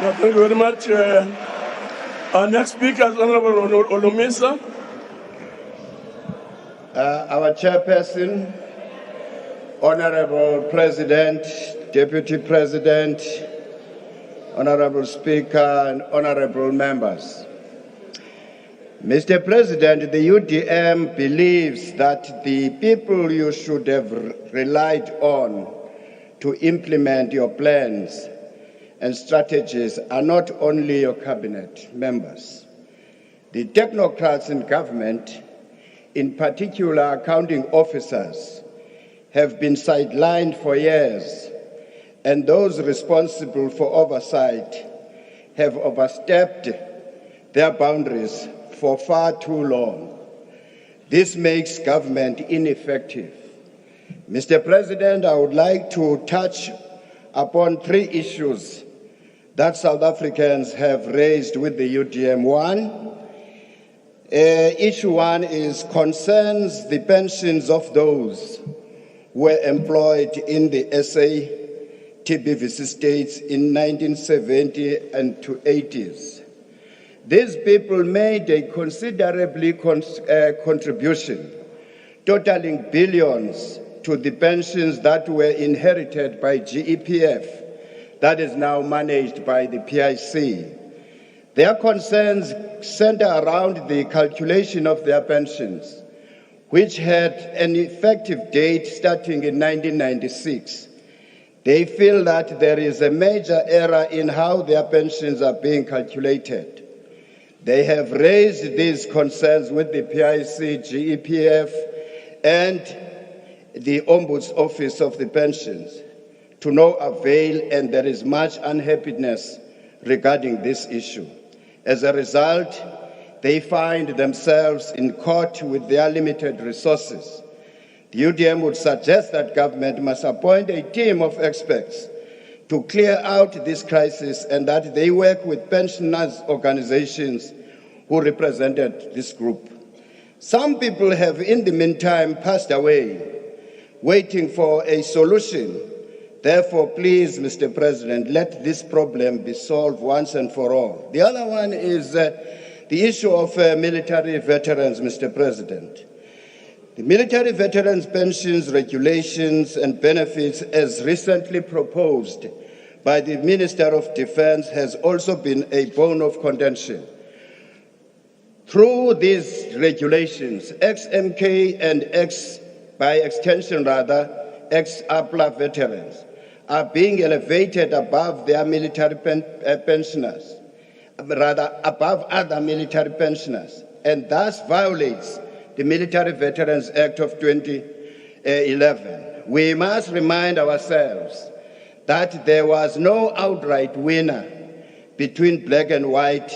No, thank you very much. Our next speaker is Honourable Olumisa. Our chairperson, Honourable President, Deputy President, Honourable Speaker, and Honourable members. Mr. President, the UDM believes that the people you should have relied on to implement your plans and strategies are not only your cabinet members. The technocrats in government, in particular accounting officers, have been sidelined for years, and those responsible for oversight have overstepped their boundaries for far too long. This makes government ineffective. Mr. President, I would like to touch upon 3 issues that South Africans have raised with the UDM. Issue 1 concerns the pensions of those who were employed in the SA TBVC states in 1970 and to 80s. These people made a considerable contribution, totaling billions, to the pensions that were inherited by GEPF, that is now managed by the PIC. Their concerns center around the calculation of their pensions, which had an effective date starting in 1996. They feel that there is a major error in how their pensions are being calculated. They have raised these concerns with the PIC, GEPF, and the Ombudsman Office of the Pensions to no avail, and there is much unhappiness regarding this issue. As a result, they find themselves in court with their limited resources. The UDM would suggest that government must appoint a team of experts to clear out this crisis, and that they work with pensioners' organizations who represented this group. Some people have in the meantime passed away, waiting for a solution Therefore, please, Mr. President, let this problem be solved once and for all. The other one is the issue of military veterans, Mr. President. The military veterans' pensions, regulations, and benefits, as recently proposed by the Minister of Defense, has also been a bone of contention. Through these regulations, ex-MK and by extension ex-APLA veterans are being elevated above their military pensioners, above other military pensioners, and thus violates the Military Veterans Act of 2011. We must remind ourselves that there was no outright winner between black and white,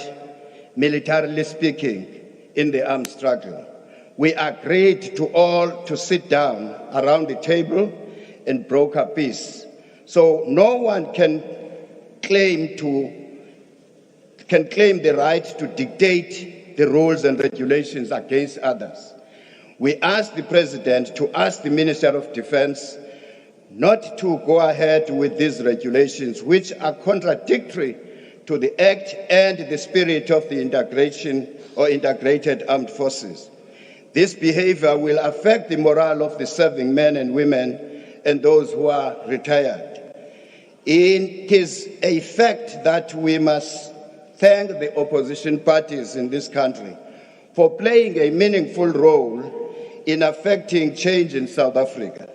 militarily speaking, in the armed struggle. We agreed to all to sit down around the table and broker peace. So no one can claim the right to dictate the rules and regulations against others. We asked the President to ask the Minister of Defense not to go ahead with these regulations, which are contradictory to the Act and the spirit of the integration or integrated armed forces. This behavior will affect the morale of the serving men and women and those who are retired. It is a fact that we must thank the opposition parties in this country for playing a meaningful role in affecting change in South Africa.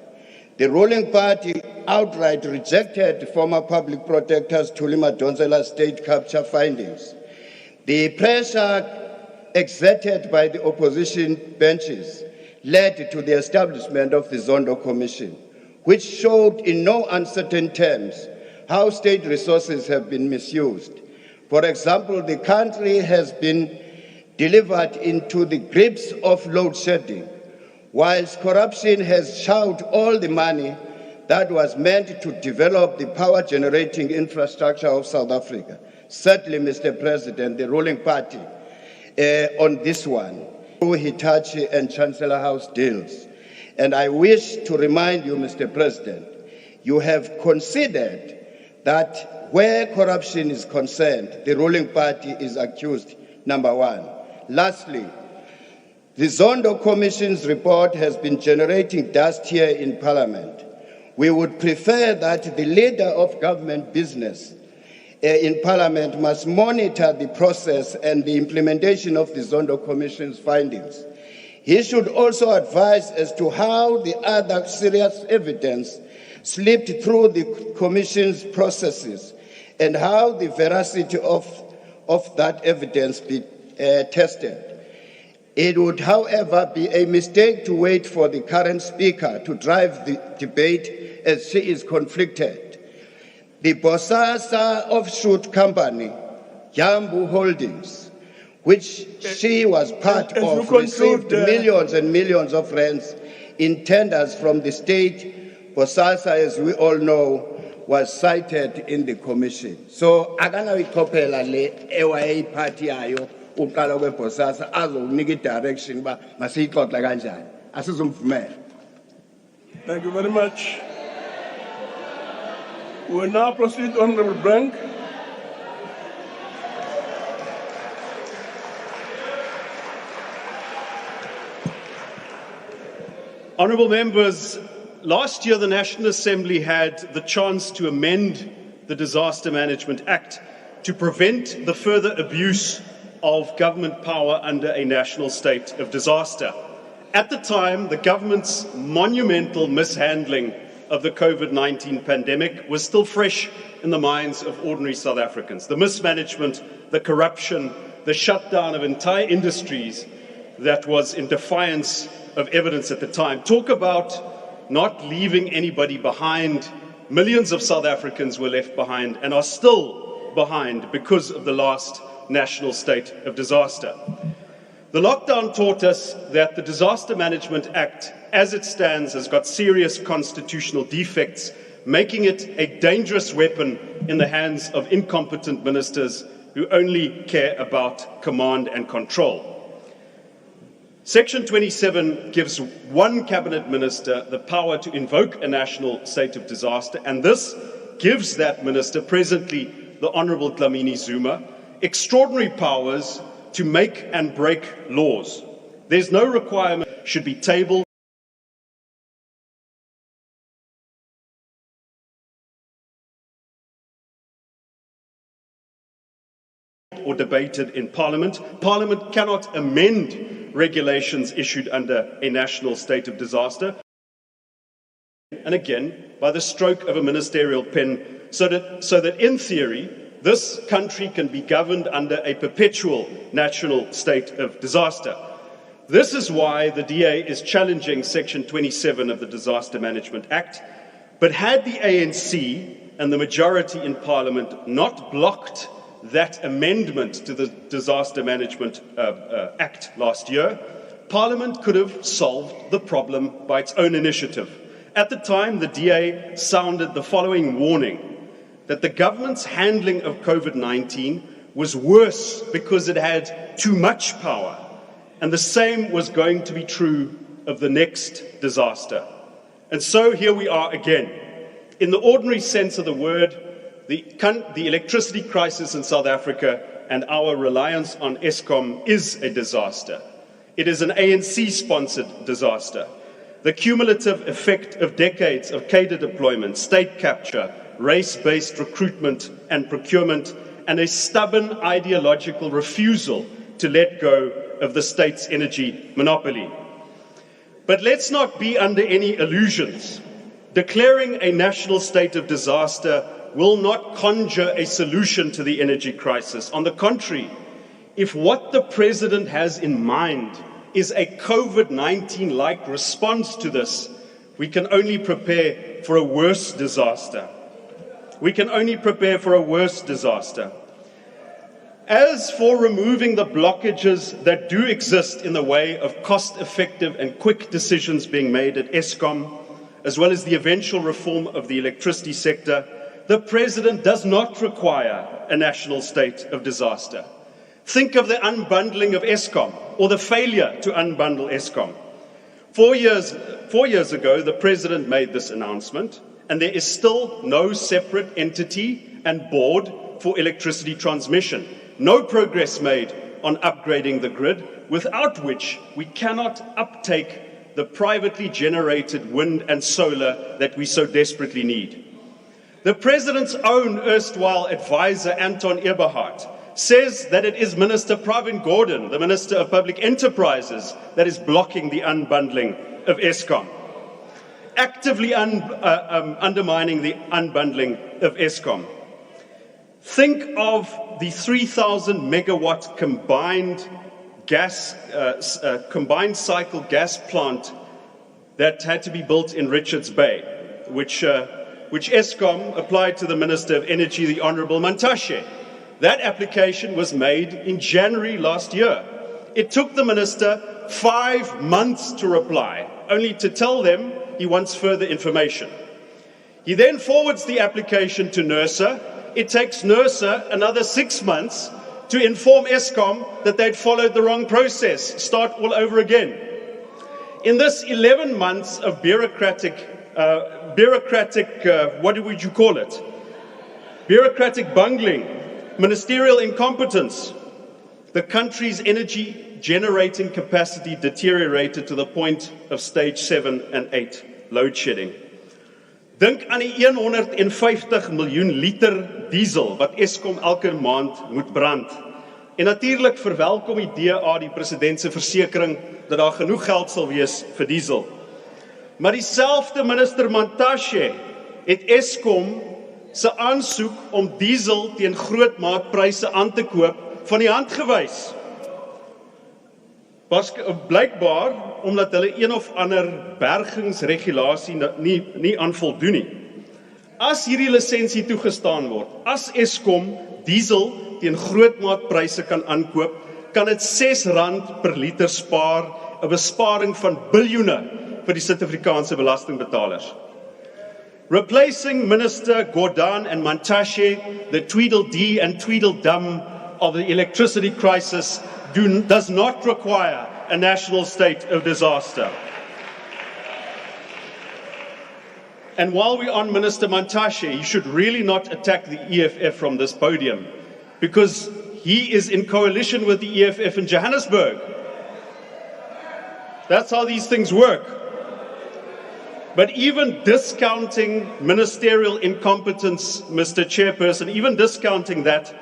The ruling party outright rejected former public protector's Thuli Madonsela's state capture findings. The pressure exerted by the opposition benches led to the establishment of the Zondo Commission, which showed in no uncertain terms how state resources have been misused. For example, the country has been delivered into the grips of load shedding, whilst corruption has chewed all the money that was meant to develop the power generating infrastructure of South Africa. Certainly, Mr. President, the ruling party on this one, through Hitachi and Chancellor House deals. And I wish to remind you, Mr. President, you have considered that where corruption is concerned, the ruling party is accused, number one. Lastly, the Zondo Commission's report has been generating dust here in Parliament. We would prefer that the leader of government business in Parliament must monitor the process and the implementation of the Zondo Commission's findings. He should also advise as to how the other serious evidence slipped through the Commission's processes and how the veracity of that evidence be tested. It would, however, be a mistake to wait for the current Speaker to drive the debate as she is conflicted. The Bosasa offshoot company, Jambu Holdings, which she was part of, received millions and millions of rands in tenders from the state. Bosasa, as we all know, was cited in the commission. So, akanawikopela le EYA party ayo uqala kweBosasa azokunika direction ba masiyixoxe kanjani. Asizumvumela. Thank you very much. We will now proceed to Honorable Brank. Honourable members, last year the National Assembly had the chance to amend the Disaster Management Act to prevent the further abuse of government power under a national state of disaster. At the time, the government's monumental mishandling of the COVID-19 pandemic was still fresh in the minds of ordinary South Africans. The mismanagement, the corruption, the shutdown of entire industries that was in defiance of evidence at the time. Talk about not leaving anybody behind. Millions of South Africans were left behind and are still behind because of the last national state of disaster. The lockdown taught us that the Disaster Management Act, as it stands, has got serious constitutional defects, making it a dangerous weapon in the hands of incompetent ministers who only care about command and control. Section 27 gives one cabinet minister the power to invoke a national state of disaster, and this gives that minister, presently the Honourable Dlamini Zuma, extraordinary powers to make and break laws. There's no requirement should be tabled or debated in Parliament. Parliament cannot amend regulations issued under a national state of disaster, and again, by the stroke of a ministerial pen, so that in theory, this country can be governed under a perpetual national state of disaster. This is why the DA is challenging Section 27 of the Disaster Management Act. But had the ANC and the majority in Parliament not blocked that amendment to the Disaster Management Act last year, Parliament could have solved the problem by its own initiative. At the time, the DA sounded the following warning, that the government's handling of COVID-19 was worse because it had too much power, and the same was going to be true of the next disaster. And so here we are again. In the ordinary sense of the word, the electricity crisis in South Africa and our reliance on Eskom is a disaster. It is an ANC-sponsored disaster. The cumulative effect of decades of cadre deployment, state capture, race-based recruitment and procurement, and a stubborn ideological refusal to let go of the state's energy monopoly. But let's not be under any illusions. Declaring a national state of disaster will not conjure a solution to the energy crisis. On the contrary, if what the President has in mind is a COVID-19-like response to this, we can only prepare for a worse disaster. We can only prepare for a worse disaster. As for removing the blockages that do exist in the way of cost-effective and quick decisions being made at Eskom, as well as the eventual reform of the electricity sector, the President does not require a national state of disaster. Think of the unbundling of Eskom, or the failure to unbundle Eskom. 4 years ago, the President made this announcement, and there is still no separate entity and board for electricity transmission. No progress made on upgrading the grid, without which we cannot uptake the privately generated wind and solar that we so desperately need. The President's own erstwhile advisor, Anton Eberhard, says that it is Minister Pravin Gordhan, the Minister of Public Enterprises, that is blocking the unbundling of Eskom, actively undermining the unbundling of Eskom. Think of the 3,000 megawatt combined cycle gas plant that had to be built in Richards Bay, which Eskom applied to the Minister of Energy, the Honourable Mantashe. That application was made in January last year. It took the minister 5 months to reply, only to tell them he wants further information. He then forwards the application to NERSA. It takes NERSA another 6 months to inform Eskom that they'd followed the wrong process, start all over again. In this 11 months of bureaucratic, what would you call it? Bureaucratic bungling, ministerial incompetence, the country's energy generating capacity deteriorated to the point of stage 7 and 8 load shedding. Dink aan die 150 miljoen liter diesel wat Eskom elke maand moet brand. En natuurlik verwelkom die DA die president se versekering dat daar genoeg geld sal wees vir diesel. Maar dieselfde minister Mantashe het Eskom se aansoek om diesel teen groot maatpryse aan te koop van die hand gewys. Blykbaar omdat hulle een of ander bergingsregulasie nie aan voldoen nie. As hierdie lisensie toegestaan word, as Eskom diesel teen grootmaatpryse kan aankoop, kan dit R6 per liter spaar, 'n besparing van biljoene vir die Suid-Afrikaanse belastingbetalers. Replacing Minister Gordhan and Mantashe, the Tweedledee and Tweedledum of the electricity crisis, does not require a national state of disaster. And while we're on Minister Mantashe, you should really not attack the EFF from this podium, because he is in coalition with the EFF in Johannesburg. That's how these things work. But even discounting ministerial incompetence, Mr. Chairperson, even discounting that,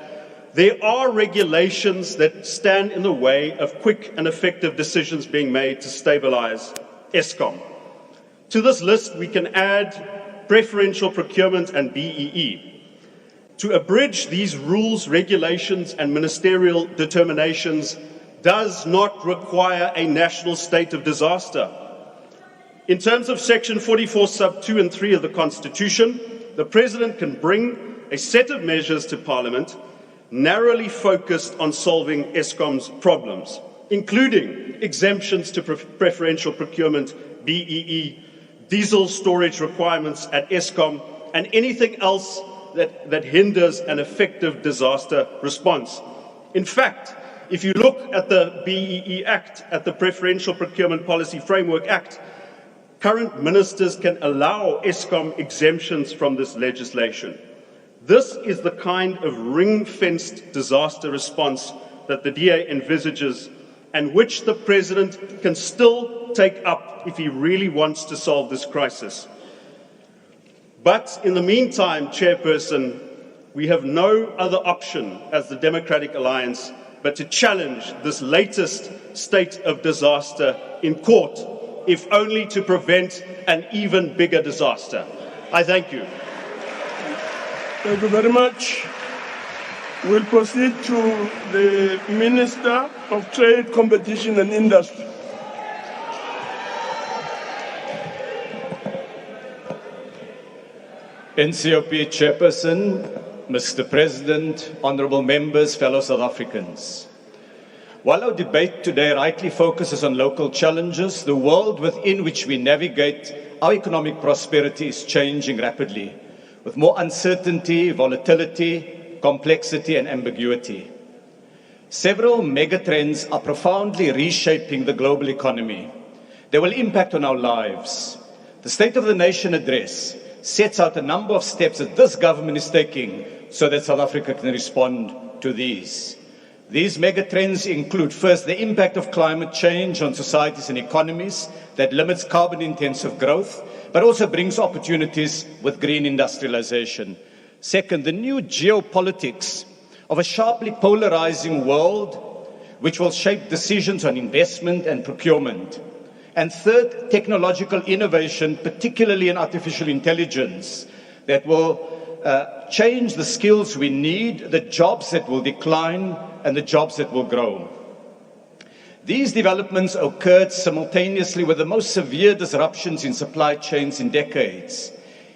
there are regulations that stand in the way of quick and effective decisions being made to stabilize Eskom. To this list, we can add preferential procurement and BEE. To abridge these rules, regulations, and ministerial determinations does not require a national state of disaster. In terms of Section 44, Sub 2 and 3 of the Constitution, the President can bring a set of measures to Parliament narrowly focused on solving Eskom's problems, including exemptions to preferential procurement, BEE, diesel storage requirements at Eskom, and anything else that hinders an effective disaster response. In fact, if you look at the BEE Act, at the Preferential Procurement Policy Framework Act, current ministers can allow Eskom exemptions from this legislation. This is the kind of ring-fenced disaster response that the DA envisages and which the President can still take up if he really wants to solve this crisis. But in the meantime, Chairperson, we have no other option as the Democratic Alliance but to challenge this latest state of disaster in court, if only to prevent an even bigger disaster. I thank you. Thank you very much. We'll proceed to the Minister of Trade, Competition and Industry. NCOP Chairperson, Mr. President, honourable members, fellow South Africans. While our debate today rightly focuses on local challenges, the world within which we navigate our economic prosperity is changing rapidly, with more uncertainty, volatility, complexity and ambiguity. Several megatrends are profoundly reshaping the global economy. They will impact on our lives. The State of the Nation address sets out a number of steps that this government is taking so that South Africa can respond to these. These megatrends include, first, the impact of climate change on societies and economies that limits carbon-intensive growth, but also brings opportunities with green industrialization. Second, the new geopolitics of a sharply polarizing world, which will shape decisions on investment and procurement. And third, technological innovation, particularly in artificial intelligence, that will change the skills we need, the jobs that will decline, and the jobs that will grow. These developments occurred simultaneously with the most severe disruptions in supply chains in decades,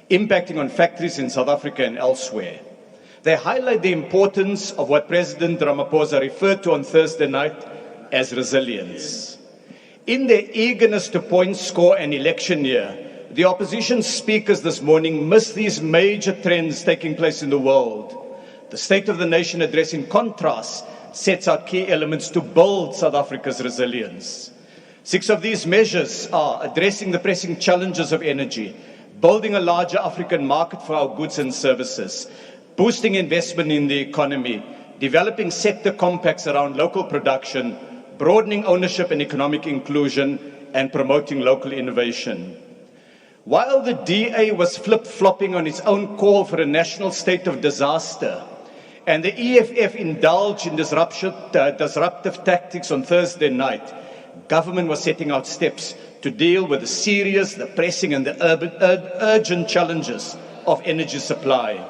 impacting on factories in South Africa and elsewhere. They highlight the importance of what President Ramaphosa referred to on Thursday night as resilience. In their eagerness to point score an election year, the opposition speakers this morning missed these major trends taking place in the world. The State of the Nation address, in contrast, sets out key elements to build South Africa's resilience. 6 of these measures are addressing the pressing challenges of energy, building a larger African market for our goods and services, boosting investment in the economy, developing sector compacts around local production, broadening ownership and economic inclusion, and promoting local innovation. While the DA was flip-flopping on its own call for a national state of disaster, and the EFF indulged in disruptive tactics on Thursday night, government was setting out steps to deal with the serious, the pressing and the urgent challenges of energy supply.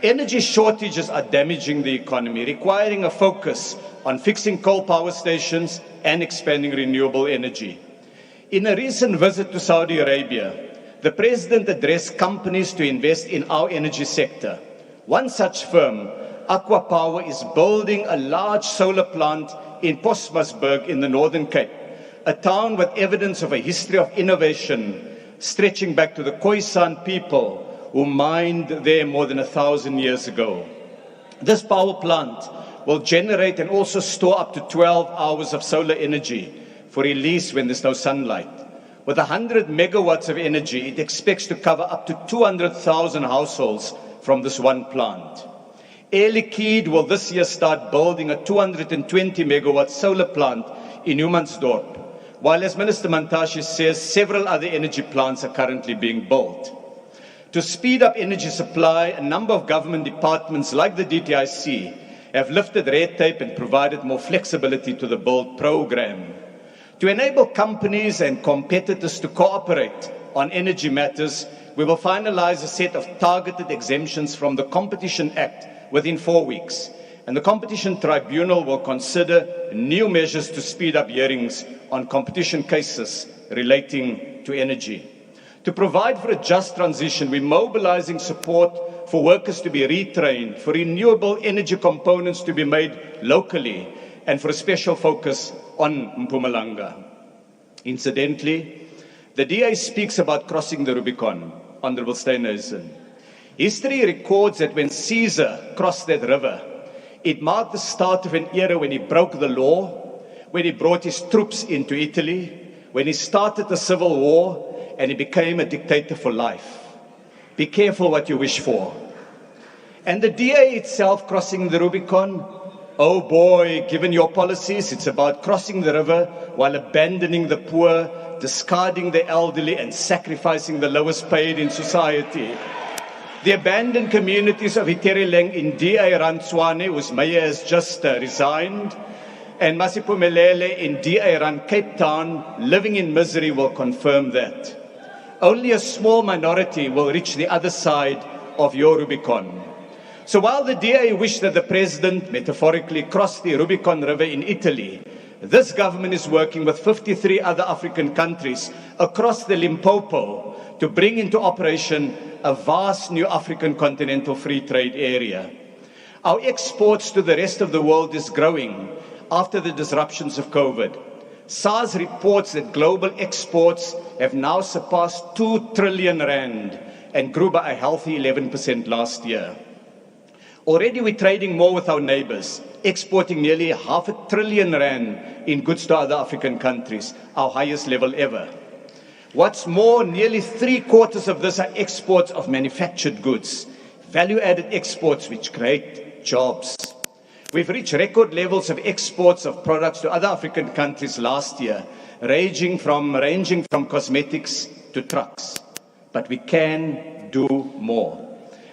Energy shortages are damaging the economy, requiring a focus on fixing coal power stations and expanding renewable energy. In a recent visit to Saudi Arabia, the President addressed companies to invest in our energy sector. One such firm, Aqua Power, is building a large solar plant in Postmasburg in the Northern Cape, a town with evidence of a history of innovation stretching back to the Khoisan people who mined there more than 1,000 years ago. This power plant will generate and also store up to 12 hours of solar energy, for release when there's no sunlight. With 100 megawatts of energy, it expects to cover up to 200,000 households from this one plant. Air Liquide will this year start building a 220 megawatt solar plant in Humansdorp, while, as Minister Mantashe says, several other energy plants are currently being built. To speed up energy supply, a number of government departments like the DTIC have lifted red tape and provided more flexibility to the build program. To enable companies and competitors to cooperate on energy matters, we will finalize a set of targeted exemptions from the Competition Act within 4 weeks, and the Competition Tribunal will consider new measures to speed up hearings on competition cases relating to energy. To provide for a just transition, we're mobilizing support for workers to be retrained, for renewable energy components to be made locally, and for a special focus on Mpumalanga. Incidentally, the DA speaks about crossing the Rubicon, Honorable Steenhuisen. History records that when Caesar crossed that river, it marked the start of an era when he broke the law, when he brought his troops into Italy, when he started the civil war, and he became a dictator for life. Be careful what you wish for. And the DA itself crossing the Rubicon, oh boy, given your policies, it's about crossing the river while abandoning the poor, discarding the elderly, and sacrificing the lowest paid in society. The abandoned communities of Iterileng in DA Rantswane, whose mayor has just resigned, and Masipumelele in DA Rand Cape Town, living in misery, will confirm that. Only a small minority will reach the other side of your Rubicon. So while the DA wished that the president metaphorically crossed the Rubicon River in Italy, this government is working with 53 other African countries across the Limpopo to bring into operation a vast new African continental free trade area. Our exports to the rest of the world is growing after the disruptions of COVID. SARS reports that global exports have now surpassed 2 trillion rand and grew by a healthy 11% last year. Already we're trading more with our neighbors, exporting nearly 500 billion rand in goods to other African countries, our highest level ever. What's more, nearly 3/4 of this are exports of manufactured goods, value-added exports which create jobs. We've reached record levels of exports of products to other African countries last year, ranging from cosmetics to trucks. But we can do more.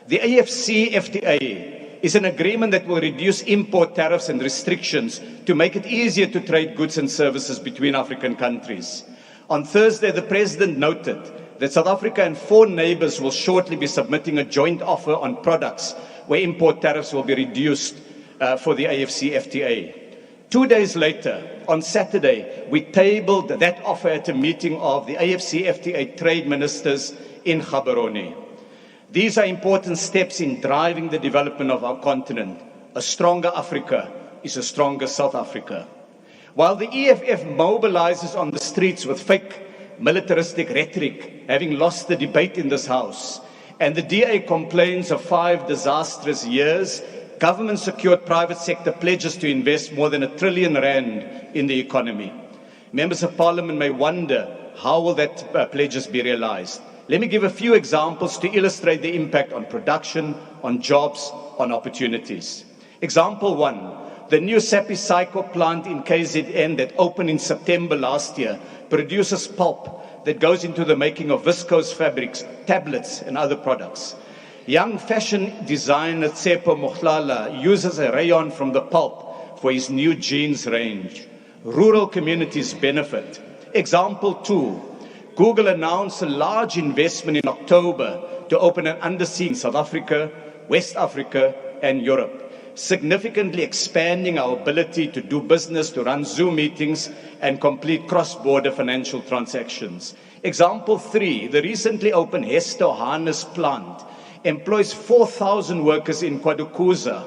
The AFCFTA is an agreement that will reduce import tariffs and restrictions to make it easier to trade goods and services between African countries. On Thursday, the President noted that South Africa and 4 neighbors will shortly be submitting a joint offer on products where import tariffs will be reduced for the AFCFTA. 2 days later, on Saturday, we tabled that offer at a meeting of the AFCFTA trade ministers in Gaborone. These are important steps in driving the development of our continent. A stronger Africa is a stronger South Africa. While the EFF mobilizes on the streets with fake militaristic rhetoric, having lost the debate in this House, and the DA complains of 5 disastrous years, government secured private sector pledges to invest more than 1 trillion rand in the economy. Members of Parliament may wonder, how will that pledges be realized? Let me give a few examples to illustrate the impact on production, on jobs, on opportunities. Example 1, the new Sapi Psycho plant in KZN that opened in September last year produces pulp that goes into the making of viscose fabrics, tablets, and other products. Young fashion designer Tsepo Mohlala uses a rayon from the pulp for his new jeans range. Rural communities benefit. Example 2, Google announced a large investment in October to open an undersea in South Africa, West Africa, and Europe, significantly expanding our ability to do business, to run Zoom meetings, and complete cross-border financial transactions. Example 3, the recently opened Hesto Harness plant employs 4,000 workers in Kwadukuza.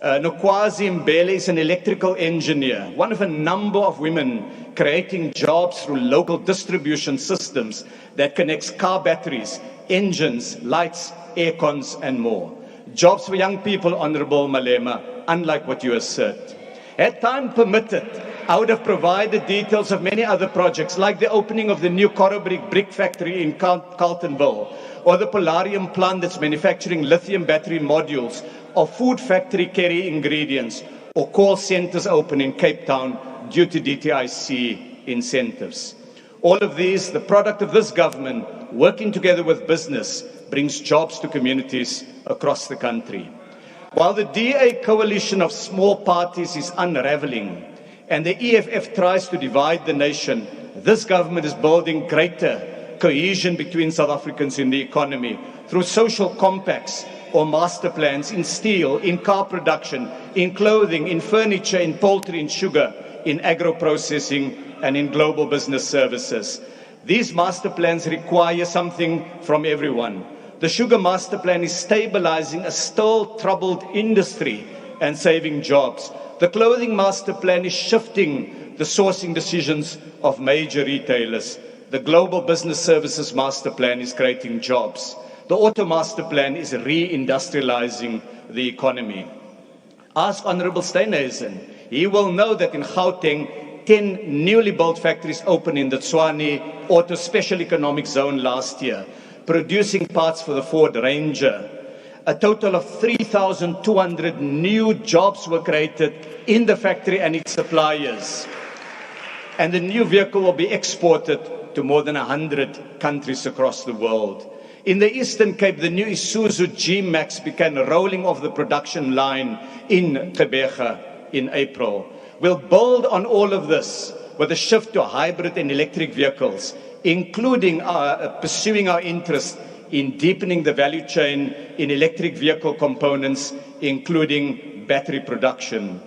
Nokwazi Mbele is an electrical engineer, one of a number of women creating jobs through local distribution systems that connects car batteries, engines, lights, aircons, and more. Jobs for young people, Honorable Malema, unlike what you assert. Had time permitted, I would have provided details of many other projects, like the opening of the new Corobrik brick factory in Carltonville, or the Polarium plant that's manufacturing lithium battery modules, or food factory Kerry ingredients, or call centers open in Cape Town due to DTIC incentives. All of these, the product of this government, working together with business, brings jobs to communities across the country. While the DA coalition of small parties is unraveling, and the EFF tries to divide the nation, this government is building greater cohesion between South Africans in the economy through social compacts or master plans in steel, in car production, in clothing, in furniture, in poultry, in sugar, in agro-processing, and in global business services. These master plans require something from everyone. The sugar master plan is stabilizing a still troubled industry and saving jobs. The clothing master plan is shifting the sourcing decisions of major retailers. The global business services master plan is creating jobs. The auto master plan is re-industrializing the economy. Ask Honorable Steenhuisen. He will know that in Gauteng, 10 newly built factories opened in the Tshwane Auto Special Economic Zone last year, producing parts for the Ford Ranger. A total of 3,200 new jobs were created in the factory and its suppliers. And the new vehicle will be exported to more than 100 countries across the world. In the Eastern Cape, the new Isuzu G-Max began rolling off the production line in Gqeberha in April. We'll build on all of this with a shift to hybrid and electric vehicles, including pursuing our interest in deepening the value chain in electric vehicle components, including battery production.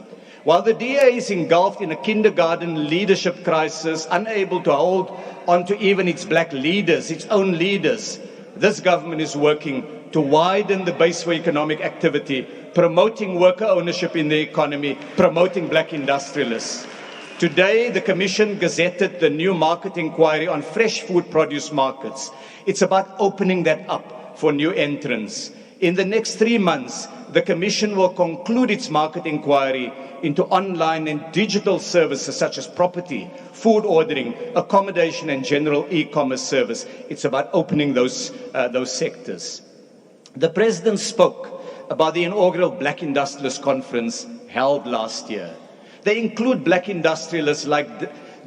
While the DA is engulfed in a kindergarten leadership crisis, unable to hold on to even its black leaders, its own leaders, this government is working to widen the base for economic activity, promoting worker ownership in the economy, promoting black industrialists. Today, the Commission gazetted the new market inquiry on fresh food produce markets. It's about opening that up for new entrants. In the next 3 months, the Commission will conclude its market inquiry into online and digital services such as property, food ordering, accommodation, and general e-commerce service. It's about opening those sectors. The President spoke about the inaugural Black Industrialist Conference held last year. They include black industrialists like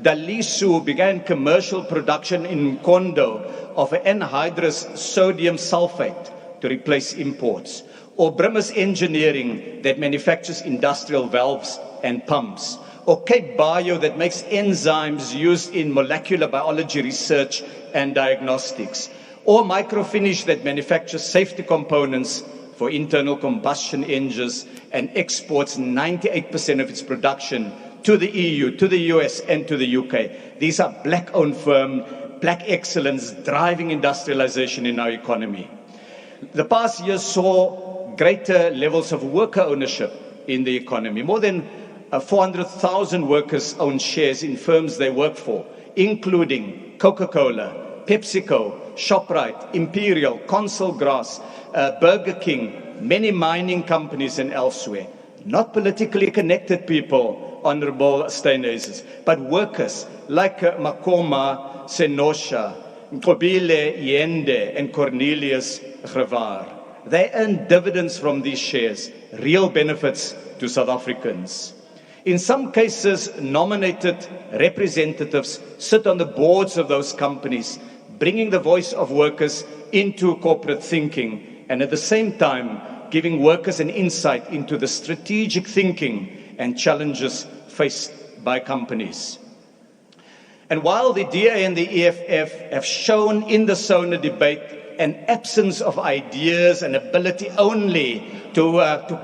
Dalisu, who began commercial production in Mkondo of anhydrous sodium sulfate to replace imports, or Brimmer's Engineering that manufactures industrial valves and pumps, or Cape Bio that makes enzymes used in molecular biology research and diagnostics, or Microfinish that manufactures safety components for internal combustion engines and exports 98% of its production to the EU, to the US, and to the UK. These are black-owned firms, black excellence driving industrialization in our economy. The past year saw greater levels of worker ownership in the economy. More than 400,000 workers own shares in firms they work for, including Coca-Cola, PepsiCo, ShopRite, Imperial, Consul Grass, Burger King, many mining companies and elsewhere. Not politically connected people, Honorable Steenhuisen, but workers like Makoma Senosha, Nkobile Yende, and Cornelius Grevaar. They earn dividends from these shares, real benefits to South Africans. In some cases, nominated representatives sit on the boards of those companies, bringing the voice of workers into corporate thinking, and at the same time, giving workers an insight into the strategic thinking and challenges faced by companies. And while the DA and the EFF have shown in the SONA debate an absence of ideas and ability only to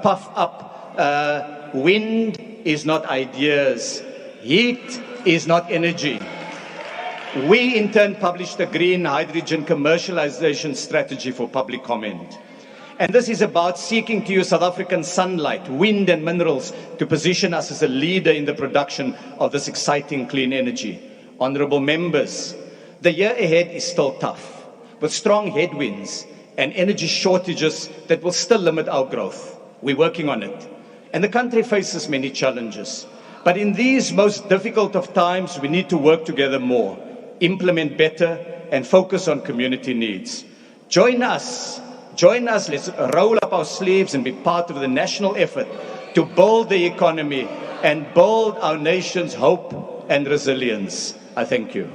puff up, wind is not ideas, heat is not energy. We, in turn, published a green hydrogen commercialization strategy for public comment. And this is about seeking to use South African sunlight, wind and minerals to position us as a leader in the production of this exciting clean energy. Honourable members, the year ahead is still tough, with strong headwinds and energy shortages that will still limit our growth. We're working on it. And the country faces many challenges. But in these most difficult of times, we need to work together more, implement better, and focus on community needs. Join us, let's roll up our sleeves and be part of the national effort to build the economy and build our nation's hope and resilience. I thank you.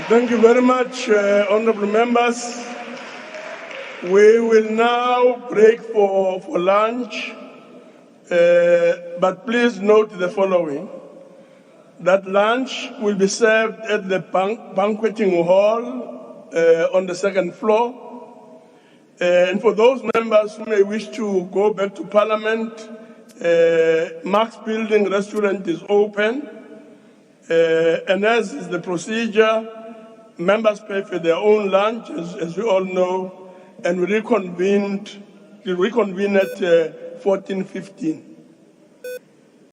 Thank you very much, honorable members. We will now break for lunch, but please note the following. That lunch will be served at the banqueting hall on the second floor. And for those members who may wish to go back to Parliament, Mark's Building restaurant is open. And as is the procedure, members pay for their own lunch, as we all know, and we reconvene at 14:15.